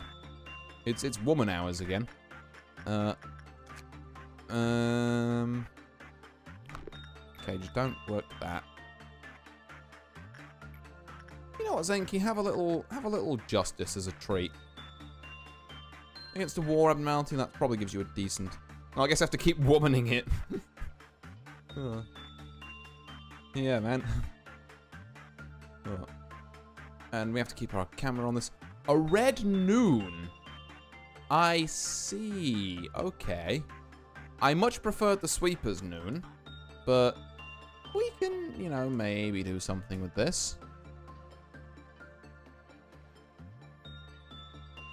It's woman hours again. Okay, just don't work that. You know what, Zenki? Have a little justice as a treat. Against a war abnormality, that probably gives you a decent... Well, I guess I have to keep womaning it. Oh. Yeah, man. Oh. And we have to keep our camera on this. A red noon. I see. Okay. I much preferred the sweeper's noon, but we can, you know, maybe do something with this.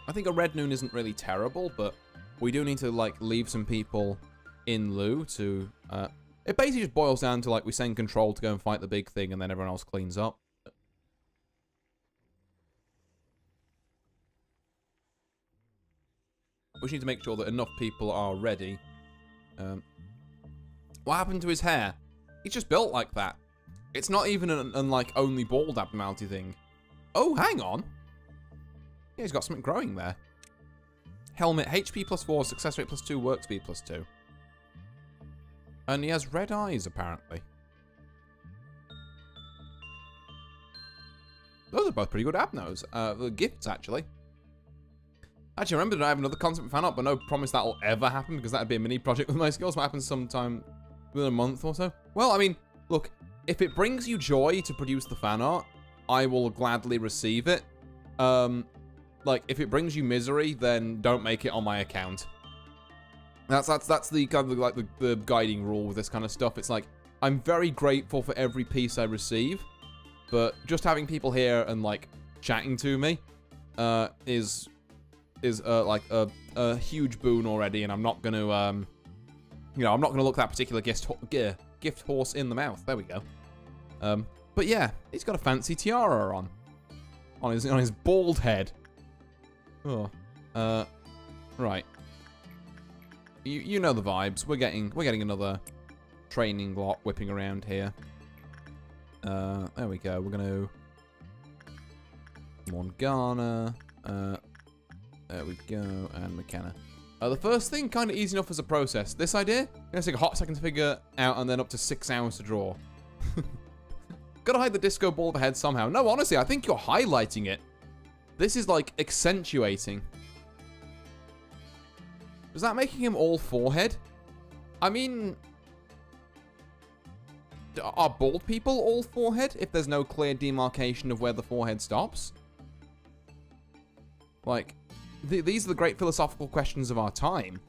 I think a red noon isn't really terrible, but we do need to, like, leave some people in lieu to... it basically just boils down to, like, we send Control to go and fight the big thing, and then everyone else cleans up. We just need to make sure that enough people are ready. What happened to his hair? He's just built like that. It's not even an like, only bald abnormality thing. Oh, hang on. Yeah, he's got something growing there. Helmet, HP +4, success rate +2, work speed +2. And he has red eyes, apparently. Those are both pretty good abnos. The gifts, actually. Actually, I remember that I have another concept fan art, but no promise that will ever happen, because that would be a mini project with my skills. Might happen sometime within a month or so. Well, I mean, look, if it brings you joy to produce the fan art, I will gladly receive it. Like, if it brings you misery, then don't make it on my account. That's the kind of like the guiding rule with this kind of stuff. It's like, I'm very grateful for every piece I receive, but just having people here and like chatting to me is like a huge boon already, and I'm not gonna you know, I'm not gonna look that particular gift horse in the mouth. There we go. But yeah, he's got a fancy tiara on his bald head. Oh, right. You know the vibes. We're getting another training lot whipping around here. There we go. We're gonna Morgana. There we go, and McKenna. The first thing, kind of easy enough as a process. This idea, gonna take a hot second to figure out, and then up to 6 hours to draw. Gotta hide the disco ball of a head somehow. No, honestly, I think you're highlighting it. This is like accentuating. Is that making him all forehead? I mean, are bald people all forehead if there's no clear demarcation of where the forehead stops? Like, these are the great philosophical questions of our time.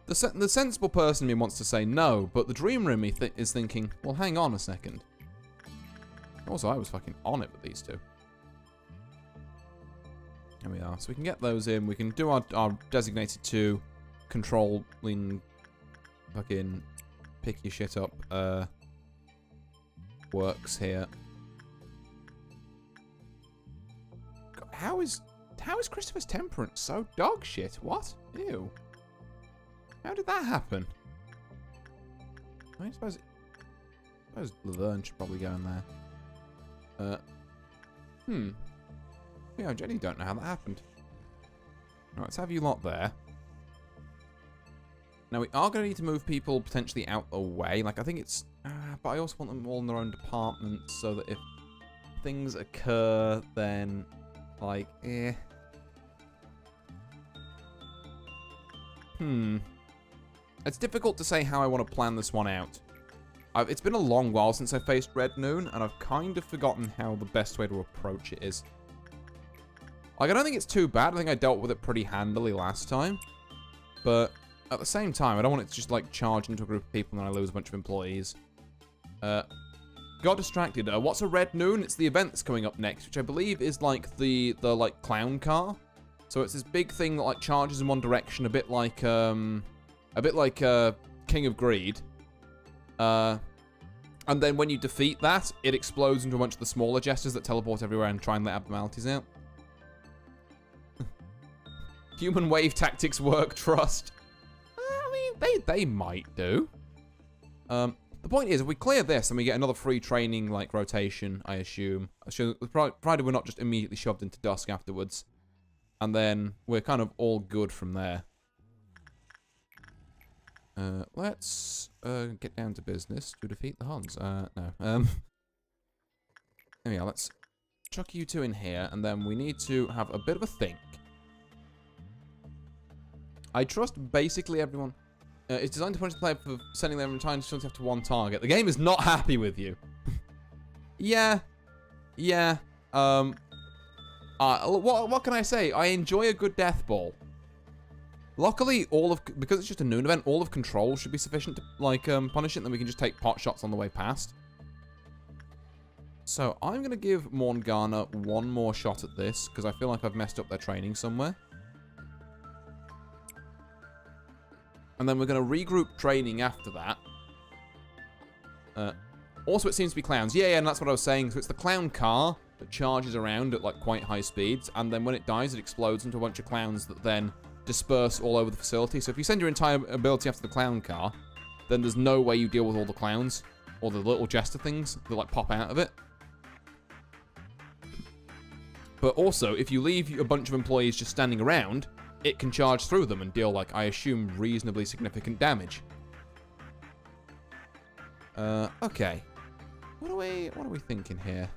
The sensible person in me wants to say no, but the dream room is thinking, well, hang on a second. Also, I was fucking on it with these two. There we are. So we can get those in. We can do our designated 2 controlling fucking pick your shit up works here. God, how is Christopher's temperance so dog shit? What? Ew. How did that happen? I suppose Laverne should probably go in there. Yeah, I genuinely don't know how that happened. Right, let's have you lot there. Now, we are going to need to move people potentially out the way. Like, I think it's... but I also want them all in their own departments so that if things occur, then, like, It's difficult to say how I want to plan this one out. It's been a long while since I faced Red Noon, and I've kind of forgotten how the best way to approach it is. Like, I don't think it's too bad. I think I dealt with it pretty handily last time. But at the same time, I don't want it to just, like, charge into a group of people and then I lose a bunch of employees. Got distracted. What's a Red Noon? It's the event that's coming up next, which I believe is, like, the like, clown car. So it's this big thing that, like, charges in one direction, a bit like King of Greed. And then when you defeat that, it explodes into a bunch of the smaller jesters that teleport everywhere and try and let abnormalities out. Human wave tactics work, trust. I mean, they might do. The point is, if we clear this, then we get another free training, like, rotation, I assume. Provided we're not just immediately shoved into dusk afterwards. And then we're kind of all good from there. Let's get down to business to defeat the Huns. No. There we are. Let's chuck you two in here, and then we need to have a bit of a think. I trust basically everyone. It's designed to punish the player for sending them in time to have to one target. The game is not happy with you. Yeah. What can I say? I enjoy a good death ball. Luckily, because it's just a noon event, all of control should be sufficient to, like, punish it, and then we can just take pot shots on the way past. So, I'm going to give Morgana one more shot at this, because I feel like I've messed up their training somewhere. And then we're going to regroup training after that. Also, it seems to be clowns. Yeah, and that's what I was saying. So, it's the clown car that charges around at, like, quite high speeds, and then when it dies, it explodes into a bunch of clowns that then disperse all over the facility. So if you send your entire ability after the clown car, then there's no way you deal with all the clowns or the little jester things that, like, pop out of it. But also, if you leave a bunch of employees just standing around, it can charge through them and deal, like, I assume, reasonably significant damage. Okay. What are we thinking here?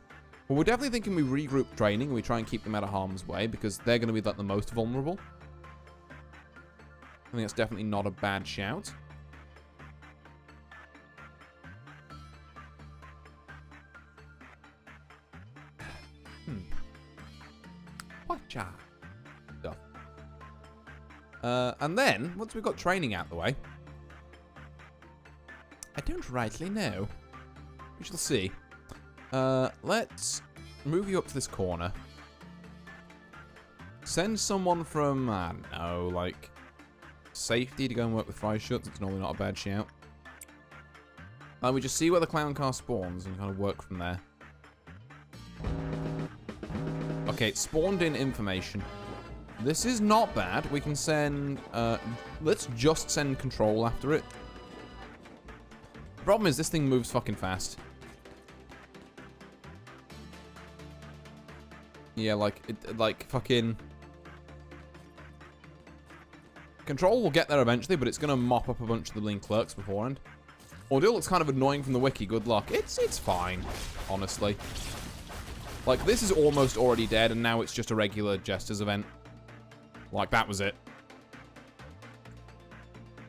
Well, we're definitely thinking we regroup training and we try and keep them out of harm's way, because they're going to be, like, the most vulnerable. I think that's definitely not a bad shout. Watcha. Stuff. And then, once we've got training out the way, I don't rightly know. We shall see. Let's move you up to this corner. Send someone from, I don't know, like, safety to go and work with fry shuts. It's normally not a bad shout. And we just see where the clown car spawns and kind of work from there. Okay, it spawned in information. This is not bad. We can send, let's just send control after it. The problem is this thing moves fucking fast. Yeah, like fucking... Control will get there eventually, but it's going to mop up a bunch of the lean clerks beforehand. Ordeal looks kind of annoying from the wiki. Good luck. It's fine, honestly. Like, this is almost already dead, and now it's just a regular Jesters event. Like, that was it.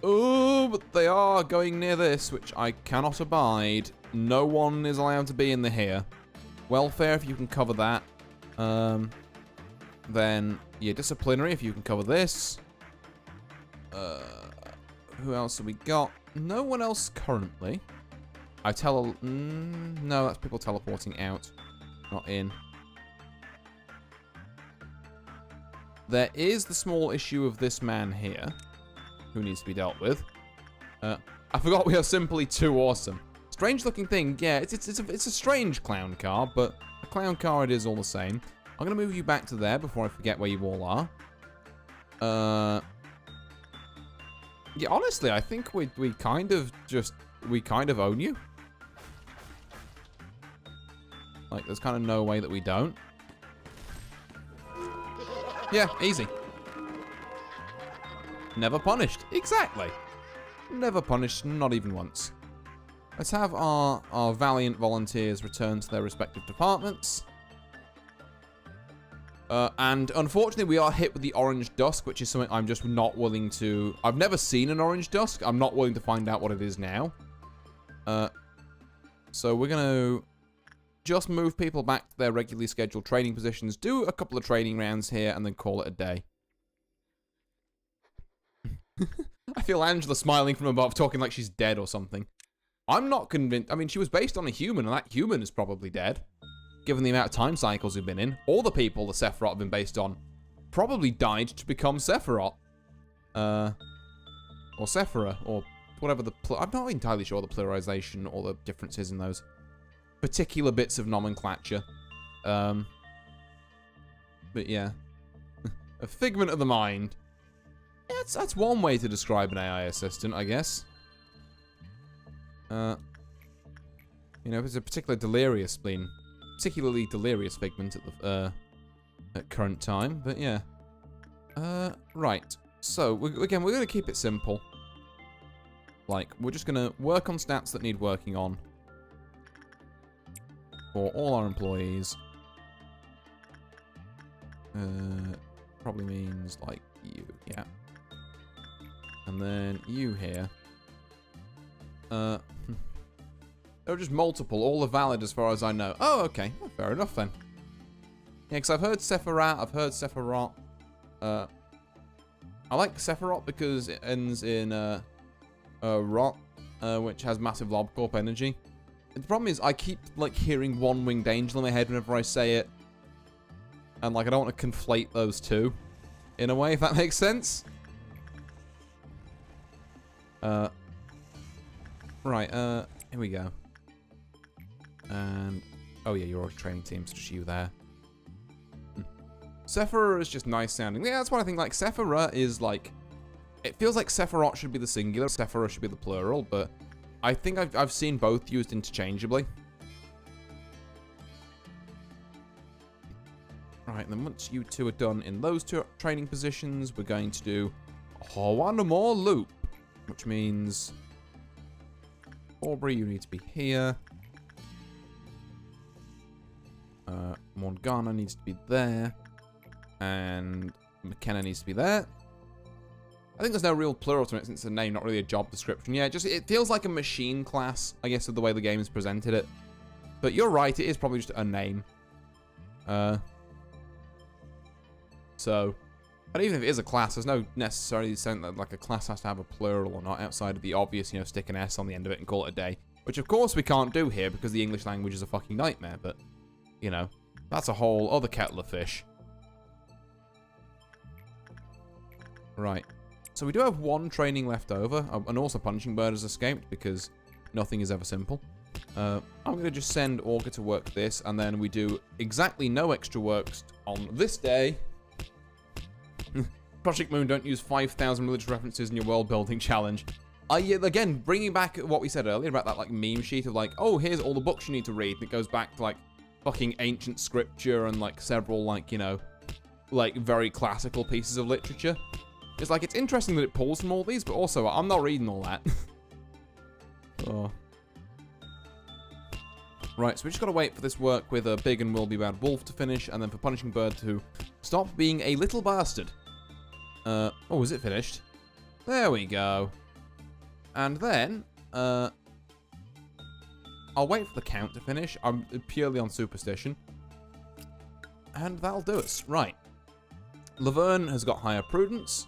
Oh, but they are going near this, which I cannot abide. No one is allowed to be in the here. Welfare, if you can cover that. Then, yeah, disciplinary, if you can cover this. Who else have we got? No one else currently. No, that's people teleporting out, not in. There is the small issue of this man here, who needs to be dealt with. I forgot we are simply too awesome. Strange looking thing, yeah, it's a strange clown car, but a clown car it is all the same. I'm gonna move you back to there before I forget where you all are. Yeah, honestly, I think we kind of own you. Like, there's kind of no way that we don't. Yeah, easy. Never punished. Exactly. Never punished, not even once. Let's have our valiant volunteers return to their respective departments. And unfortunately, we are hit with the orange dusk, which is something I'm just not willing to... I've never seen an orange dusk. I'm not willing to find out what it is now. So we're going to just move people back to their regularly scheduled training positions, do a couple of training rounds here, and then call it a day. I feel Angela smiling from above, talking like she's dead or something. I'm not convinced. I mean, she was based on a human, and that human is probably dead, given the amount of time cycles we've been in. All the people the Sephiroth have been based on probably died to become Sephiroth. Or Sephira, or whatever the... I'm not entirely sure the pluralization or the differences in those particular bits of nomenclature. But yeah. A figment of the mind. Yeah, that's one way to describe an AI assistant, I guess. You know, it's a particularly delirious figment at the at current time, but yeah. Right. So again, we're gonna keep it simple. Like, we're just gonna work on stats that need working on for all our employees. Probably means like you, yeah. And then you here. There are just multiple. All are valid as far as I know. Oh, okay. Well, fair enough then. Yeah, because I've heard Sephiroth. I've heard Sephiroth. I like Sephiroth because it ends in rot, which has massive Lob-Corp energy. The problem is I keep like hearing one-winged angel in my head whenever I say it, and like I don't want to conflate those two, in a way, if that makes sense. Right. Here we go. And oh yeah, you're already training teams, just you there. Sephira is just nice sounding. Yeah, that's what I think. Like Sephira is like, it feels like Sephiroth should be the singular, Sephira should be the plural, but I think I've seen both used interchangeably. Right, and then once you two are done in those two training positions, we're going to do one more loop, which means Aubrey, you need to be here. Morgana needs to be there. And McKenna needs to be there. I think there's no real plural to it since it's a name, not really a job description. Yeah, just it feels like a machine class, I guess, of the way the game has presented it. But you're right, it is probably just a name. So, but even if it is a class, there's no necessarily saying that like a class has to have a plural or not, outside of the obvious, you know, stick an S on the end of it and call it a day. Which of course we can't do here because the English language is a fucking nightmare, but, you know, that's a whole other kettle of fish. Right. So we do have one training left over, and also Punching Bird has escaped because nothing is ever simple. I'm going to just send Augur to work this, and then we do exactly no extra works on this day. Project Moon, don't use 5,000 religious references in your world building challenge. Again, bringing back what we said earlier about that like meme sheet of like, oh, here's all the books you need to read. And it goes back to like fucking ancient scripture and like several like, you know, like very classical pieces of literature. It's like, it's interesting that it pulls from all these, but also I'm not reading all that. Oh. Right, so we just gotta wait for this work with a Big and Will Be Bad Wolf to finish, and then for Punishing Bird to stop being a little bastard. Oh, is it finished? There we go. And then, I'll wait for the count to finish. I'm purely on superstition. And that'll do us. Right. Laverne has got higher prudence.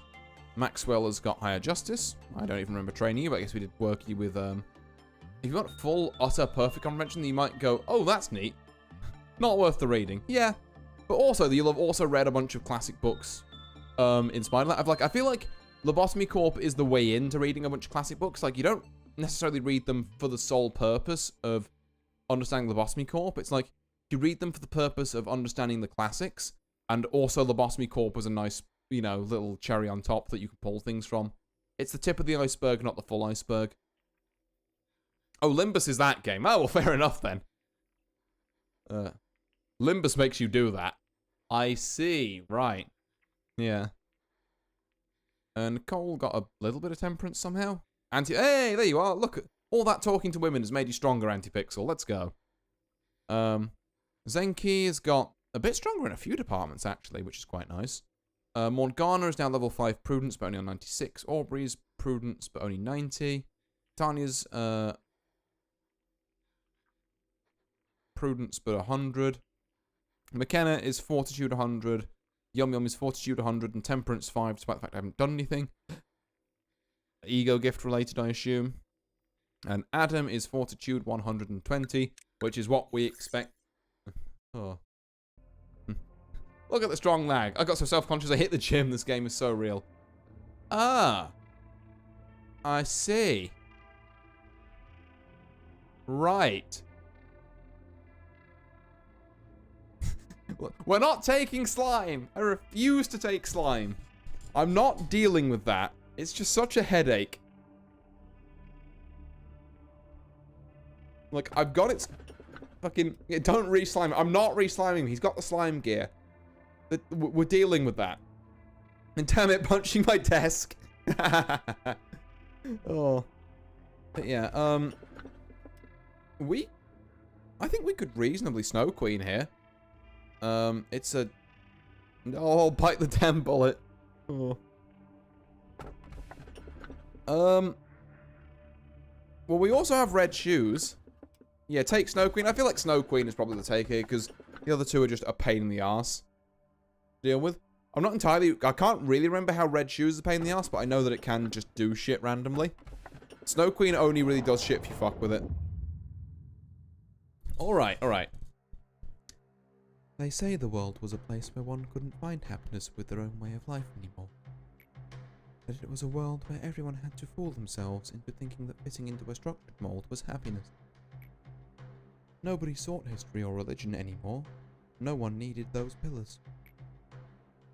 Maxwell has got higher justice. I don't even remember training you, but I guess we did work you with, if you've got full, utter, perfect comprehension, you might go, oh, that's neat. Not worth the reading. Yeah. But also, you'll have also read a bunch of classic books, inspired by that. I feel like Lobotomy Corp is the way into reading a bunch of classic books. Like, you don't necessarily read them for the sole purpose of understanding Lobotomy Corp. It's like, you read them for the purpose of understanding the classics, and also Lobotomy Corp was a nice, you know, little cherry on top that you can pull things from. It's the tip of the iceberg, not the full iceberg. Oh, Limbus is that game. Oh, well, fair enough then. Limbus makes you do that. I see. Right. Yeah. Nicole got a little bit of temperance somehow. Hey, there you are. Look, all that talking to women has made you stronger, Antipixel. Let's go. Zenki has got a bit stronger in a few departments, actually, which is quite nice. Morgana is now level 5 Prudence, but only on 96. Aubrey's Prudence, but only 90. Tanya's Prudence, but 100. McKenna is Fortitude 100. Yum Yum is Fortitude 100. And Temperance 5, despite the fact I haven't done anything. Ego gift related, I assume. And Adam is Fortitude 120, which is what we expect. Oh. Look at the strong lag. I got so self-conscious I hit the gym. This game is so real. Ah. I see. Right. We're not taking slime. I refuse to take slime. I'm not dealing with that. It's just such a headache. Look, I've got it. Fucking... Don't re-slime. I'm not re-sliming him. He's got the slime gear. We're dealing with that. And damn it, punching my desk. Oh. But yeah, I think we could reasonably Snow Queen here. It's a... Oh, bite the damn bullet. Oh. Well, we also have red shoes. Yeah, take Snow Queen. I feel like Snow Queen is probably the take here, because the other two are just a pain in the arse to deal with. I'm not entirely... I can't really remember how red shoes is a pain in the arse, but I know that it can just do shit randomly. Snow Queen only really does shit if you fuck with it. Alright, alright. They say the world was a place where one couldn't find happiness with their own way of life anymore. That it was a world where everyone had to fool themselves into thinking that fitting into a structured mold was happiness. Nobody sought history or religion anymore. No one needed those pillars.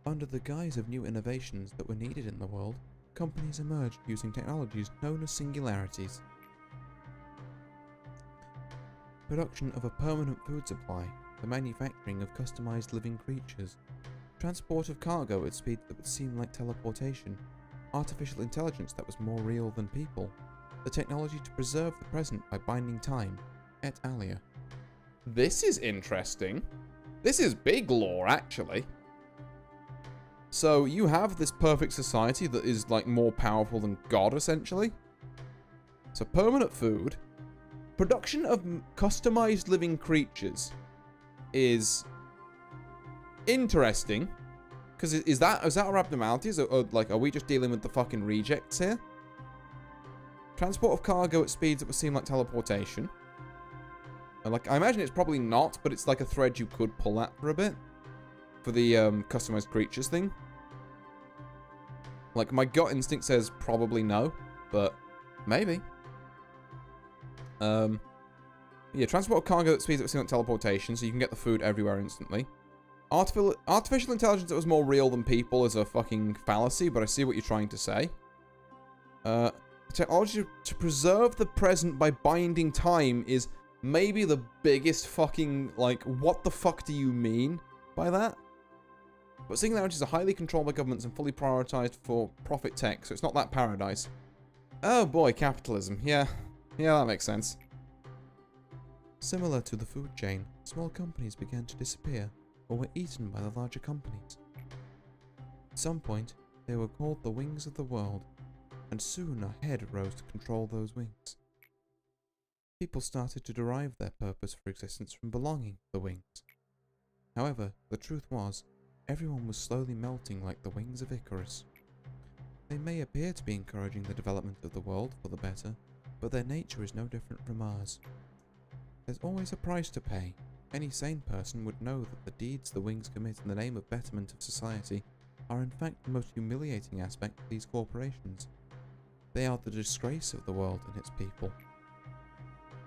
Under the guise of new innovations that were needed in the world, companies emerged using technologies known as singularities. Production of a permanent food supply, the manufacturing of customized living creatures, transport of cargo at speeds that would seem like teleportation, artificial intelligence that was more real than people, the technology to preserve the present by binding time, et alia. This is interesting. This is big lore, actually. So, you have this perfect society that is, like, more powerful than God, essentially. So, permanent food. Production of customized living creatures is interesting. Because is that our abnormalities? Or, like, are we just dealing with the fucking rejects here? Transport of cargo at speeds that would seem like teleportation. Like, I imagine it's probably not, but it's like a thread you could pull at for a bit. For the customized creatures thing. Like, my gut instinct says probably no, but maybe. Yeah, transport of cargo at speeds that would seem like teleportation, so you can get the food everywhere instantly. Artificial intelligence that was more real than people is a fucking fallacy, but I see what you're trying to say. Technology to preserve the present by binding time is maybe the biggest fucking, like, what the fuck do you mean by that? But singularities are highly controlled by governments and fully prioritized for profit tech, so it's not that paradise. Oh boy, capitalism. Yeah, that makes sense. Similar to the food chain, small companies began to disappear or were eaten by the larger companies. At some point, they were called the wings of the world, and soon a head rose to control those wings. People started to derive their purpose for existence from belonging to the wings. However, the truth was, everyone was slowly melting like the wings of Icarus. They may appear to be encouraging the development of the world for the better, but their nature is no different from ours. There's always a price to pay. Any sane person would know that the deeds the wings commit in the name of betterment of society are in fact the most humiliating aspect of these corporations. They are the disgrace of the world and its people.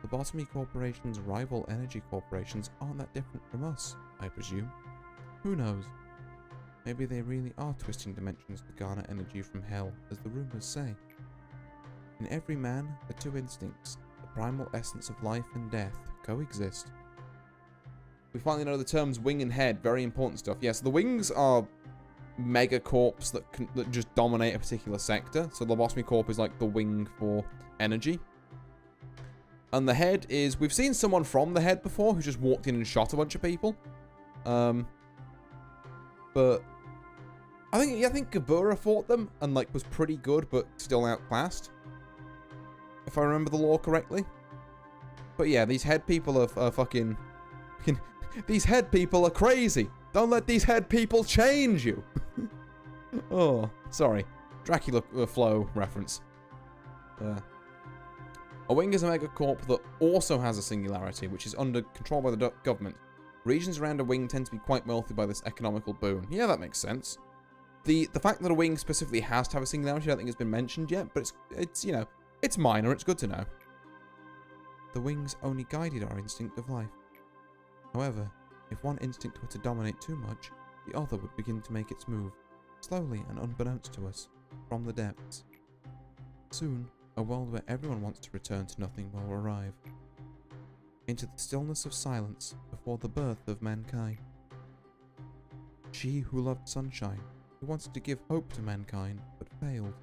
Lobotomy corporations' rival energy corporations aren't that different from us, I presume. Who knows? Maybe they really are twisting dimensions to garner energy from hell, as the rumors say. In every man, the two instincts, the primal essence of life and death, coexist. We finally know the terms wing and head, very important stuff. Yes, the wings are mega corps that just dominate a particular sector. So Lobotomy Corp is like the wing for energy. And the head is... We've seen someone from the head before who just walked in and shot a bunch of people. But I think Kabura fought them and like was pretty good, but still outclassed, if I remember the lore correctly. But yeah, these head people are fucking these head people are crazy. Don't let these head people change you. Oh, sorry, Dracula flow reference. A wing is a megacorp that also has a singularity, which is under control by the government. Regions around a wing tend to be quite wealthy by this economical boon. Yeah, that makes sense. The fact that a wing specifically has to have a singularity, I don't think has been mentioned yet, but it's you know, it's minor, it's good to know. The wings only guided our instinct of life. However, if one instinct were to dominate too much, the other would begin to make its move, slowly and unbeknownst to us, from the depths. Soon, a world where everyone wants to return to nothing will arrive. Into the stillness of silence before the birth of mankind. She who loved sunshine, who wanted to give hope to mankind, but failed.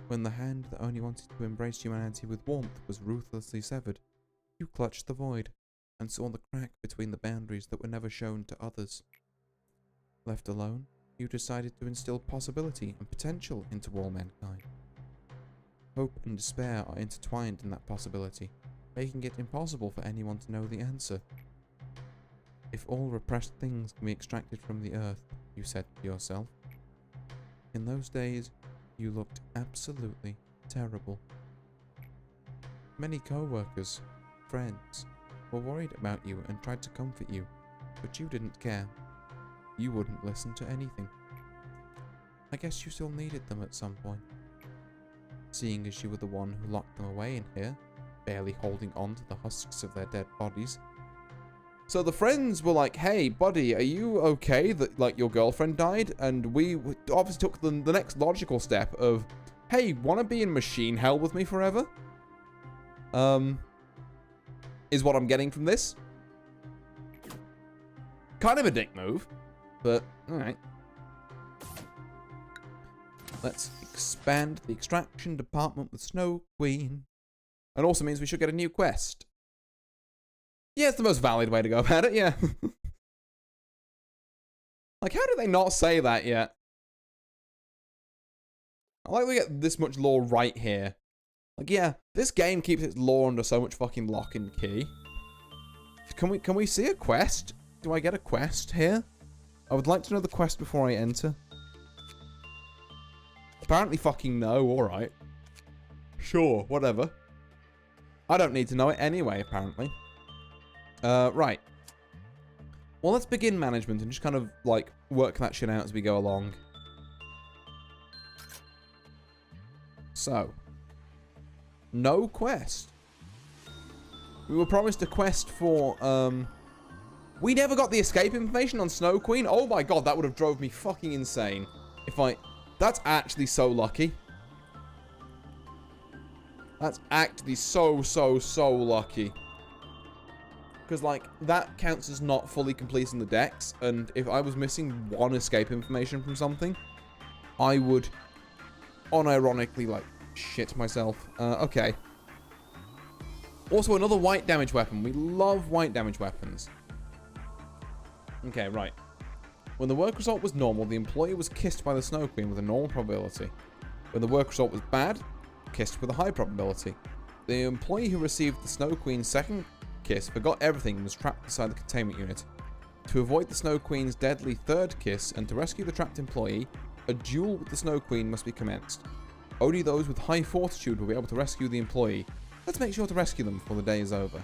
When the hand that only wanted to embrace humanity with warmth was ruthlessly severed, you clutched the void, and saw the crack between the boundaries that were never shown to others. Left alone, you decided to instill possibility and potential into all mankind. Hope and despair are intertwined in that possibility, making it impossible for anyone to know the answer. If all repressed things can be extracted from the earth, you said to yourself. In those days, you looked absolutely terrible. Many co-workers, friends, were worried about you and tried to comfort you, but you didn't care. You wouldn't listen to anything. I guess you still needed them at some point. Seeing as you were the one who locked them away in here, barely holding on to the husks of their dead bodies. So the friends were like, hey, buddy, are you okay that, like, your girlfriend died? And we obviously took the next logical step of, hey, wanna be in machine hell with me forever? Is what I'm getting from this. Kind of a dick move, but alright. Let's expand the extraction department with Snow Queen. And also means we should get a new quest. Yeah, it's the most valid way to go about it, yeah. Like, how do they not say that yet? I like we get this much lore right here. Like, yeah, this game keeps its lore under so much fucking lock and key. Can we see a quest? Do I get a quest here? I would like to know the quest before I enter. Apparently fucking no, alright. Sure, whatever. I don't need to know it anyway, apparently. Right. Well, let's begin management and just kind of, like, work that shit out as we go along. So. No quest. We were promised a quest for, we never got the escape information on Snow Queen. Oh my god, that would have drove me fucking insane. If I... That's actually so lucky. That's actually so lucky. Because, like, that counts as not fully completing the decks. And if I was missing one escape information from something, I would unironically, like, shit myself. Okay. Also, another white damage weapon. We love white damage weapons. Okay, right. When the work result was normal, the employee was kissed by the Snow Queen with a normal probability. When the work result was bad, kissed with a high probability. The employee who received the Snow Queen's second kiss forgot everything and was trapped inside the containment unit. To avoid the Snow Queen's deadly third kiss and to rescue the trapped employee, a duel with the Snow Queen must be commenced. Only those with high fortitude will be able to rescue the employee. Let's make sure to rescue them before the day is over.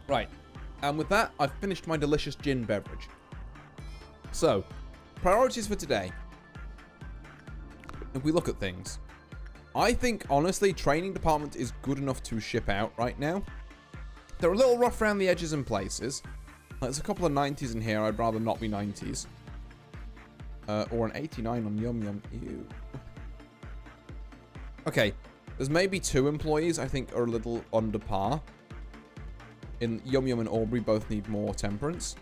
Right, and with that, I've finished my delicious gin beverage. So, priorities for today. If we look at things, I think, honestly, training department is good enough to ship out right now. They're a little rough around the edges in places. There's a couple of 90s in here. I'd rather not be 90s. Or an 89 on Yum Yum. Ew. Okay, there's maybe 2 employees I think are a little under par. In Yum Yum and Aubrey both need more temperance.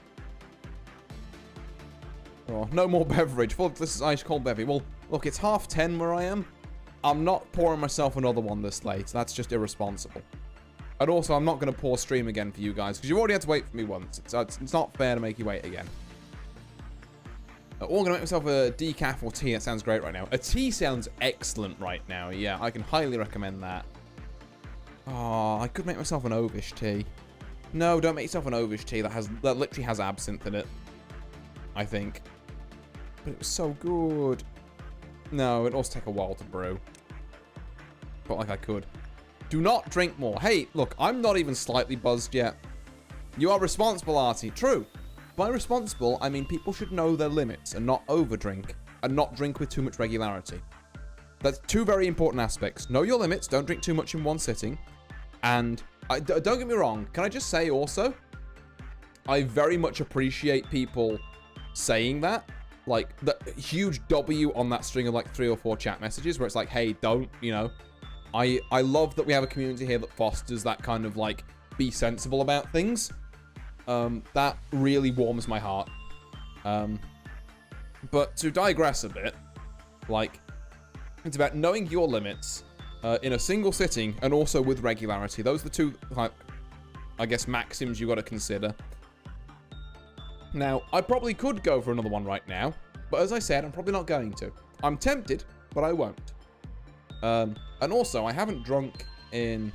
Oh, no more beverage. Full, this is ice cold bevy. Well, look, it's 10:30 where I am. I'm not pouring myself another one this late. That's just irresponsible. And also, I'm not going to pour stream again for you guys, because you already had to wait for me once. It's not fair to make you wait again. I'm going to make myself a decaf or tea. That sounds great right now. A tea sounds excellent right now. Yeah, I can highly recommend that. Oh, I could make myself an ovish tea. No, don't make yourself an ovish tea. That literally has absinthe in it, I think. But it was so good. No, it'd also take a while to brew. But like I could. Do not drink more. Hey, look, I'm not even slightly buzzed yet. You are responsible, Artie. True. By responsible, I mean people should know their limits and not overdrink and not drink with too much regularity. That's two very important aspects. Know your limits. Don't drink too much in one sitting. And don't get me wrong. Can I just say also, I very much appreciate people saying that. Like, the huge W on that string of like 3 or 4 chat messages where it's like, hey, don't, you know. I love that we have a community here that fosters that kind of like, be sensible about things. That really warms my heart. But to digress a bit, like, it's about knowing your limits in a single sitting and also with regularity. Those are the two, like, I guess, maxims you got to consider. Now, I probably could go for another one right now, but as I said, I'm probably not going to. I'm tempted, but I won't. And also, I haven't drunk in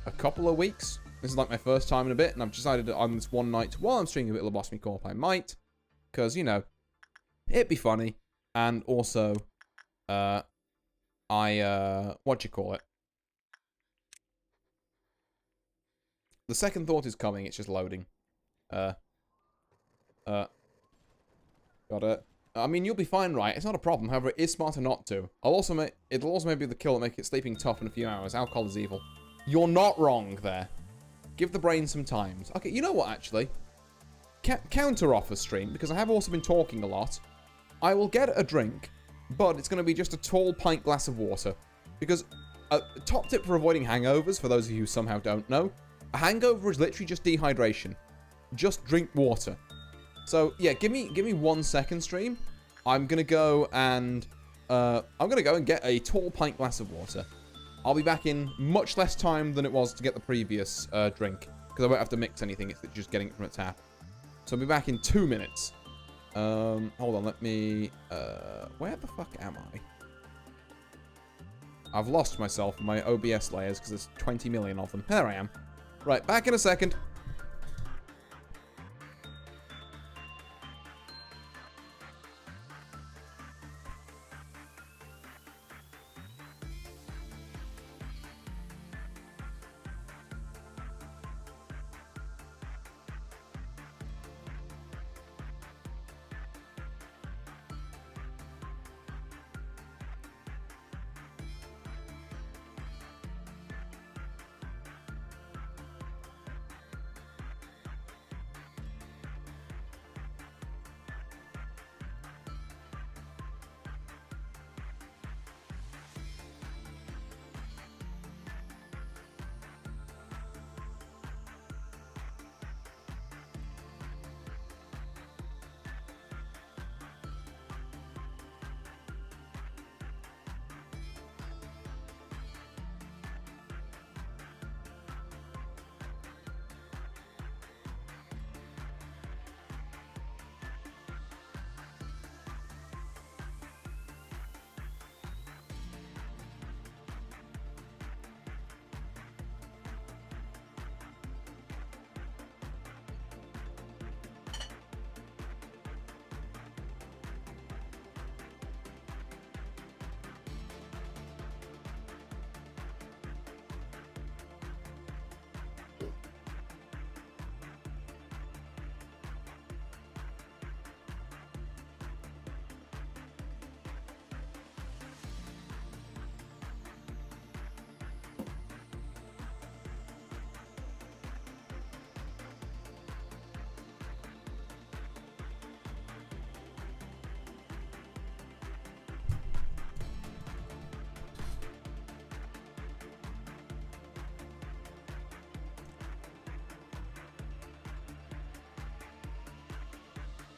a couple of weeks. This is like my first time in a bit, and I've decided on this one night, while I'm streaming a bit of Lobotomy Corp, I might. Because, you know, it'd be funny. And also, what do you call it? The second thought is coming, it's just loading. Got it. I mean, you'll be fine, right? It's not a problem. However, it is smarter not to. It'll also maybe the kill that make it sleeping tough in a few hours. Alcohol is evil. You're not wrong there. Give the brain some time. Okay, you know what, actually? Counter offer stream, because I have also been talking a lot. I will get a drink, but it's going to be just a tall pint glass of water. Because a top tip for avoiding hangovers, for those of you who somehow don't know, a hangover is literally just dehydration. Just drink water. So yeah, give me 1 second, stream. I'm gonna go and get a tall pint glass of water. I'll be back in much less time than it was to get the previous drink, because I won't have to mix anything. It's just getting it from a tap. So I'll be back in 2 minutes. Hold on, let me. Where the fuck am I? I've lost myself in my OBS layers because there's 20 million of them. There I am. Right, back in a second.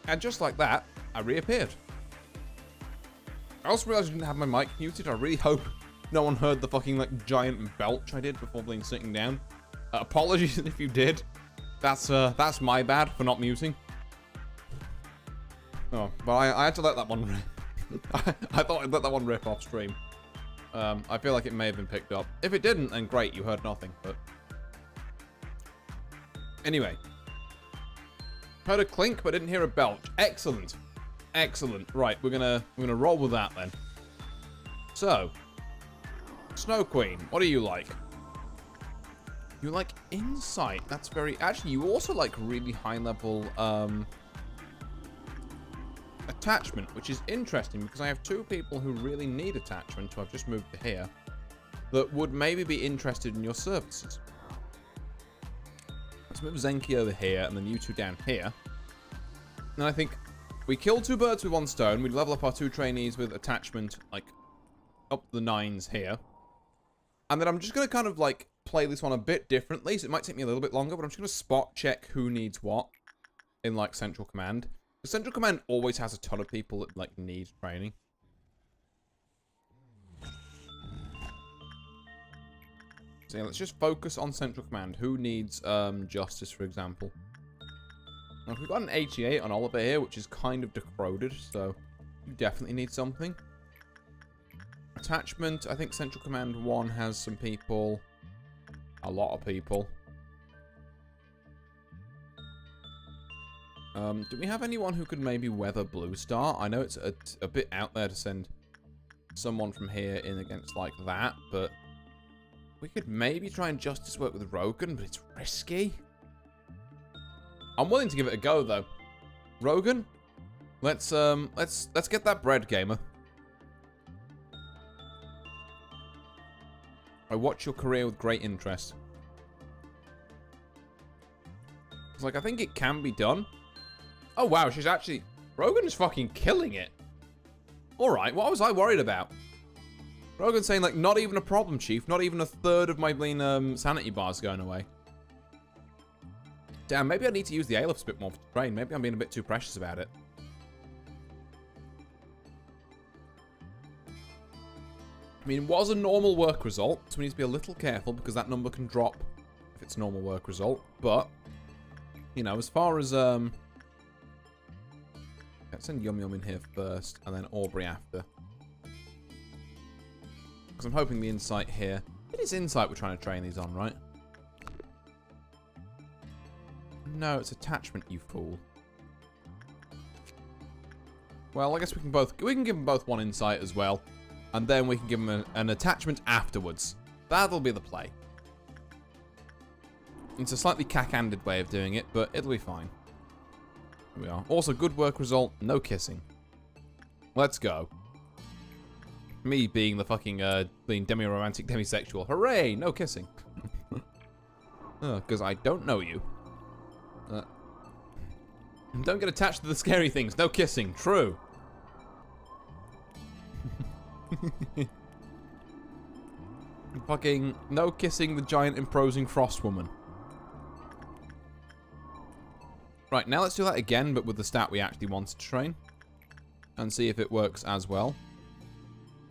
And just like that, I reappeared. I also realized I didn't have my mic muted. I really hope no one heard the fucking, like, giant belch I did before being sitting down. Apologies if you did. That's my bad for not muting. Oh, but I had to let that one rip. I thought I'd let that one rip off stream. I feel like it may have been picked up. If it didn't, then great, you heard nothing, but... Anyway. Heard a clink, but didn't hear a belch. Excellent. Excellent. Right, we're gonna roll with that then. So, Snow Queen, what do you like? You like insight. That's very... Actually, you also like really high-level attachment, which is interesting because I have two people who really need attachment, who I've just moved to here, that would maybe be interested in your services. Let's move Zenki over here, and then you two down here. And I think we kill two birds with one stone. We level up our two trainees with attachment, like, up the 9s here. And then I'm just going to kind of, like, play this one a bit differently, so it might take me a little bit longer, but I'm just going to spot check who needs what in, like, Central Command. The Central Command always has a ton of people that, like, need training. So yeah, let's just focus on Central Command. Who needs justice, for example? Now, we've got an 88 on Oliver here, which is kind of decroded, so you definitely need something. Attachment, I think Central Command 1 has some people. A lot of people. Do we have anyone who could maybe weather Blue Star? I know it's a bit out there to send someone from here in against like that, but we could maybe try and justice work with Rogan, but it's risky. I'm willing to give it a go though. Rogan, let's get that bread, gamer. I watch your career with great interest. It's like, I think it can be done. Oh wow, she's actually... Rogan is fucking killing it. Alright, what was I worried about? Rogan's saying, like, not even a problem, Chief. Not even a third of my sanity bars going away. Damn, maybe I need to use the Aleph a bit more to train. Maybe I'm being a bit too precious about it. I mean, it was a normal work result, so we need to be a little careful because that number can drop if it's a normal work result. But, you know, as far as... Let's send Yum Yum in here first, and then Aubrey after. Because I'm hoping the insight here... It is insight we're trying to train these on, right? No, it's attachment, you fool. Well, I guess we can give them both one insight as well. And then we can give them an attachment afterwards. That'll be the play. It's a slightly cack-handed way of doing it, but it'll be fine. Here we are. Also, good work result, no kissing. Let's go. Me being the fucking, being demi-romantic, demisexual. Hooray, no kissing. Because I don't know you. Don't get attached to the scary things, no kissing, true. Fucking no kissing the giant imposing frost woman. Right, now let's do that again, but with the stat we actually wanted to train. And see if it works as well.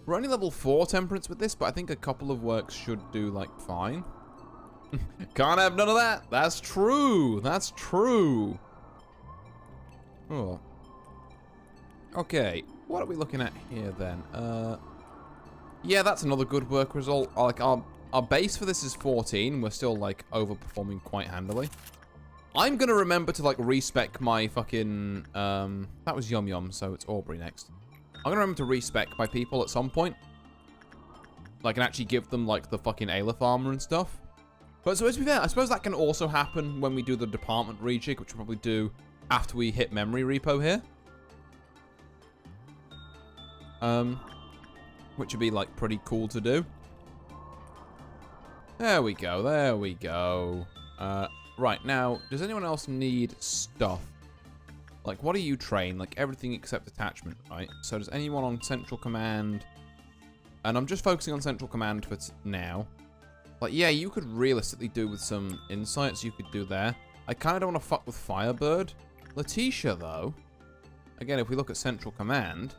We're only level 4 temperance with this, but I think a couple of works should do, like, fine. Can't have none of that. That's true. That's true. Oh. Okay. What are we looking at here, then? Yeah, that's another good work result. Like, our base for this is 14. We're still, like, overperforming quite handily. I'm gonna remember to, like, respec my fucking, that was Yum Yum, so it's Aubrey next. I'm gonna remember to respec my people at some point. Like, and actually give them, like, the fucking Aleph armor and stuff. But, so, to be fair, I suppose that can also happen when we do the department rejig, which we'll probably do after we hit memory repo here. Which would be, like, pretty cool to do. There we go, there we go. Right, now, does anyone else need stuff? Like, what do you train? Like, everything except attachment, right? So does anyone on Central Command... And I'm just focusing on Central Command for now. Like, yeah, you could realistically do with some insights you could do there. I kind of don't want to fuck with Firebird. Letitia, though. Again, if we look at Central Command...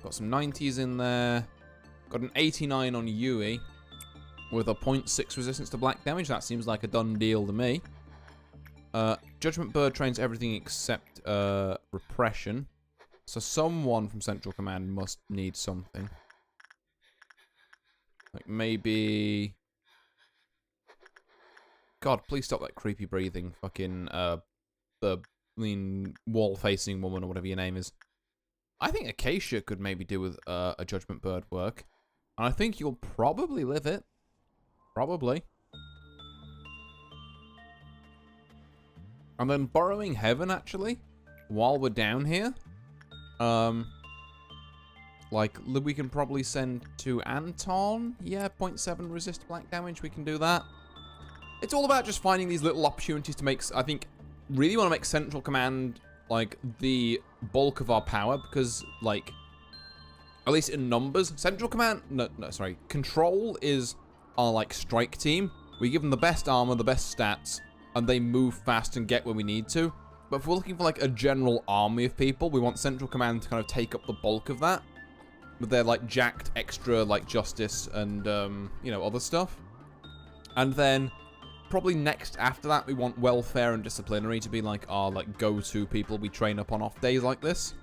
Got some 90s in there. Got an 89 on Yui with a 0.6 resistance to black damage. That seems like a done deal to me. Judgment Bird trains everything except repression. So someone from Central Command must need something. Like maybe... God, please stop that creepy breathing. Fucking, the wall-facing woman or whatever your name is. I think Acacia could maybe do with a Judgment Bird work. And I think you'll probably live it. Probably. And then Borrowing Heaven, actually, while we're down here. Like, we can probably send to Anton. Yeah, 0.7 resist black damage. We can do that. It's all about just finding these little opportunities to make, I think, really want to make Central Command, like, the bulk of our power. Because, like, at least in numbers, Central Command, sorry, Control is our, like, strike team. We give them the best armor, the best stats, and they move fast and get where we need to. But if we're looking for, like, a general army of people, we want Central Command to kind of take up the bulk of that. With their, like, jacked extra, like, justice and, you know, other stuff. And then, probably next after that, we want welfare and disciplinary to be, like, our, like, go-to people we train up on off days like this.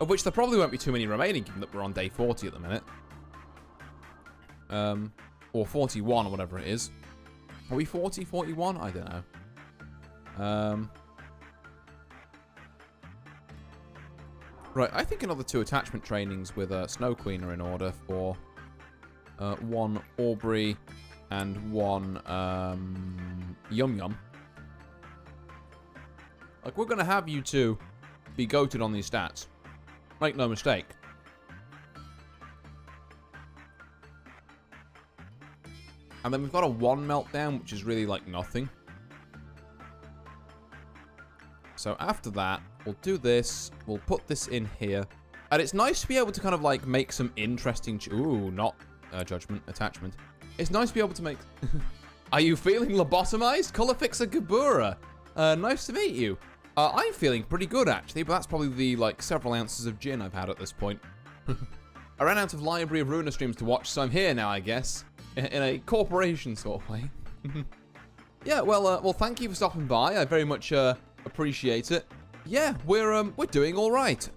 Of which there probably won't be too many remaining, given that we're on day 40 at the minute. Or 41, or whatever it is. Are we 40, 41? I don't know. Right, I think another 2 attachment trainings with Snow Queen are in order for 1 Aubrey and 1 Yum Yum. Like, we're going to have you two be goated on these stats. Make no mistake. And then we've got a 1 meltdown, which is really like nothing. So after that, we'll do this. We'll put this in here. And it's nice to be able to kind of like make some interesting... Ooh, not judgment, attachment. It's nice to be able to make... Are you feeling lobotomized? Color Fixer Gabura. Nice to meet you. I'm feeling pretty good, actually, but that's probably the, like, several ounces of gin I've had at this point. I ran out of Library of Ruiner streams to watch, so I'm here now, I guess. In a corporation sort of way. Yeah, well, thank you for stopping by. I very much appreciate it. Yeah, we're doing all right.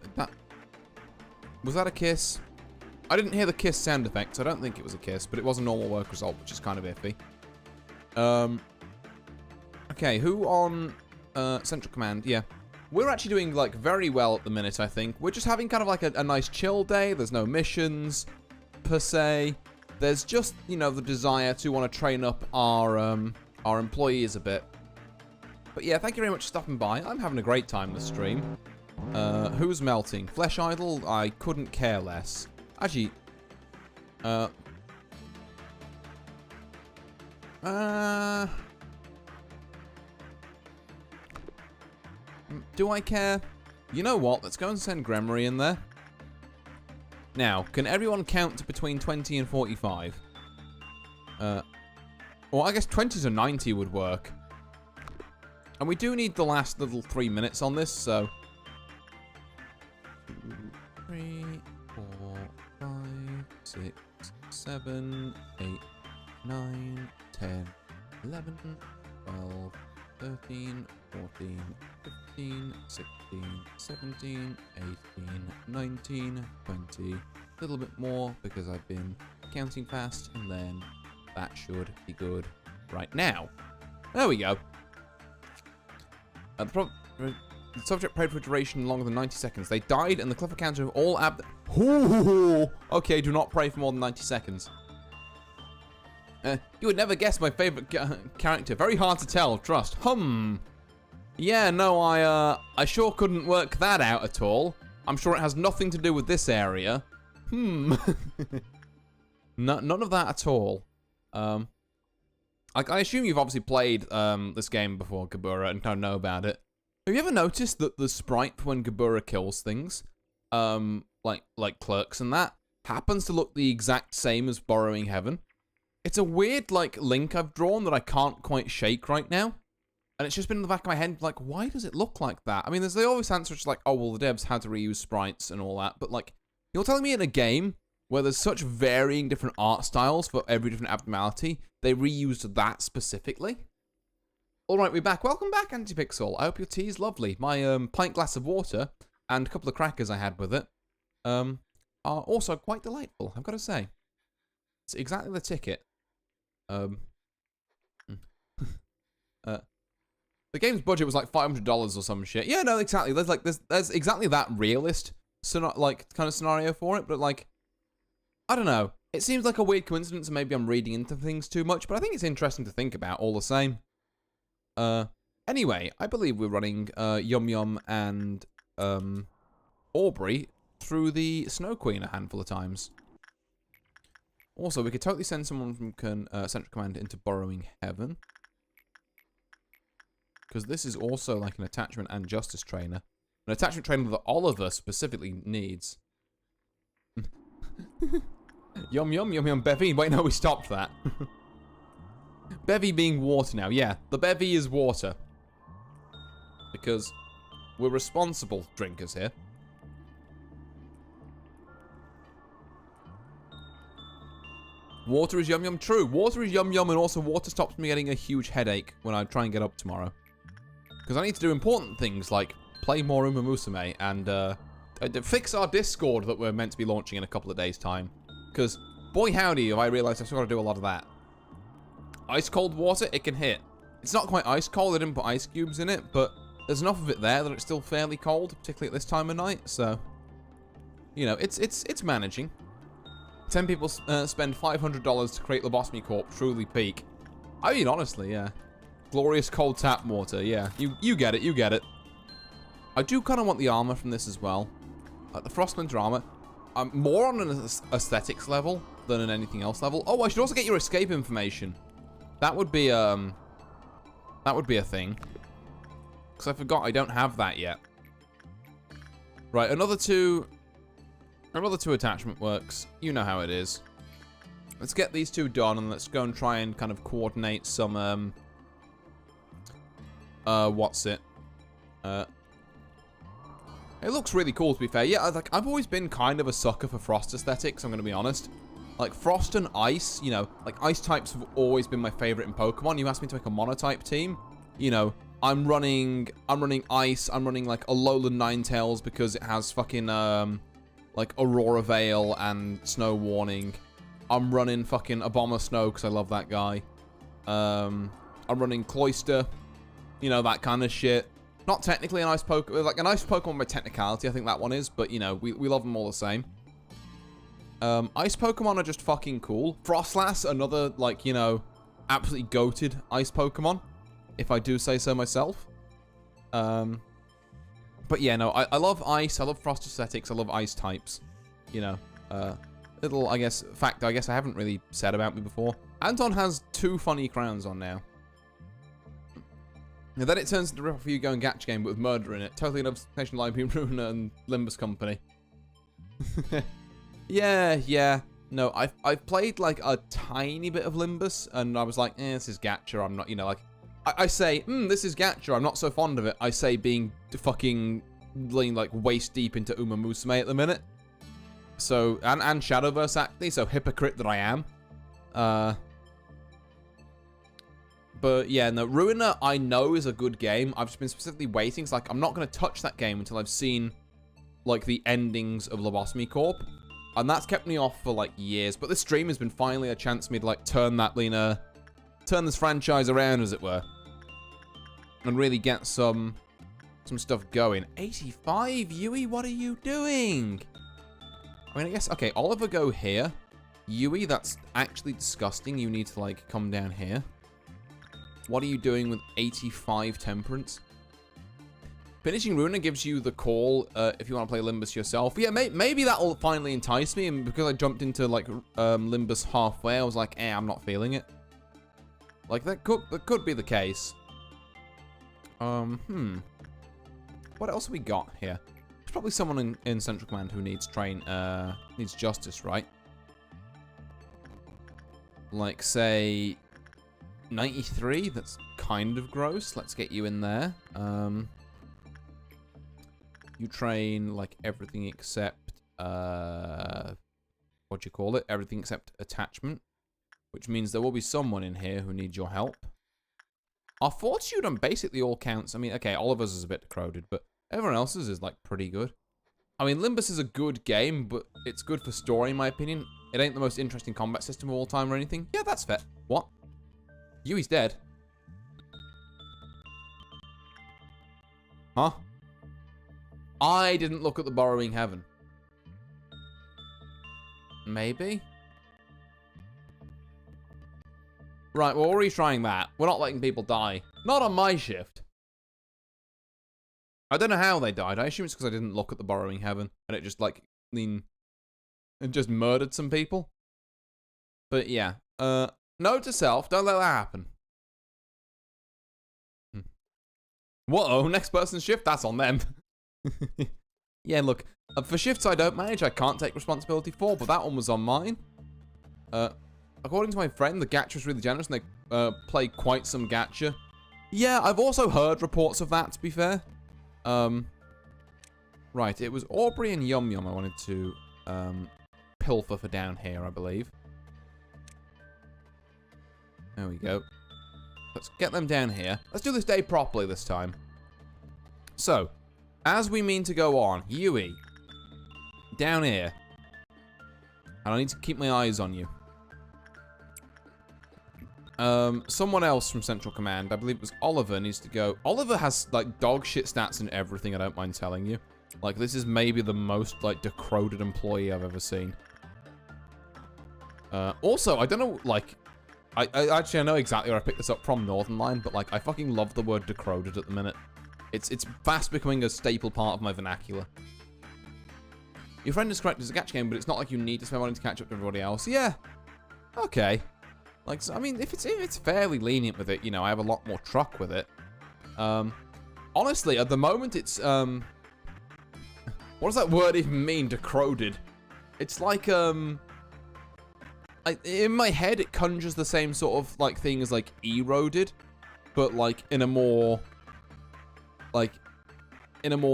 Was that a kiss? I didn't hear the kiss sound effect, so I don't think it was a kiss, but it was a normal work result, which is kind of iffy. Okay, who on Central Command? Yeah. We're actually doing, like, very well at the minute, I think. We're just having kind of like a nice chill day. There's no missions, per se. There's just, you know, the desire to want to train up our employees a bit. But yeah, thank you very much for stopping by. I'm having a great time this stream. Who's melting? Flesh Idol? I couldn't care less. Actually, do I care? You know what? Let's go and send Gremory in there. Now, can everyone count to between 20 and 45? Well, I guess 20 to 90 would work. And we do need the last little 3 minutes on this, so... 2, 3, 4, 5, 6, 7, 8, 9, 10, 11, 12, 13, 14, 15, 16, 17, 18, 19, 20. A little bit more because I've been counting fast, and then that should be good right now. There we go. The subject prayed for a duration longer than 90 seconds. They died, and the cliff accounts of all Okay, do not pray for more than 90 seconds. You would never guess my favorite character. Very hard to tell, trust. Yeah, no, I sure couldn't work that out at all. I'm sure it has nothing to do with this area. None of that at all. Like, I assume you've obviously played this game before, Gabura, and kind of know about it. Have you ever noticed that the sprite when Gabura kills things, like clerks and that, happens to look the exact same as Borrowing Heaven? It's a weird, like, link I've drawn that I can't quite shake right now. And it's just been in the back of my head, like, why does it look like that? I mean, there's the obvious answer, which is like, oh, well, the devs had to reuse sprites and all that. But, like, You're telling me in a game where there's such varying different art styles for every different abnormality, they reused that specifically? Alright, we're back. Welcome back, Antipixel. I hope your tea is lovely. My pint glass of water and a couple of crackers I had with it are also quite delightful, I've got to say. It's exactly the ticket. The game's budget was like $500 or some shit. Yeah, no, exactly. There's exactly that realist kind of scenario for it, but like, I don't know. It seems like a weird coincidence, and maybe I'm reading into things too much, but I think it's interesting to think about all the same. Anyway, I believe we're running Yum Yum and Aubrey through the Snow Queen a handful of times. Also, we could totally send someone from Central Command into Borrowing Heaven. Because this is also like an attachment and justice trainer. An attachment trainer that Oliver specifically needs. Yum Yum, Yum Yum, Bevy. Wait, no, we stopped that. Bevy being water now. Yeah, the Bevy is water. Because we're responsible drinkers here. Water is Yum Yum. True, water is Yum Yum, and also water stops me getting a huge headache when I try and get up tomorrow. Because I need to do important things like play more Uma Musume and fix our Discord that we're meant to be launching in a couple of days' time. Because, boy howdy, have I realised I've still got to do a lot of that. Ice cold water, it can hit. It's not quite ice cold, I didn't put ice cubes in it, but there's enough of it there that it's still fairly cold, particularly at this time of night, so... You know, it's managing. 10 people spend $500 to create Lobotomy Corp, truly peak. I mean, honestly, yeah. Glorious cold tap water, yeah. You get it, you get it. I do kind of want the armor from this as well. The Frostman's armor. More on an aesthetics level than an anything else level. Oh, I should also get your escape information. That would be a thing. Because I forgot I don't have that yet. Right, another two attachment works. You know how it is. Let's get these two done and let's go and try and kind of coordinate some, what's it? It looks really cool, to be fair. Yeah, like, I've always been kind of a sucker for Frost aesthetics, I'm going to be honest. Like, Frost and Ice, you know, like, Ice types have always been my favorite in Pokemon. You asked me to make a monotype team, you know, I'm running Ice, I'm running, like, Alolan Ninetales because it has fucking, like, Aurora Veil and Snow Warning. I'm running fucking Abomasnow because I love that guy. I'm running Cloyster, you know, that kind of shit. Not technically an ice Pokemon, like an ice Pokemon by technicality, I think that one is, but you know, we love them all the same. Ice Pokemon are just fucking cool. Frostlass, another, like, you know, absolutely goated ice Pokemon, if I do say so myself. But yeah, no, I love ice, I love Frost aesthetics, I love ice types. You know, little, I guess, fact I guess I haven't really said about me before. Anton has 2 funny crowns on now. And then it turns into a rip-off you going gacha game, but with murder in it. Totally an obsession like being Runa and Limbus Company. Yeah. No, I've played like a tiny bit of Limbus, and I was like, this is gacha. I'm not, you know, like, I say, this is gacha. I'm not so fond of it. I say being fucking like waist deep into Uma Musume at the minute. So, and Shadowverse actually. So hypocrite that I am. But yeah, no, Ruiner I know is a good game. I've just been specifically waiting. So, like, I'm not going to touch that game until I've seen, like, the endings of Lobotomy Corp. And that's kept me off for, like, years. But this stream has been finally a chance for me to, like, turn this franchise around, as it were. And really get some stuff going. 85, Yui, what are you doing? I mean, I guess, okay, Oliver, go here. Yui, that's actually disgusting. You need to, like, come down here. What are you doing with 85 temperance? Finishing Runa gives you the call if you want to play Limbus yourself. Yeah, maybe that'll finally entice me. And because I jumped into, like, Limbus halfway, I was like, I'm not feeling it. Like, that could be the case. What else have we got here? There's probably someone in Central Command who needs needs justice, right? Like, say, 93? That's kind of gross. Let's get you in there. You train, like, everything except what do you call it? Everything except attachment, which means there will be someone in here who needs your help. Our fortitude on basically all counts. I mean, okay, Oliver's is a bit corroded, but everyone else's is, like, pretty good. I mean, Limbus is a good game, but it's good for story, in my opinion. It ain't the most interesting combat system of all time or anything. Yeah, that's fair. What? Yui's dead. Huh? I didn't look at the Borrowing Heaven. Maybe? Right, well, we're retrying that. We're not letting people die. Not on my shift. I don't know how they died. I assume it's because I didn't look at the Borrowing Heaven. And it just, like, it just murdered some people. But, yeah. Note to self, don't let that happen. Whoa, next person's shift? That's on them. Yeah, look. For shifts I don't manage, I can't take responsibility for, but that one was on mine. According to my friend, the gacha is really generous, and they play quite some gacha. Yeah, I've also heard reports of that, to be fair. Right, it was Aubrey and Yum Yum I wanted to pilfer for down here, I believe. There we go. Let's get them down here. Let's do this day properly this time. So, as we mean to go on, Yui, down here. And I need to keep my eyes on you. Someone else from Central Command, I believe it was Oliver, needs to go. Oliver has, like, dog shit stats and everything, I don't mind telling you. Like, this is maybe the most, like, decroded employee I've ever seen. Also, I don't know, like, I actually, I know exactly where I picked this up from, Northern Line, but, like, I fucking love the word decroded at the minute. It's fast becoming a staple part of my vernacular. Your friend is correct, it's a gacha game, but it's not like you need to spend money to catch up to everybody else. Yeah. Okay. Like, so, I mean, if it's fairly lenient with it, you know, I have a lot more truck with it. Honestly, at the moment, it's, what does that word even mean, decroded? It's like, in my head, it conjures the same sort of, like, thing as, like, eroded, but, like, in a more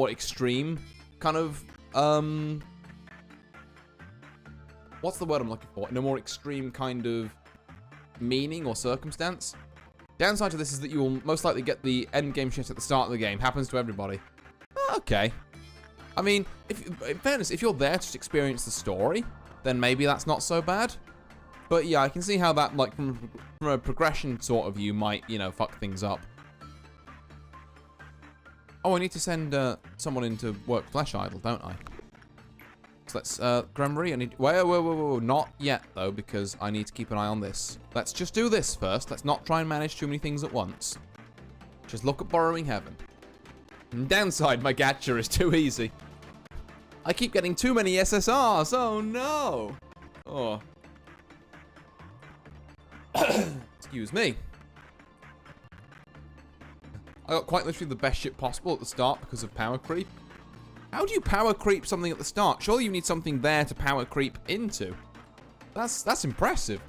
extreme kind of, what's the word I'm looking for? In a more extreme kind of meaning or circumstance. Downside to this is that you will most likely get the end game shit at the start of the game. Happens to everybody. Okay. I mean, in fairness, if you're there to just experience the story, then maybe that's not so bad. But yeah, I can see how that, like, from a progression sort of view might, you know, fuck things up. Oh, I need to send someone into work Flesh Idol, don't I? So let's, Grumry, I need... Whoa, not yet, though, because I need to keep an eye on this. Let's just do this first. Let's not try and manage too many things at once. Just look at Borrowing Heaven. And downside, my gacha is too easy. I keep getting too many SSRs. Oh, no. Oh. Excuse me. I got quite literally the best shit possible at the start because of power creep. How do you power creep something at the start? Surely you need something there to power creep into. That's impressive.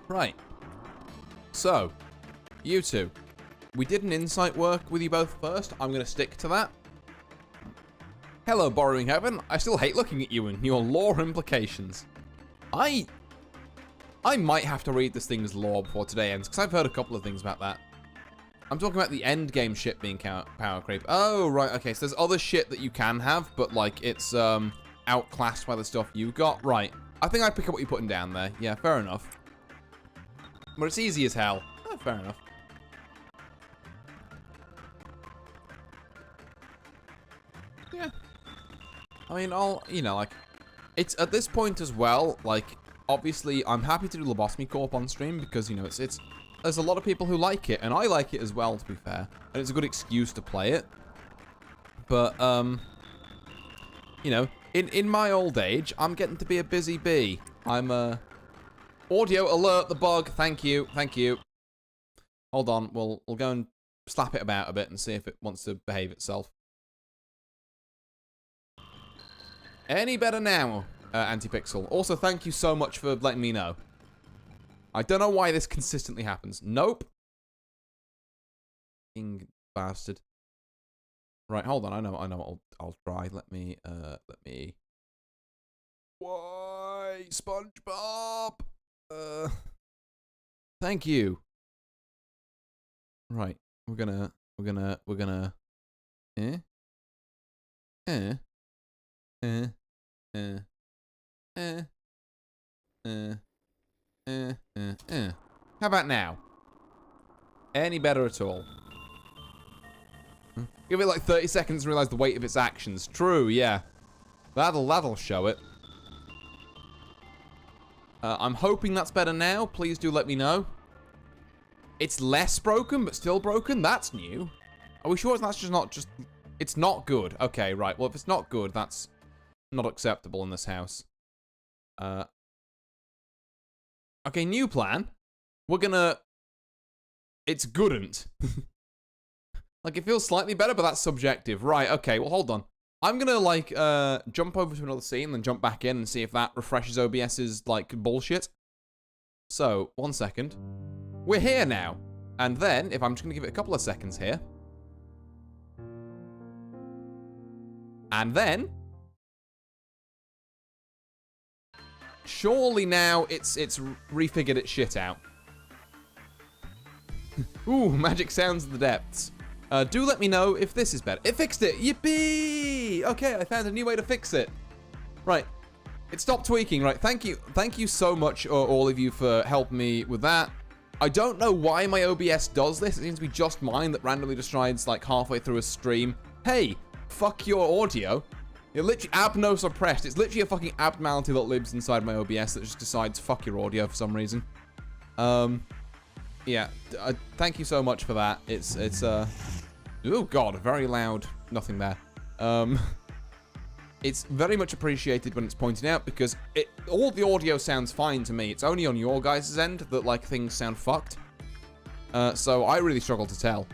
Right. So, you two. We did an insight work with you both first. I'm going to stick to that. Hello, Borrowing Heaven. I still hate looking at you and your lore implications. I might have to read this thing's lore before today ends, because I've heard a couple of things about that. I'm talking about the end game shit being power creep. Oh, right, okay, so there's other shit that you can have, but, like, it's, outclassed by the stuff you got. Right. I think I pick up what you're putting down there. Yeah, fair enough. But it's easy as hell. Oh, fair enough. Yeah. I mean, you know, like, it's at this point as well, like, obviously, I'm happy to do Lobotomy Corp on stream because, you know, there's a lot of people who like it, and I like it as well, to be fair. And it's a good excuse to play it. But, you know, in my old age, I'm getting to be a busy bee. I'm, audio alert, the bug. Thank you. Thank you. Hold on. We'll go and slap it about a bit and see if it wants to behave itself. Any better now? Antipixel. Also, thank you so much for letting me know. I don't know why this consistently happens. Nope. bastard. Right, hold on. I know. I'll try. Let me. Why, SpongeBob? Thank you. Right, we're gonna. How about now? Any better at all? Give it like 30 seconds and realize the weight of its actions. True, yeah. That'll show it. I'm hoping that's better now. Please do let me know. It's less broken, but still broken? That's new. Are we sure that's just not just... It's not good. Okay, right. Well, if it's not good, that's not acceptable in this house. Okay, new plan. We're gonna... It's goodn't. Like, it feels slightly better, but that's subjective. Right, okay, well, hold on. I'm gonna, like, jump over to another scene, then jump back in and see if that refreshes OBS's, like, bullshit. So, 1 second. We're here now. And then, if I'm just gonna give it a couple of seconds here. And then... Surely now it's refigured its shit out. Ooh, magic sounds of the depths. Do let me know if this is better. It fixed it! Yippee! Okay, I found a new way to fix it. Right. It stopped tweaking, right? Thank you so much, all of you, for helping me with that. I don't know why my OBS does this. It seems to be just mine that randomly decides, like, halfway through a stream, hey, fuck your audio. You're literally abno suppressed. It's literally a fucking abnormality that lives inside my OBS that just decides fuck your audio for some reason. Yeah, thank you so much for that. It's oh god, very loud, nothing there. It's very much appreciated when it's pointed out because all the audio sounds fine to me. It's only on your guys' end that, like, things sound fucked. So I really struggle to tell.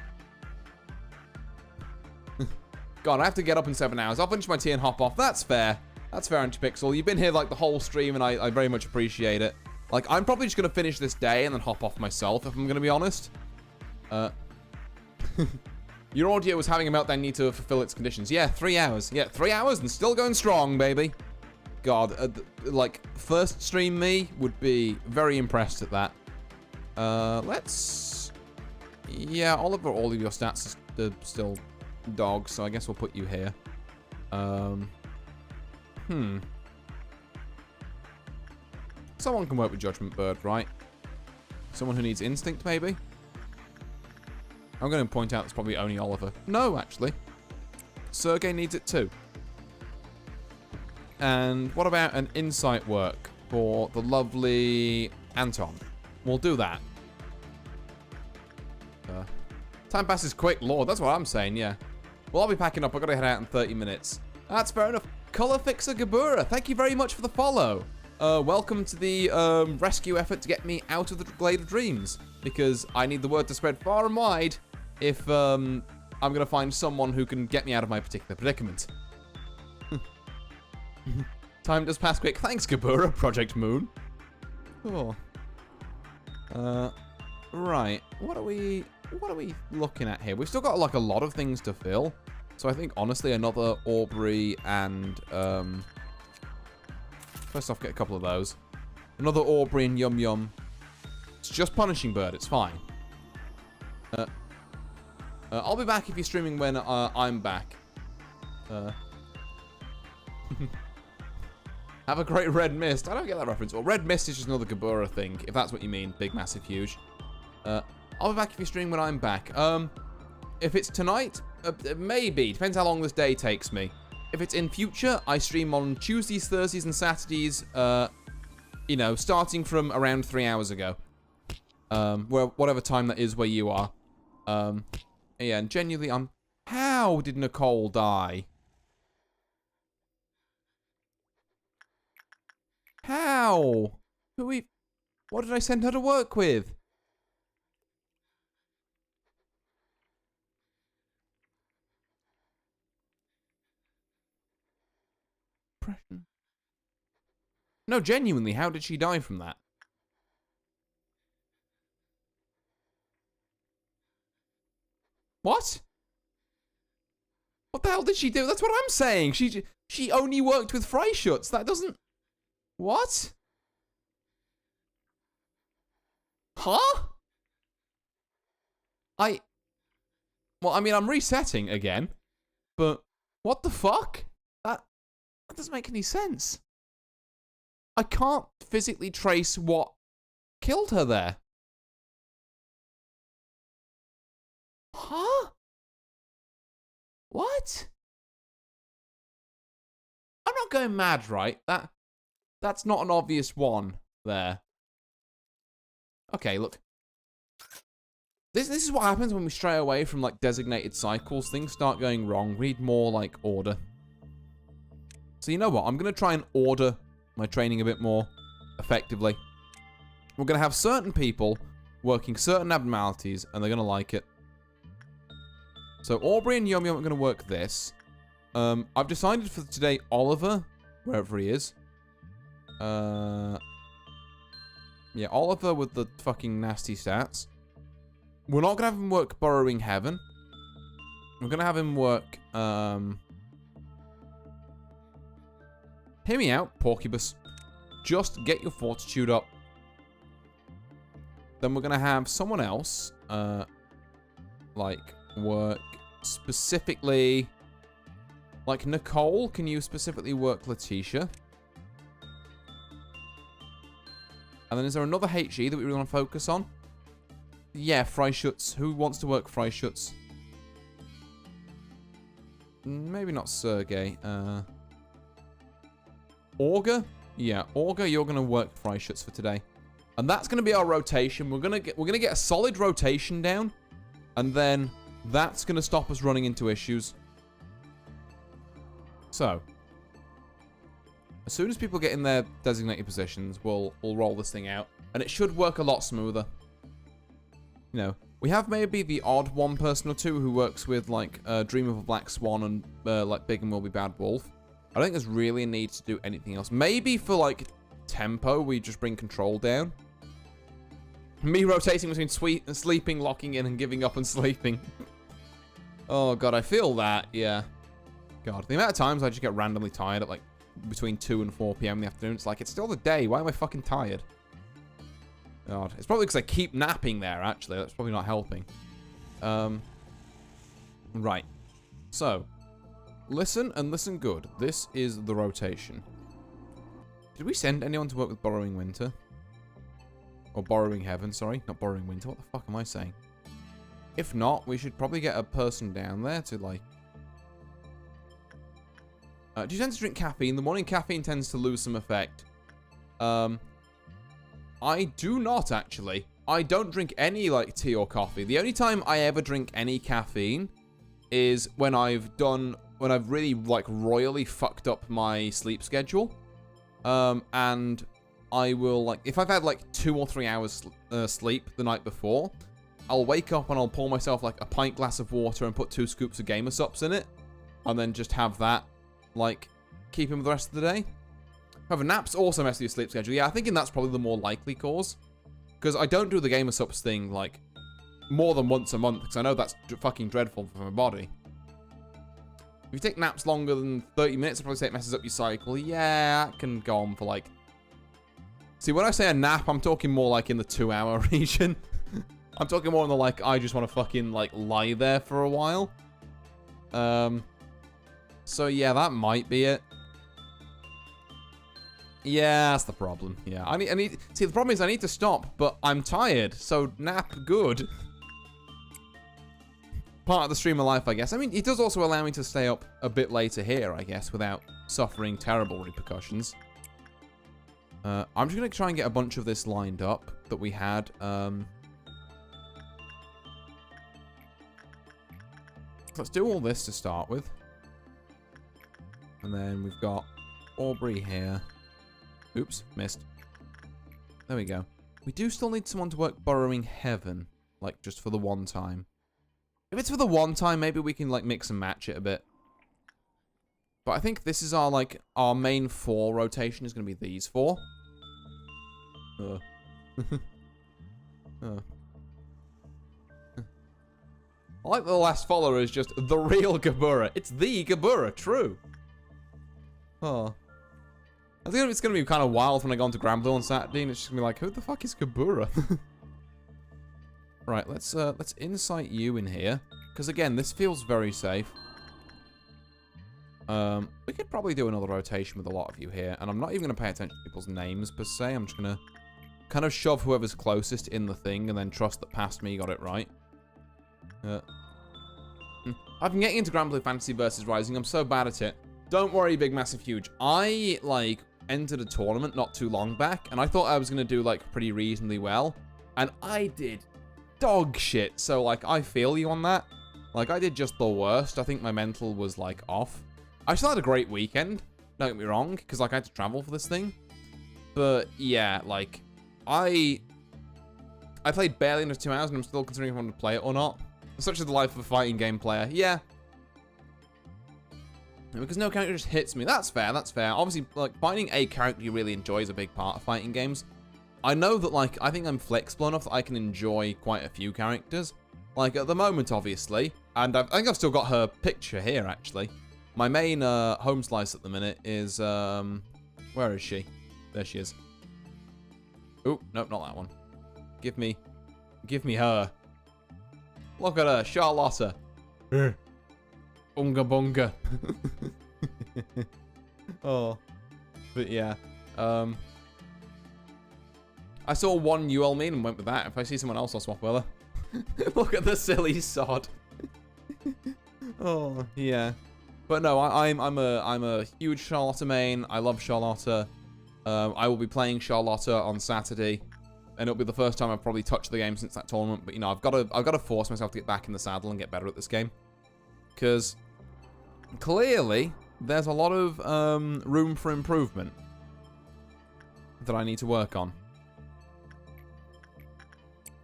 God, I have to get up in 7 hours. I'll finish my tea and hop off. That's fair. That's fair, Antipixel. You've been here, like, the whole stream, and I very much appreciate it. Like, I'm probably just gonna finish this day and then hop off myself, if I'm gonna be honest. Your audio was having a meltdown, need to fulfill its conditions. Yeah, 3 hours. Yeah, 3 hours and still going strong, baby. God, like, first stream me would be very impressed at that. Let's... Yeah, Oliver, all of your stats are still dogs, so I guess we'll put you here. Someone can work with Judgment Bird, right? Someone who needs Instinct, maybe? I'm going to point out it's probably only Oliver. No, actually. Sergey needs it too. And what about an Insight work for the lovely Anton? We'll do that. Time passes quick, Lord. That's what I'm saying, yeah. Well, I'll be packing up. I've got to head out in 30 minutes. That's fair enough. Color Fixer Gabura, thank you very much for the follow. Welcome to the rescue effort to get me out of the Glade of Dreams, because I need the word to spread far and wide if I'm going to find someone who can get me out of my particular predicament. Time does pass quick. Thanks, Gabura, Project Moon. Cool. Right. What are we looking at here? We've still got, like, a lot of things to fill. So I think, honestly, another Aubrey and, first off, get a couple of those. Another Aubrey and Yum Yum. It's just Punishing Bird. It's fine. I'll be back if you're streaming when I'm back. Have a great Red Mist. I don't get that reference. Well, Red Mist is just another Gabura thing, if that's what you mean. Big, massive, huge. I'll be back if you're streaming when I'm back. If it's tonight, maybe. Depends how long this day takes me. If it's in future, I stream on Tuesdays, Thursdays, and Saturdays, you know, starting from around 3 hours ago. Whatever time that is where you are. Yeah, and genuinely, how did Nicole die? How? What did I send her to work with? Depression. No, genuinely, how did she die from that? What? the hell did she do? That's what I'm saying. She only worked with Freischutz. That doesn't... What? Huh? Well, I mean, I'm resetting again, but what the fuck? That doesn't make any sense. I can't physically trace what killed her there. Huh? What? I'm not going mad, right? That's not an obvious one there. Okay, look. This is what happens when we stray away from, like, designated cycles. Things start going wrong. We need more, like, order. So you know what? I'm going to try and order my training a bit more effectively. We're going to have certain people working certain abnormalities, and they're going to like it. So Aubrey and Yum Yum are going to work this. I've decided for today, Oliver, wherever he is. Yeah, Oliver with the fucking nasty stats. We're not going to have him work Burrowing Heaven. We're going to have him work, hear me out, Porcubus. Just get your fortitude up. Then we're going to have someone else, like, work specifically... Like, Nicole, can you specifically work Letitia? And then is there another HE that we really want to focus on? Yeah, Freischutz. Who wants to work Freischutz? Maybe not Sergey. Auger? Yeah, Auger, you're gonna work Freischutz for today. And that's gonna be our rotation. We're gonna get a solid rotation down, and then that's gonna stop us running into issues. So, as soon as people get in their designated positions, we'll roll this thing out, and it should work a lot smoother. You know, we have maybe the odd one person or two who works with, like, Dream of a Black Swan and, like, Big and Will Be Bad Wolf. I don't think there's really a need to do anything else. Maybe for, like, tempo, we just bring control down. Me rotating between sleeping, locking in, and giving up and sleeping. Oh, God, I feel that, yeah. God, the amount of times I just get randomly tired at, like, between 2 and 4 p.m. in the afternoon. It's like, it's still the day. Why am I fucking tired? God, it's probably because I keep napping there, actually. That's probably not helping. Right. So, listen and listen good. This is the rotation. Did we send anyone to work with Borrowing Winter? Or Borrowing Heaven, sorry. Not Borrowing Winter. What the fuck am I saying? If not, we should probably get a person down there to, like... do you tend to drink caffeine? The morning caffeine tends to lose some effect. I do not, actually. I don't drink any, like, tea or coffee. The only time I ever drink any caffeine is when I've really, like, royally fucked up my sleep schedule. And I will, like, if I've had, like, 2 or 3 hours sleep the night before, I'll wake up and I'll pour myself, like, a pint glass of water and put 2 scoops of Gamer Sups in it. And then just have that, like, keep him the rest of the day. However, naps also mess with your sleep schedule. Yeah, I think that's probably the more likely cause. Because I don't do the Gamer Sups thing, like, more than once a month. Because I know that's fucking dreadful for my body. If you take naps longer than 30 minutes, I'd probably say it messes up your cycle. Yeah, that can go on for, like... See, when I say a nap, I'm talking more, like, in the 2-hour region. I'm talking more in the, like, I just want to fucking, like, lie there for a while. So, yeah, that might be it. Yeah, that's the problem. Yeah, I need. See, the problem is I need to stop, but I'm tired, so nap good. Part of the stream of life, I guess. I mean, it does also allow me to stay up a bit later here, I guess, without suffering terrible repercussions. I'm just gonna try and get a bunch of this lined up that we had. Let's do all this to start with. And then we've got Aubrey here. Oops, missed. There we go. We do still need someone to work Borrowing Heaven. Like, just for the one time. If it's for the one time, maybe we can, like, mix and match it a bit. But I think this is our, like, our main 4 rotation is going to be these 4. I like the last follower is just the real Gabura. It's the Gabura, true. Oh. I think it's going to be kind of wild when I go onto Granville on Saturday and it's just going to be like, who the fuck is Gabura? Right, let's insight you in here. Because again, this feels very safe. We could probably do another rotation with a lot of you here. And I'm not even going to pay attention to people's names per se. I'm just going to kind of shove whoever's closest in the thing and then trust that past me got it right. I've been getting into Granblue Fantasy versus Rising. I'm so bad at it. Don't worry, big, massive, huge. I, like, entered a tournament not too long back, and I thought I was going to do, like, pretty reasonably well. And I did dog shit. So, like, I feel you on that. Like, I did just the worst. I think my mental was, like, off. I still had a great weekend. Don't get me wrong, because, like, I had to travel for this thing. But, yeah, like, I played barely under 2 hours, and I'm still considering if I want to play it or not. Such is the life of a fighting game player. Yeah. Because no character just hits me. That's fair, that's fair. Obviously, like, finding a character you really enjoy is a big part of fighting games. I know that, like, I think I'm flexible enough that I can enjoy quite a few characters. Like, at the moment, obviously. And I think I've still got her picture here, actually. My main home slice at the minute is, where is she? There she is. Oh, nope, not that one. Give me her. Look at her, Charlotta. Bunga bunga. Oh. But yeah. I saw one UL meme and went with that. If I see someone else, I'll swap with her. Look at the silly sod. Oh, yeah. But no, I'm a huge Charlotta main. I love Charlotta. I will be playing Charlotta on Saturday. And it'll be the first time I've probably touched the game since that tournament. But, you know, I've got to force myself to get back in the saddle and get better at this game. Because clearly, there's a lot of room for improvement that I need to work on.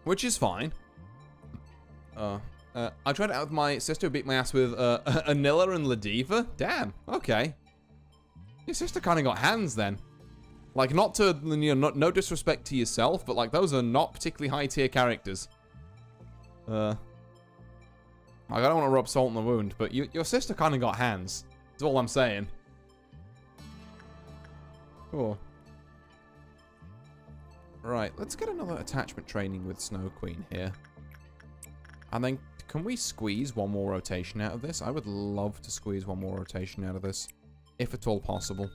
Which is fine. I tried it out with my sister who beat my ass with Anilla and Ladiva. Damn, okay. Your sister kind of got hands then. Like, not to, you know, no disrespect to yourself, but, like, those are not particularly high-tier characters. Like, I don't want to rub salt in the wound, but your sister kind of got hands. That's all I'm saying. Cool. Right, let's get another attachment training with Snow Queen here. And then, can we squeeze one more rotation out of this? I would love to squeeze one more rotation out of this, if at all possible.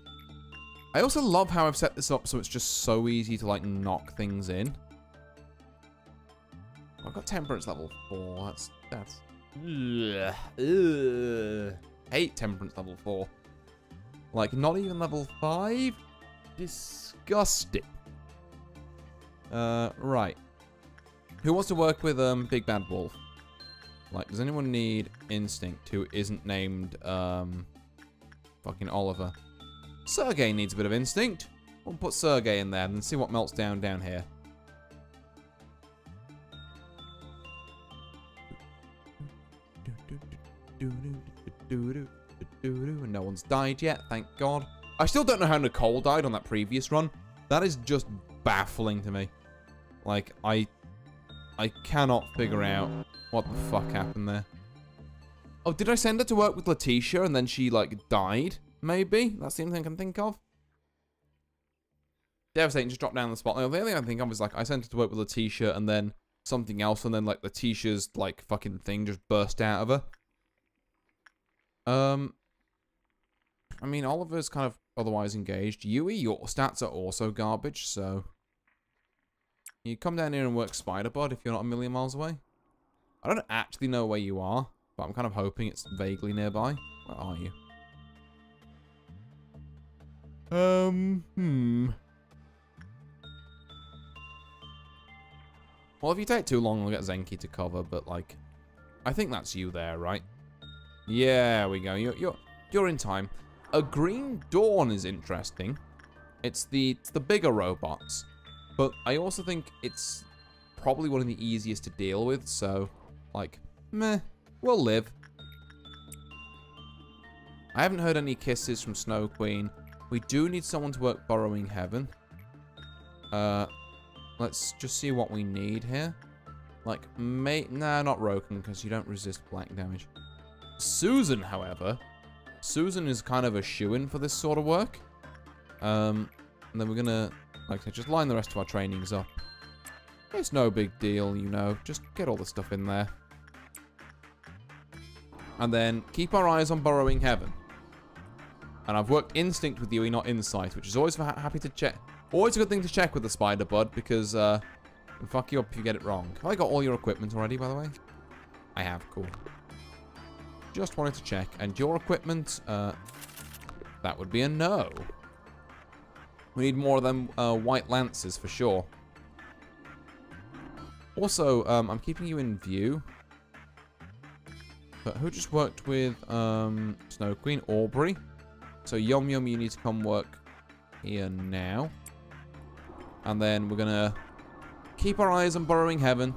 I also love how I've set this up so it's just so easy to, like, knock things in. I've got Temperance level 4. That's... Hate Temperance level 4. Like, not even level 5? Disgusting. Right. Who wants to work with, Big Bad Wolf? Like, does anyone need Instinct who isn't named, fucking Oliver? Sergey needs a bit of instinct. We'll put Sergey in there and see what melts down here. And no one's died yet, thank God. I still don't know how Nicole died on that previous run. That is just baffling to me. Like, I cannot figure out what the fuck happened there. Oh, did I send her to work with Letitia and then she, like, died? Maybe? That's the only thing I can think of. Devastating, just dropped down the spot. The only thing I can think of is, like, I sent her to work with Letitia and then something else, and then, like, Letitia's, like, fucking thing just burst out of her. I mean, Oliver's kind of otherwise engaged. Yui, your stats are also garbage, so... You come down here and work Spider-Bud if you're not a million miles away. I don't actually know where you are, but I'm kind of hoping it's vaguely nearby. Where are you? Well, if you take too long, we'll get Zenki to cover, but, like, I think that's you there, right? Yeah, we go. You're in time. A Green Dawn is interesting. It's the bigger robots, but I also think it's probably one of the easiest to deal with, so, like, meh, we'll live. I haven't heard any kisses from Snow Queen. We do need someone to work Burrowing Heaven. Let's just see what we need here. Like, nah, not Roken, because you don't resist blank damage. Susan, however, Susan is kind of a shoo-in for this sort of work. And then we're gonna, like I said, just line the rest of our trainings up. It's no big deal, you know. Just get all the stuff in there. And then keep our eyes on Burrowing Heaven. And I've worked instinct with you, not insight, which is always happy to check. Always a good thing to check with the spider bud, because it can fuck you up if you get it wrong. Have I got all your equipment already, by the way? I have, cool. Just wanted to check. And your equipment, that would be a no. We need more of them white lances for sure. Also, I'm keeping you in view. But who just worked with Snow Queen? Aubrey. So Yum Yum, you need to come work here now. And then we're gonna keep our eyes on Burrowing Heaven.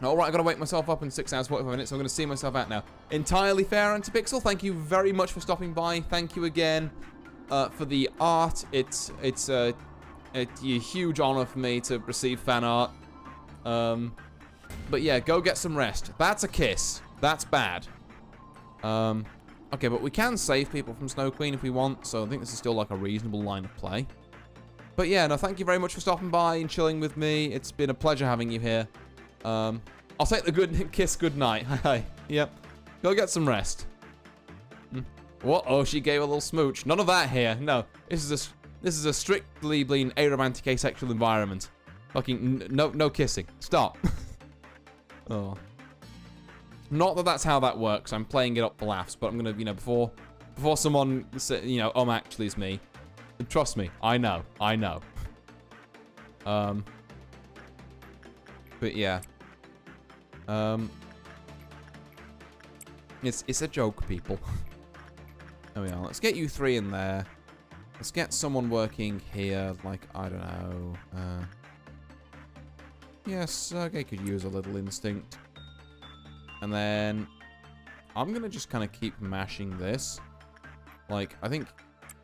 Alright, I gotta wake myself up in 6 hours, 45 minutes, so I'm gonna see myself out now. Entirely fair, Antipixel. Thank you very much for stopping by. Thank you again for the art. It's a huge honor for me to receive fan art. But yeah, go get some rest. That's a kiss. That's bad. Okay, but we can save people from Snow Queen if we want, so I think this is still like a reasonable line of play. But yeah, no, thank you very much for stopping by and chilling with me. It's been a pleasure having you here. I'll take the good kiss good night. Hi. Yep. Go get some rest. What? Oh, she gave a little smooch. None of that here. No. This is a strictly bleeding aromantic asexual environment. Fucking no kissing. Stop. Oh. Not that that's how that works. I'm playing it up for laughs, but I'm gonna, you know, before someone say, you know, actually it's me. Trust me, I know. But yeah. It's a joke, people. There we are. Let's get you 3 in there. Let's get someone working here, like, I don't know. Yes, Sergey could use a little instinct. And then I'm going to just kind of keep mashing this. Like, I think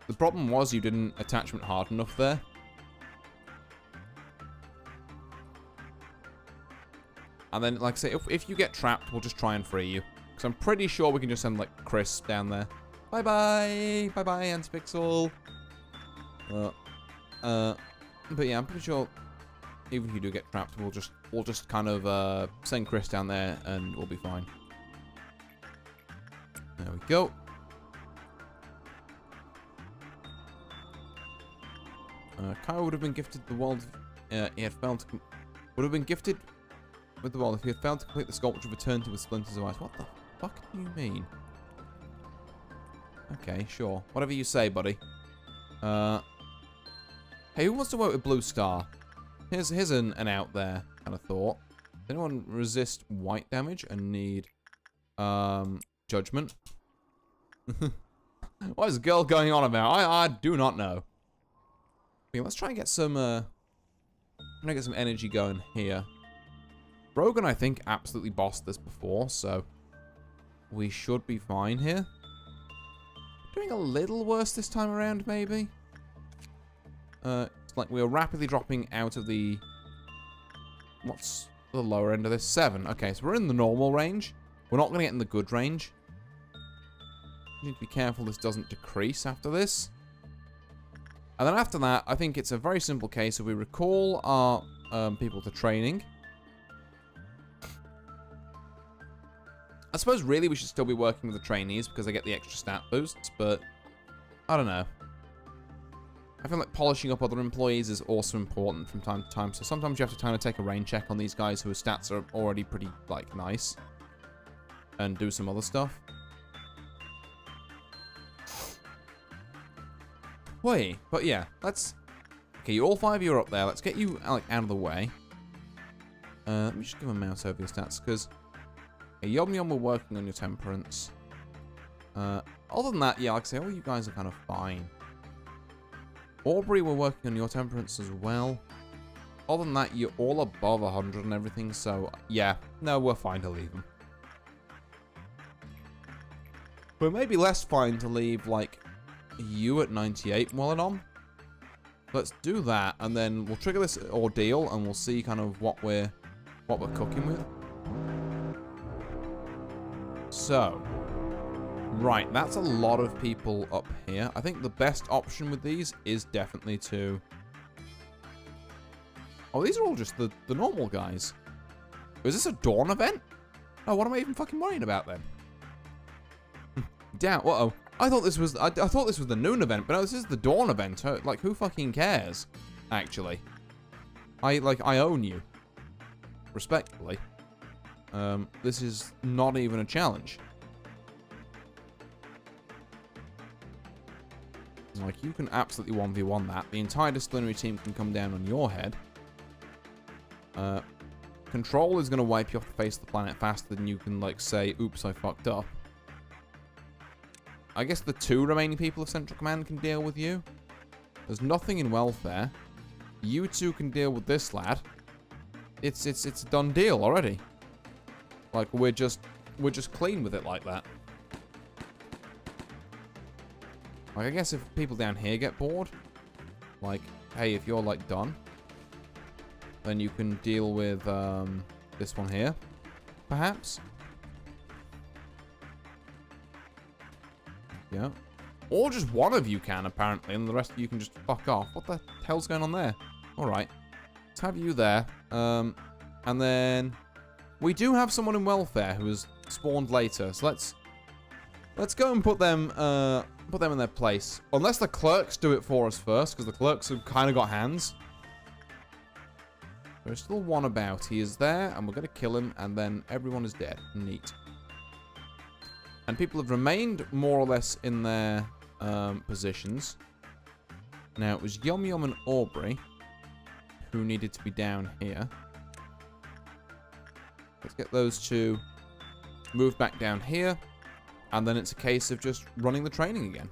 the problem was you didn't attachment hard enough there. And then, like I say, if you get trapped, we'll just try and free you. Because I'm pretty sure we can just send, like, Chris down there. Bye-bye. Bye-bye, Antipixel. But yeah, I'm pretty sure even if you do get trapped, we'll just kind of send Chris down there and we'll be fine. There we go. Kyle would have been gifted the world if he had failed to would have been gifted with the world if he had failed to complete the sculpture of eternity with splinters of ice. What the fuck do you mean? Okay, sure. Whatever you say, buddy. Hey, who wants to work with Blue Star? Here's an out there kind of thought. Does anyone resist white damage and need judgment? What is the girl going on about? I do not know. Okay, let's try and get some energy going here. Brogan, I think, absolutely bossed this before, so we should be fine here. Doing a little worse this time around, maybe. It's like we are rapidly dropping out of the... What's the lower end of this? 7. Okay, so we're in the normal range. We're not going to get in the good range. We need to be careful this doesn't decrease after this. And then after that, I think it's a very simple case of we recall our people to training. I suppose really we should still be working with the trainees because they get the extra stat boosts, but I don't know. I feel like polishing up other employees is also important from time to time, so sometimes you have to kind of take a rain check on these guys whose stats are already pretty, like, nice. And do some other stuff. Wait, but yeah, let's... Okay, all 5 of you are up there. Let's get you, like, out of the way. Let me just give a mouse over your stats, because... Yum Yum, we're working on your temperance. Other than that, yeah, like I say, all you guys are kind of fine. Aubrey, we're working on your temperance as well. Other than that, you're all above 100 and everything, so yeah, no, we're fine to leave them. We're maybe less fine to leave, like, you at 98 while and on. Let's do that, and then we'll trigger this ordeal, and we'll see kind of what we're what we're cooking with. So, right, that's a lot of people up here. I think the best option with these is definitely to... Oh, these are all just the normal guys. Is this a dawn event? Oh, what am I even fucking worrying about then? Down. Uh-oh. I thought this was the noon event, but no, this is the dawn event. Like, who fucking cares? Actually, I own you. Respectfully. This is not even a challenge. Like, you can absolutely 1v1 that. The entire disciplinary team can come down on your head. Control is going to wipe you off the face of the planet faster than you can, like, say, oops, I fucked up. I guess the 2 remaining people of Central Command can deal with you. There's nothing in welfare. You 2 can deal with this lad. It's a done deal already. Like, we're just clean with it like that. Like, I guess if people down here get bored, like, hey, if you're, like, done, then you can deal with this one here, perhaps. Yeah. Or just one of you can, apparently, and the rest of you can just fuck off. What the hell's going on there? Alright. Let's have you there. And then... We do have someone in welfare who has spawned later, so let's go and put them in their place. Unless the clerks do it for us first, because the clerks have kind of got hands. There's still one about. He is there, and we're going to kill him, and then everyone is dead. Neat. And people have remained more or less in their positions. Now, it was Yum Yum and Aubrey who needed to be down here. Let's get those 2 moved back down here. And then it's a case of just running the training again.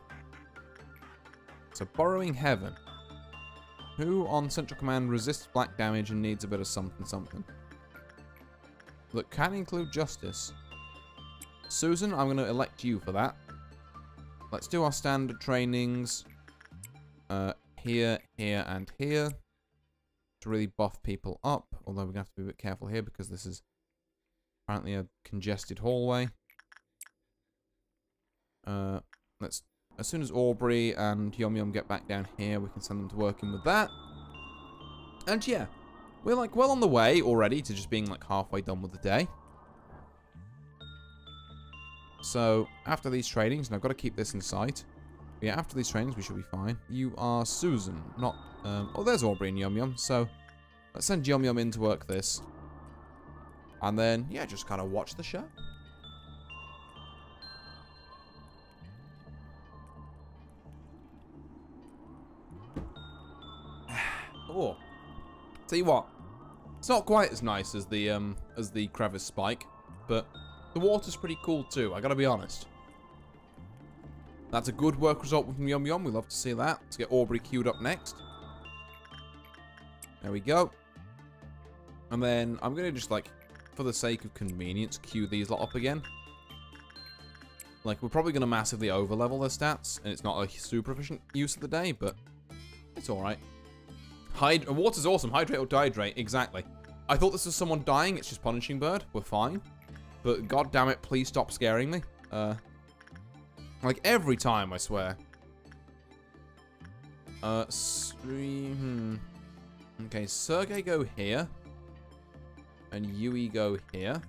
So, Borrowing Heaven. Who on Central Command resists black damage and needs a bit of something something? That can include Justice. Susan, I'm going to elect you for that. Let's do our standard trainings. Here, here, and here. To really buff people up. Although we're going to have to be a bit careful here because this is apparently a congested hallway. As soon as Aubrey and Yum Yum get back down here, we can send them to working with that. And yeah, we're like well on the way already to just being like halfway done with the day. So after these trainings, and I've got to keep this in sight. Yeah, after these trainings, we should be fine. You are Susan, not... oh, there's Aubrey and Yum Yum. So let's send Yum Yum in to work this. And then, yeah, just kind of watch the show. Oh, tell you what, it's not quite as nice as the crevice spike, but the water's pretty cool too. I gotta be honest. That's a good work result from Yum Yum. We love to see that. Let's get Aubrey queued up next. There we go. And then I'm gonna just like, for the sake of convenience, queue these lot up again. Like, we're probably gonna massively overlevel their stats, and it's not a super efficient use of the day, but it's all right. Water's awesome. Hydrate or dehydrate. Exactly. I thought this was someone dying. It's just Punishing Bird. We're fine. But god damn it, please stop scaring me. Like every time, I swear. Okay, Sergey go here. And Yui go here.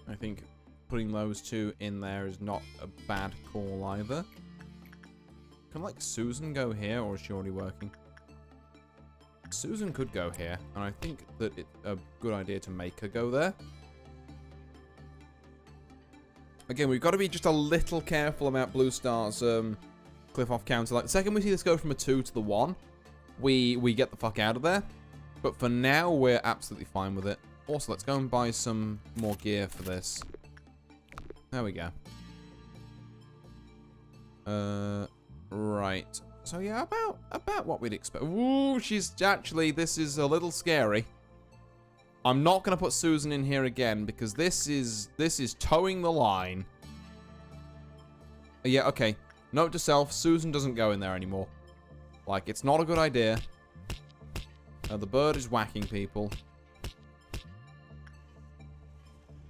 I think putting those 2 in there is not a bad call either. Can, like, Susan go here, or is she already working? Susan could go here, and I think that it's a good idea to make her go there. Again, we've got to be just a little careful about Blue Star's cliff-off counter. Like, the second we see this go from a 2 to the 1, we get the fuck out of there. But for now, we're absolutely fine with it. Also, let's go and buy some more gear for this. There we go. Right. So yeah, about what we'd expect. Ooh, she's actually, this is a little scary. I'm not gonna put Susan in here again because this is towing the line. Yeah, okay. Note to self, Susan doesn't go in there anymore. Like, it's not a good idea. The bird is whacking people.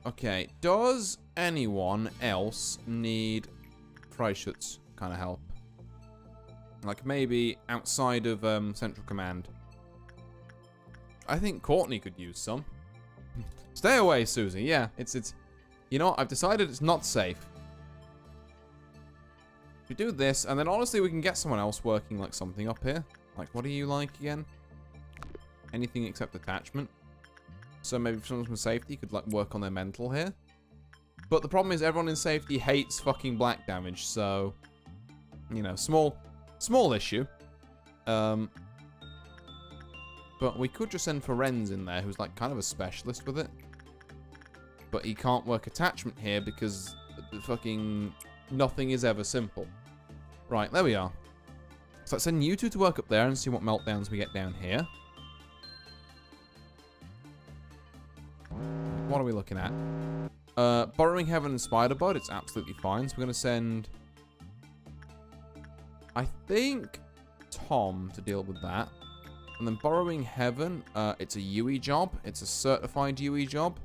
Okay, does anyone else need Freischutz kind of help? Like maybe outside of Central Command. I think Courtney could use some. Stay away, Susie. Yeah, it's. You know what? I've decided it's not safe. We do this, and then honestly, we can get someone else working like something up here. Like, what do you like again? Anything except attachment. So maybe if someone from safety could like work on their mental here. But the problem is everyone in safety hates fucking black damage, so you know, small issue. But we could just send Ferenz in there, who's like kind of a specialist with it. But he can't work attachment here because the fucking nothing is ever simple. Right, there we are. So let's send you two to work up there and see what meltdowns we get down here. What are we looking at? Borrowing Heaven and Spiderbud, it's absolutely fine. So we're going to send, I think, Tom to deal with that. And then Borrowing Heaven, it's a UE job. It's a certified UE job.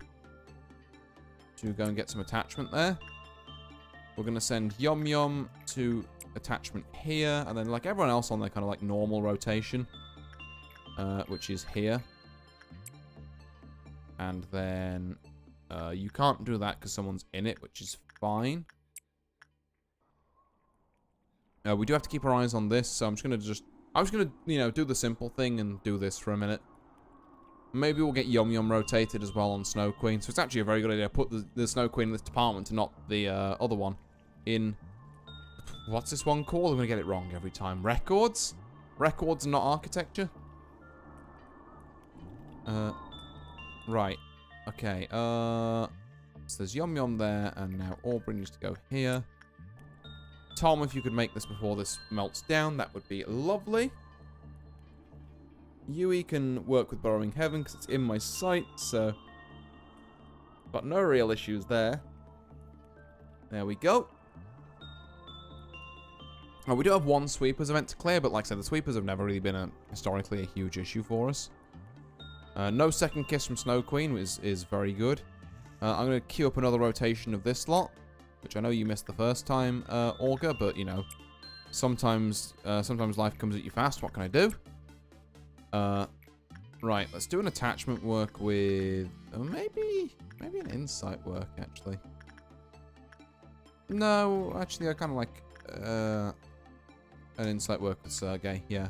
To go and get some attachment there. We're going to send Yum Yum to attachment here. And then like everyone else on their kind of like normal rotation. Which is here. And then you can't do that because someone's in it, which is fine. We do have to keep our eyes on this, so I'm just going to I was going to, you know, do the simple thing and do this for a minute. Maybe we'll get Yum Yum rotated as well on Snow Queen. So it's actually a very good idea to put the Snow Queen in this department and not the other one in... What's this one called? I'm going to get it wrong every time. Records? Records and not architecture? Right. Okay. So there's Yum Yum there, and now Aubrey needs to go here. Tom, if you could make this before this melts down, that would be lovely. Yui can work with Borrowing Heaven because it's in my sight, so... Got no real issues there. There we go. Oh, we do have one sweepers event to clear, but like I said, the sweepers have never really been historically a huge issue for us. No second kiss from Snow Queen is very good. I'm going to queue up another rotation of this lot, which I know you missed the first time, Olga, but, you know, sometimes life comes at you fast. What can I do? Right, let's do an attachment work with... maybe an insight work, actually. No, actually, I kind of like an insight work with Sergey, yeah.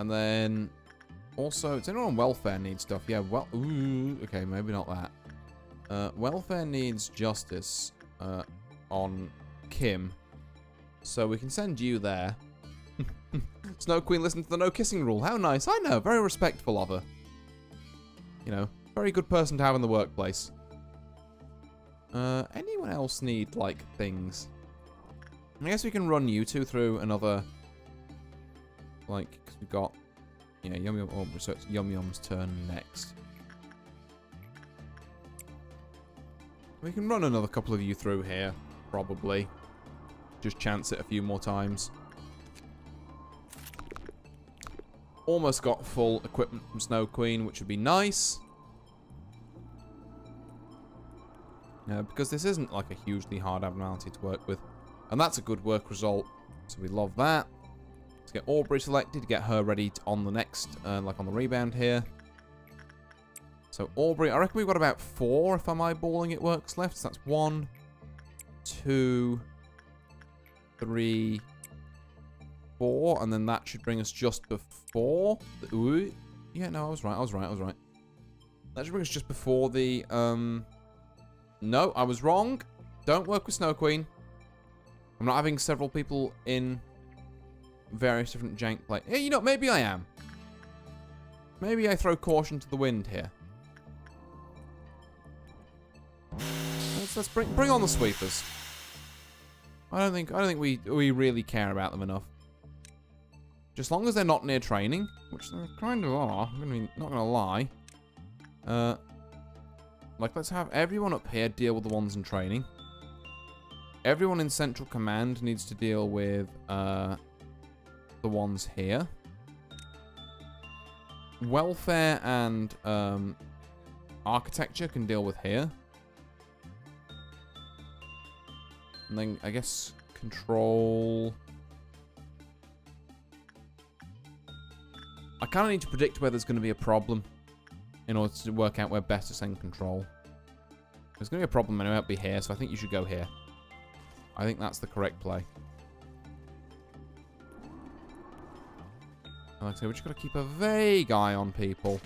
And then... Also, does anyone on welfare need stuff? Yeah, well... Ooh, okay, maybe not that. Welfare needs justice on Kim. So we can send you there. Snow Queen listened to the no kissing rule. How nice. I know, very respectful of her. You know, very good person to have in the workplace. Anyone else need, like, things? I guess we can run you two through another... Like, because we've got... Yeah, Yum Yum... Oh, so it's Yum Yum's turn next. We can run another couple of you through here, probably. Just chance it a few more times. Almost got full equipment from Snow Queen, which would be nice. Because this isn't like a hugely hard abnormality to work with. And that's a good work result. So we love that. Let's get Aubrey selected, get her ready on the next, like on the rebound here. So Aubrey, I reckon we've got about 4, if I'm eyeballing it, works left. So that's 1, 2, 3, 4, and then that should bring us just before. Ooh, yeah, no, I was right. That should bring us just before the. No, I was wrong. Don't work with Snow Queen. I'm not having several people in various different jank play. Yeah, you know, maybe I am. Maybe I throw caution to the wind here. Let's bring on the sweepers. I don't think we really care about them enough. Just as long as they're not near training, which they kind of are. I'm not gonna lie. Like, let's have everyone up here deal with the ones in training. Everyone in Central Command needs to deal with the ones here. welfare and architecture can deal with here. And then, I guess, control... I kind of need to predict where there's going to be a problem in order to work out where best to send control. There's going to be a problem anyway, it'll be here, so I think you should go here. I think that's the correct play. And like I say, we just got to keep a vague eye on people.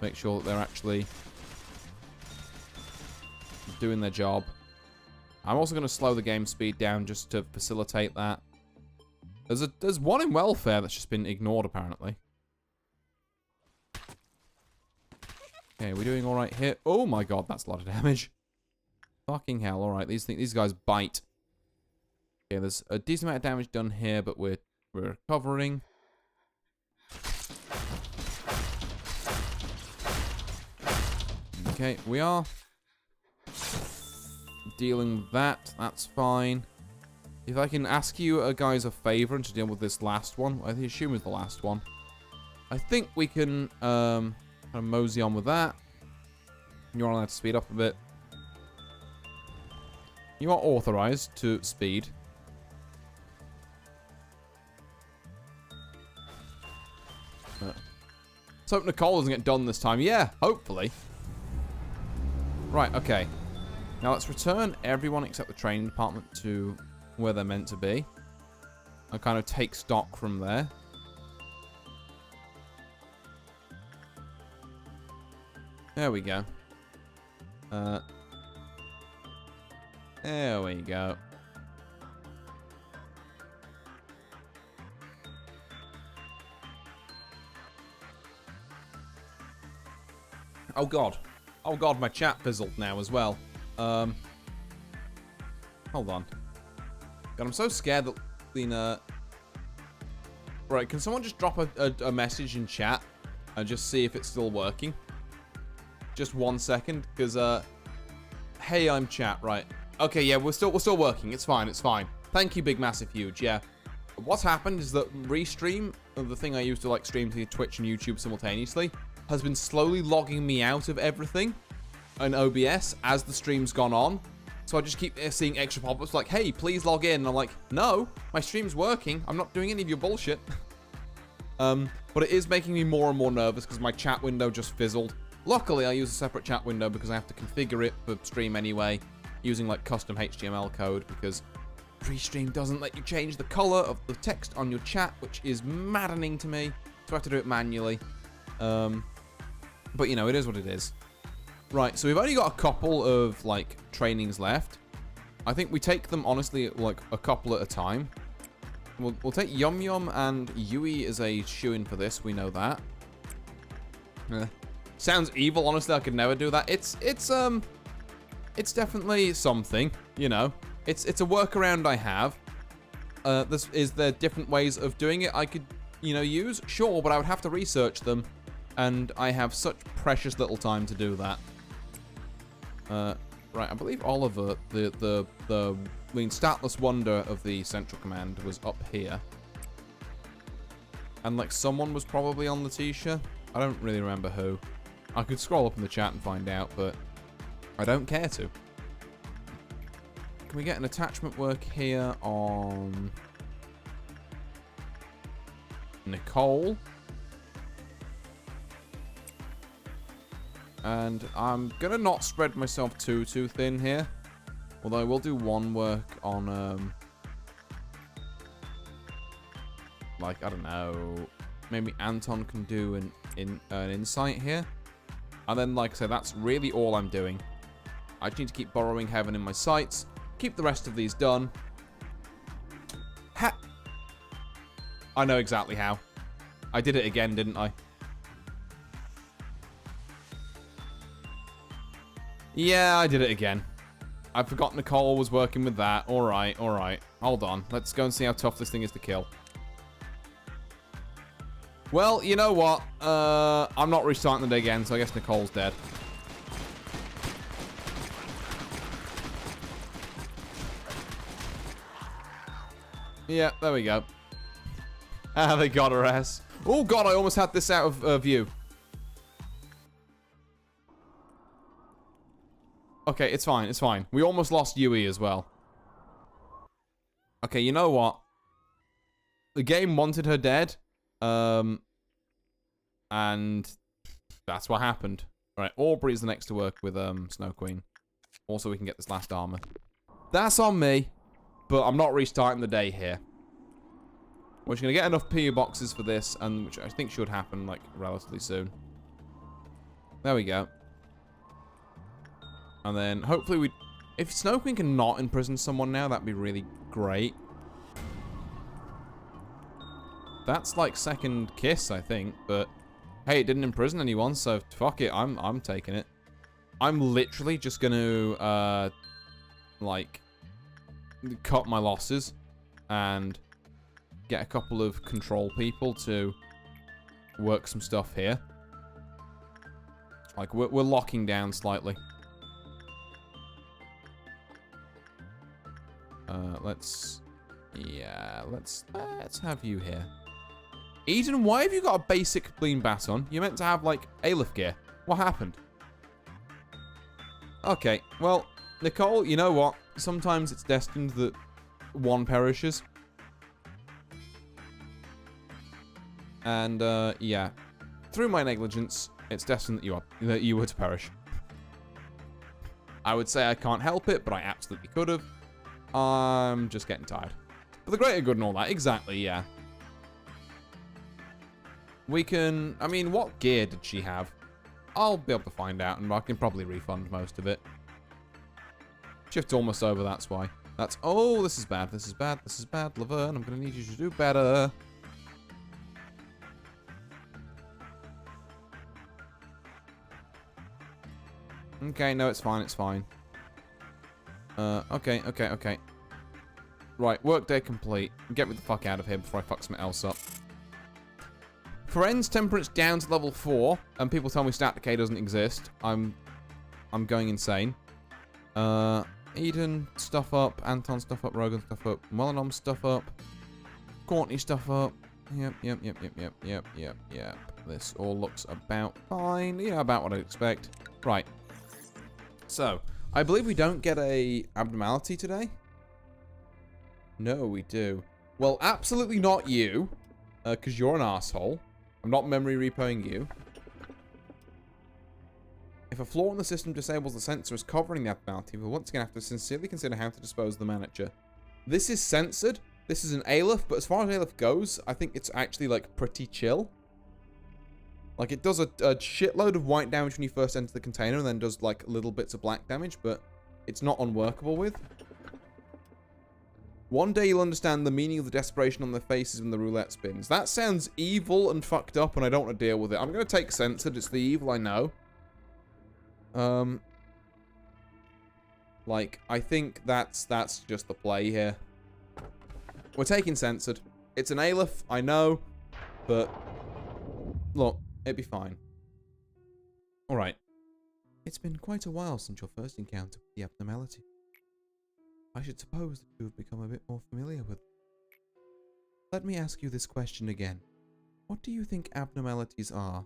Make sure that they're actually doing their job. I'm also going to slow the game speed down just to facilitate that. There's one in welfare that's just been ignored, apparently. Okay, we're doing all right here. Oh my god, that's a lot of damage. Fucking hell! All right, these guys bite. Okay, there's a decent amount of damage done here, but we're recovering. Okay, we are dealing with that. That's fine. If I can ask you guys a favor and to deal with this last one, I assume is the last one. I think we can kind of mosey on with that. You're allowed to speed up a bit. You are authorized to speed. Let's hope Nicole doesn't get done this time. Yeah, hopefully. Right, okay. Now let's return everyone except the training department to where they're meant to be. I'll kind of take stock from there. There we go. There we go. Oh god. Oh god, my chat fizzled now as well. Hold on. God, I'm so scared that the right, can someone just drop a message in chat and just see if it's still working? Just 1 second, because hey, I'm chat, right. Okay, yeah, we're still working. It's fine, it's fine. Thank you, big massive huge, yeah. What's happened is that Restream, the thing I use to like stream to Twitch and YouTube simultaneously, has been slowly logging me out of everything in OBS as the stream's gone on. So I just keep seeing extra pop-ups like, hey, please log in. And I'm like, no, my stream's working. I'm not doing any of your bullshit. But it is making me more and more nervous because my chat window just fizzled. Luckily, I use a separate chat window because I have to configure it for stream anyway, using like custom HTML code, because Restream doesn't let you change the color of the text on your chat, which is maddening to me. So I have to do it manually. But you know, it is what it is. Right, so we've only got a couple of, like, trainings left. I think we take them, honestly, like, a couple at a time. We'll take Yum Yum and Yui as a shoo-in for this, we know that. Sounds evil, honestly, I could never do that. It's definitely something, you know. It's a workaround I have. Is there different ways of doing it I could, you know, use? Sure, but I would have to research them. And I have such precious little time to do that. Right, I believe Oliver, the statless wonder of the Central Command was up here. And, like, someone was probably on Letitia. I don't really remember who. I could scroll up in the chat and find out, but I don't care to. Can we get an attachment work here on Nicole? And I'm gonna not spread myself too thin here. Although I will do one work on, like, I don't know, maybe Anton can do an insight here. And then, like I said, that's really all I'm doing. I just need to keep borrowing heaven in my sights, keep the rest of these done. I know exactly how. I did it again, didn't I? Yeah, I did it again. I forgot Nicole was working with that. Alright, alright. Hold on. Let's go and see how tough this thing is to kill. Well, you know what? I'm not restarting the day again, so I guess Nicole's dead. Yeah, there we go. Ah, they got her ass. Oh god, I almost had this out of view. Okay, it's fine, it's fine. We almost lost Yui as well. Okay, you know what? The game wanted her dead. And that's what happened. Alright, Aubrey's the next to work with Snow Queen. Also, we can get this last armor. That's on me. But I'm not restarting the day here. We're just going to get enough PO boxes for this, and which I think should happen, like, relatively soon. There we go. And then, hopefully we... If Snow Queen can not imprison someone now, that'd be really great. That's, like, second kiss, I think, but... Hey, it didn't imprison anyone, so fuck it, I'm taking it. I'm literally just gonna, like... cut my losses and get a couple of control people to work some stuff here. Like, we're locking down slightly. Let's have you here. Eden, why have you got a basic clean baton? You're meant to have, like, Aleph gear. What happened? Okay, well, Nicole, you know what? Sometimes it's destined that one perishes. And, yeah. Through my negligence, it's destined that you were to perish. I would say I can't help it, but I absolutely could have. I'm just getting tired. For the greater good and all that. Exactly, yeah. We can... I mean, what gear did she have? I'll be able to find out, and I can probably refund most of it. Shift's almost over, that's why. That's... Oh, this is bad, this is bad, this is bad. Laverne, I'm going to need you to do better. Okay, no, it's fine, it's fine. Okay. Right, workday complete. Get me the fuck out of here before I fuck something else up. Friends temperance down to level 4, and people tell me stat decay doesn't exist. I'm going insane. Eden, stuff up. Anton, stuff up. Rogan, stuff up. Melanom, stuff up. Courtney, stuff up. Yep. This all looks about fine. Yeah, about what I'd expect. Right. So, I believe we don't get a abnormality today. No, we do. Well, absolutely not you. Because you're an asshole. I'm not memory repoing you. If a flaw in the system disables the sensors covering the abnormality, we'll once again have to sincerely consider how to dispose of the manager. This is censored. This is an Aleph, but as far as Aleph goes, I think it's actually, like, pretty chill. Like, it does a shitload of white damage when you first enter the container, and then does, like, little bits of black damage, but it's not unworkable with. One day you'll understand the meaning of the desperation on their faces when the roulette spins. That sounds evil and fucked up, and I don't want to deal with it. I'm going to take censored. It's the evil I know. Like, I think that's just the play here. We're taking censored. It's an Aleph, I know, but look, it'd be fine. Alright. It's been quite a while since your first encounter with the abnormality. I should suppose that you have become a bit more familiar with it. Let me ask you this question again. What do you think abnormalities are?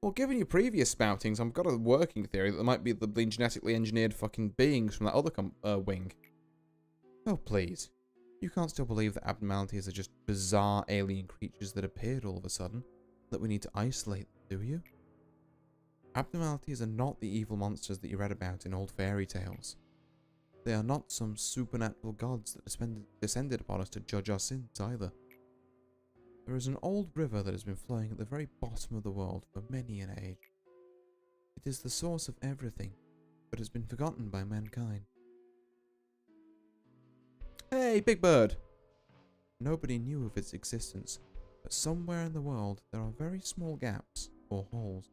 Well, given your previous spoutings, I've got a working theory that there might be the genetically engineered fucking beings from that other wing. Oh, please. You can't still believe that abnormalities are just bizarre alien creatures that appeared all of a sudden, that we need to isolate them, do you? Abnormalities are not the evil monsters that you read about in old fairy tales. They are not some supernatural gods that descended upon us to judge our sins either. There is an old river that has been flowing at the very bottom of the world for many an age. It is the source of everything, but has been forgotten by mankind. Hey, Big Bird! Nobody knew of its existence, but somewhere in the world there are very small gaps, or holes.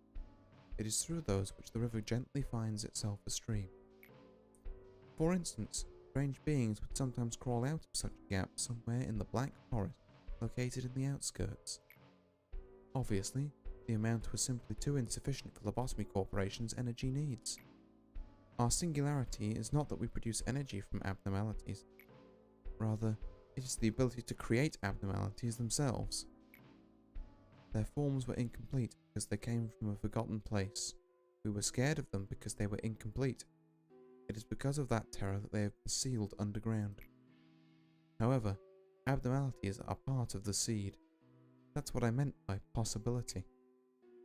It is through those which the river gently finds itself a stream. For instance, strange beings would sometimes crawl out of such a gap somewhere in the Black Forest, located in the outskirts. Obviously, the amount was simply too insufficient for Lobotomy Corporation's energy needs. Our singularity is not that we produce energy from abnormalities. Rather, it is the ability to create abnormalities themselves. Their forms were incomplete because they came from a forgotten place. We were scared of them because they were incomplete. It is because of that terror that they have been sealed underground. However, abnormalities are part of the seed. That's what I meant by possibility.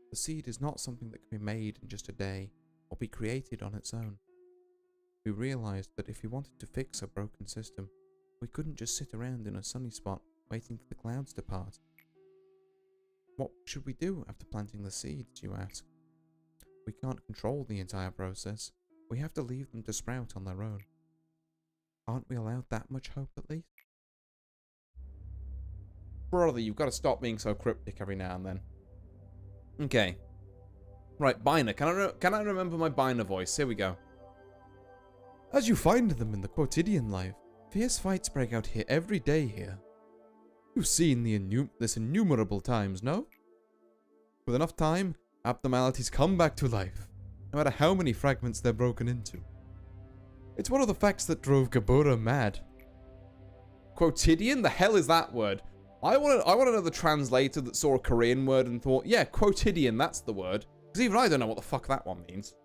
The seed is not something that can be made in just a day, or be created on its own. We realized that if we wanted to fix a broken system, we couldn't just sit around in a sunny spot waiting for the clouds to part. What should we do after planting the seeds, you ask? We can't control the entire process. We have to leave them to sprout on their own. Aren't we allowed that much hope at least? Brother, you've got to stop being so cryptic every now and then. Okay. Right, Biner. Can I remember my Biner voice? Here we go. As you find them in the quotidian life, fierce fights break out here every day here. You've seen this innumerable times, no? With enough time, abnormalities come back to life, no matter how many fragments they're broken into. It's one of the facts that drove Gabura mad. Quotidian? The hell is that word? I want to know the translator that saw a Korean word and thought, yeah, quotidian, that's the word. Because even I don't know what the fuck that one means.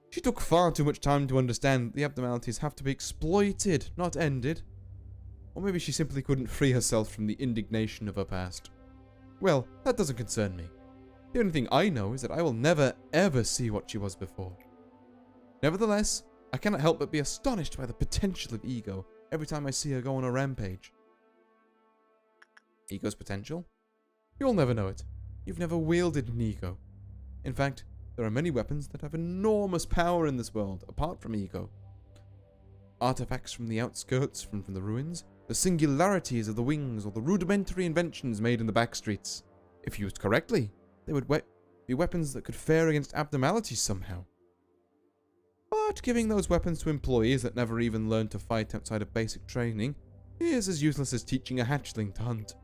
She took far too much time to understand that the abnormalities have to be exploited, not ended. Or maybe she simply couldn't free herself from the indignation of her past. Well, that doesn't concern me. The only thing I know is that I will never, ever see what she was before. Nevertheless, I cannot help but be astonished by the potential of ego every time I see her go on a rampage. Ego's potential? You'll never know it. You've never wielded an ego. In fact, there are many weapons that have enormous power in this world, apart from ego. Artifacts from the outskirts, from the ruins, the singularities of the wings, or the rudimentary inventions made in the backstreets. If used correctly, they would be weapons that could fare against abnormalities somehow. But giving those weapons to employees that never even learned to fight outside of basic training is as useless as teaching a hatchling to hunt.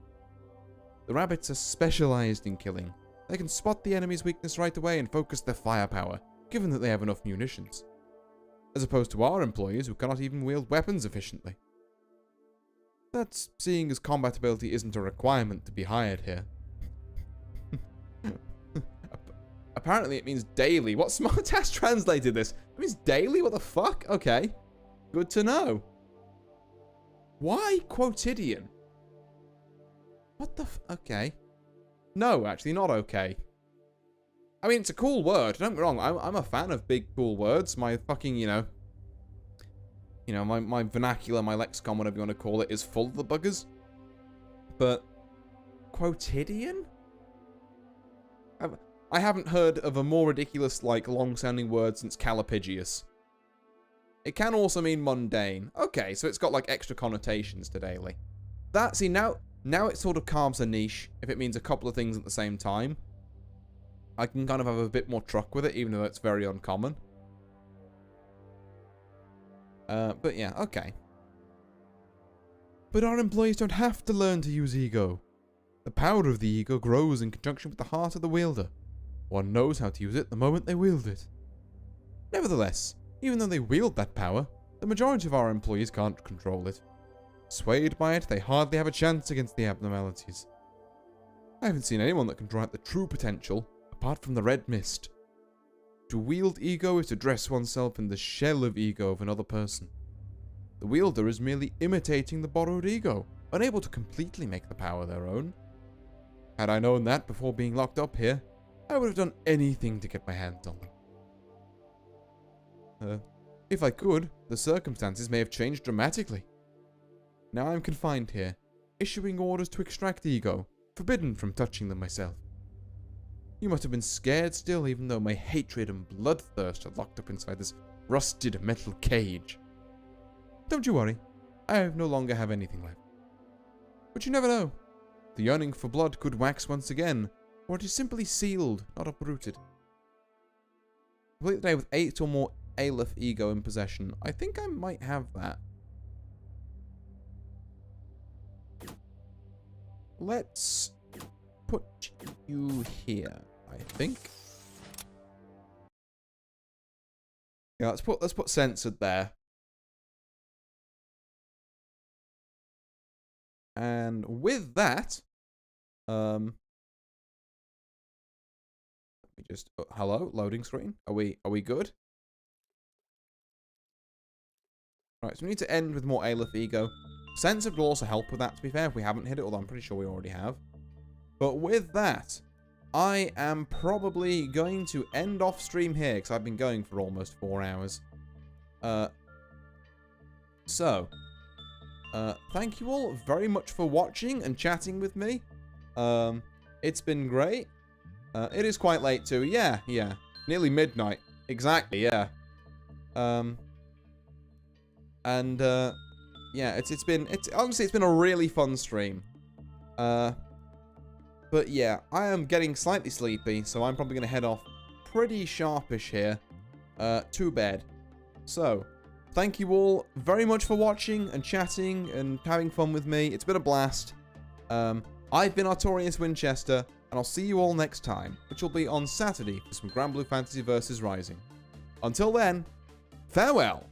The rabbits are specialized in killing. They can spot the enemy's weakness right away and focus their firepower, given that they have enough munitions. As opposed to our employees who cannot even wield weapons efficiently. That's seeing as combat ability isn't a requirement to be hired here. Apparently it means daily. What Smartass translated this? It means daily? What the fuck? Okay. Good to know. Why quotidian? What the okay. No, actually not okay. I mean, it's a cool word. Don't get me wrong. I'm a fan of big, cool words. My fucking, my vernacular, my lexicon, whatever you want to call it, is full of the buggers. But quotidian? I haven't heard of a more ridiculous, long-sounding word since calipigius. It can also mean mundane. Okay, so it's got, extra connotations to daily. Now it sort of carves a niche if it means a couple of things at the same time. I can kind of have a bit more truck with it, even though it's very uncommon. But yeah, okay. But our employees don't have to learn to use ego. The power of the ego grows in conjunction with the heart of the wielder. One knows how to use it the moment they wield it. Nevertheless, even though they wield that power, the majority of our employees can't control it. Swayed by it, they hardly have a chance against the abnormalities. I haven't seen anyone that can draw out the true potential, apart from the red mist. To wield ego is to dress oneself in the shell of ego of another person. The wielder is merely imitating the borrowed ego, unable to completely make the power their own. Had I known that before being locked up here, I would have done anything to get my hands on them. If I could, the circumstances may have changed dramatically. Now I'm confined here, issuing orders to extract ego, forbidden from touching them myself. You must have been scared still, even though my hatred and bloodthirst are locked up inside this rusted metal cage. Don't you worry, I no longer have anything left. But you never know. The yearning for blood could wax once again, or it is simply sealed, not uprooted. Complete the day with 8 or more Aleph ego in possession. I think I might have that. Let's put you here, I think. Yeah, let's put censored there. And with that, We just hello, loading screen. Are we good? Right, so we need to end with more Aleph ego. Censored will also help with that, to be fair, if we haven't hit it, although I'm pretty sure we already have. But with that, I am probably going to end off stream here, because I've been going for almost 4 hours. Thank you all very much for watching and chatting with me. It's been great. It is quite late too. Yeah. Nearly midnight. Exactly, yeah. Yeah, it's been a really fun stream. But yeah, I am getting slightly sleepy, so I'm probably gonna head off pretty sharpish here to bed. So, thank you all very much for watching and chatting and having fun with me. It's been a blast. I've been Artorius Winchester, and I'll see you all next time, which will be on Saturday for some Grand Blue Fantasy vs. Rising. Until then, farewell!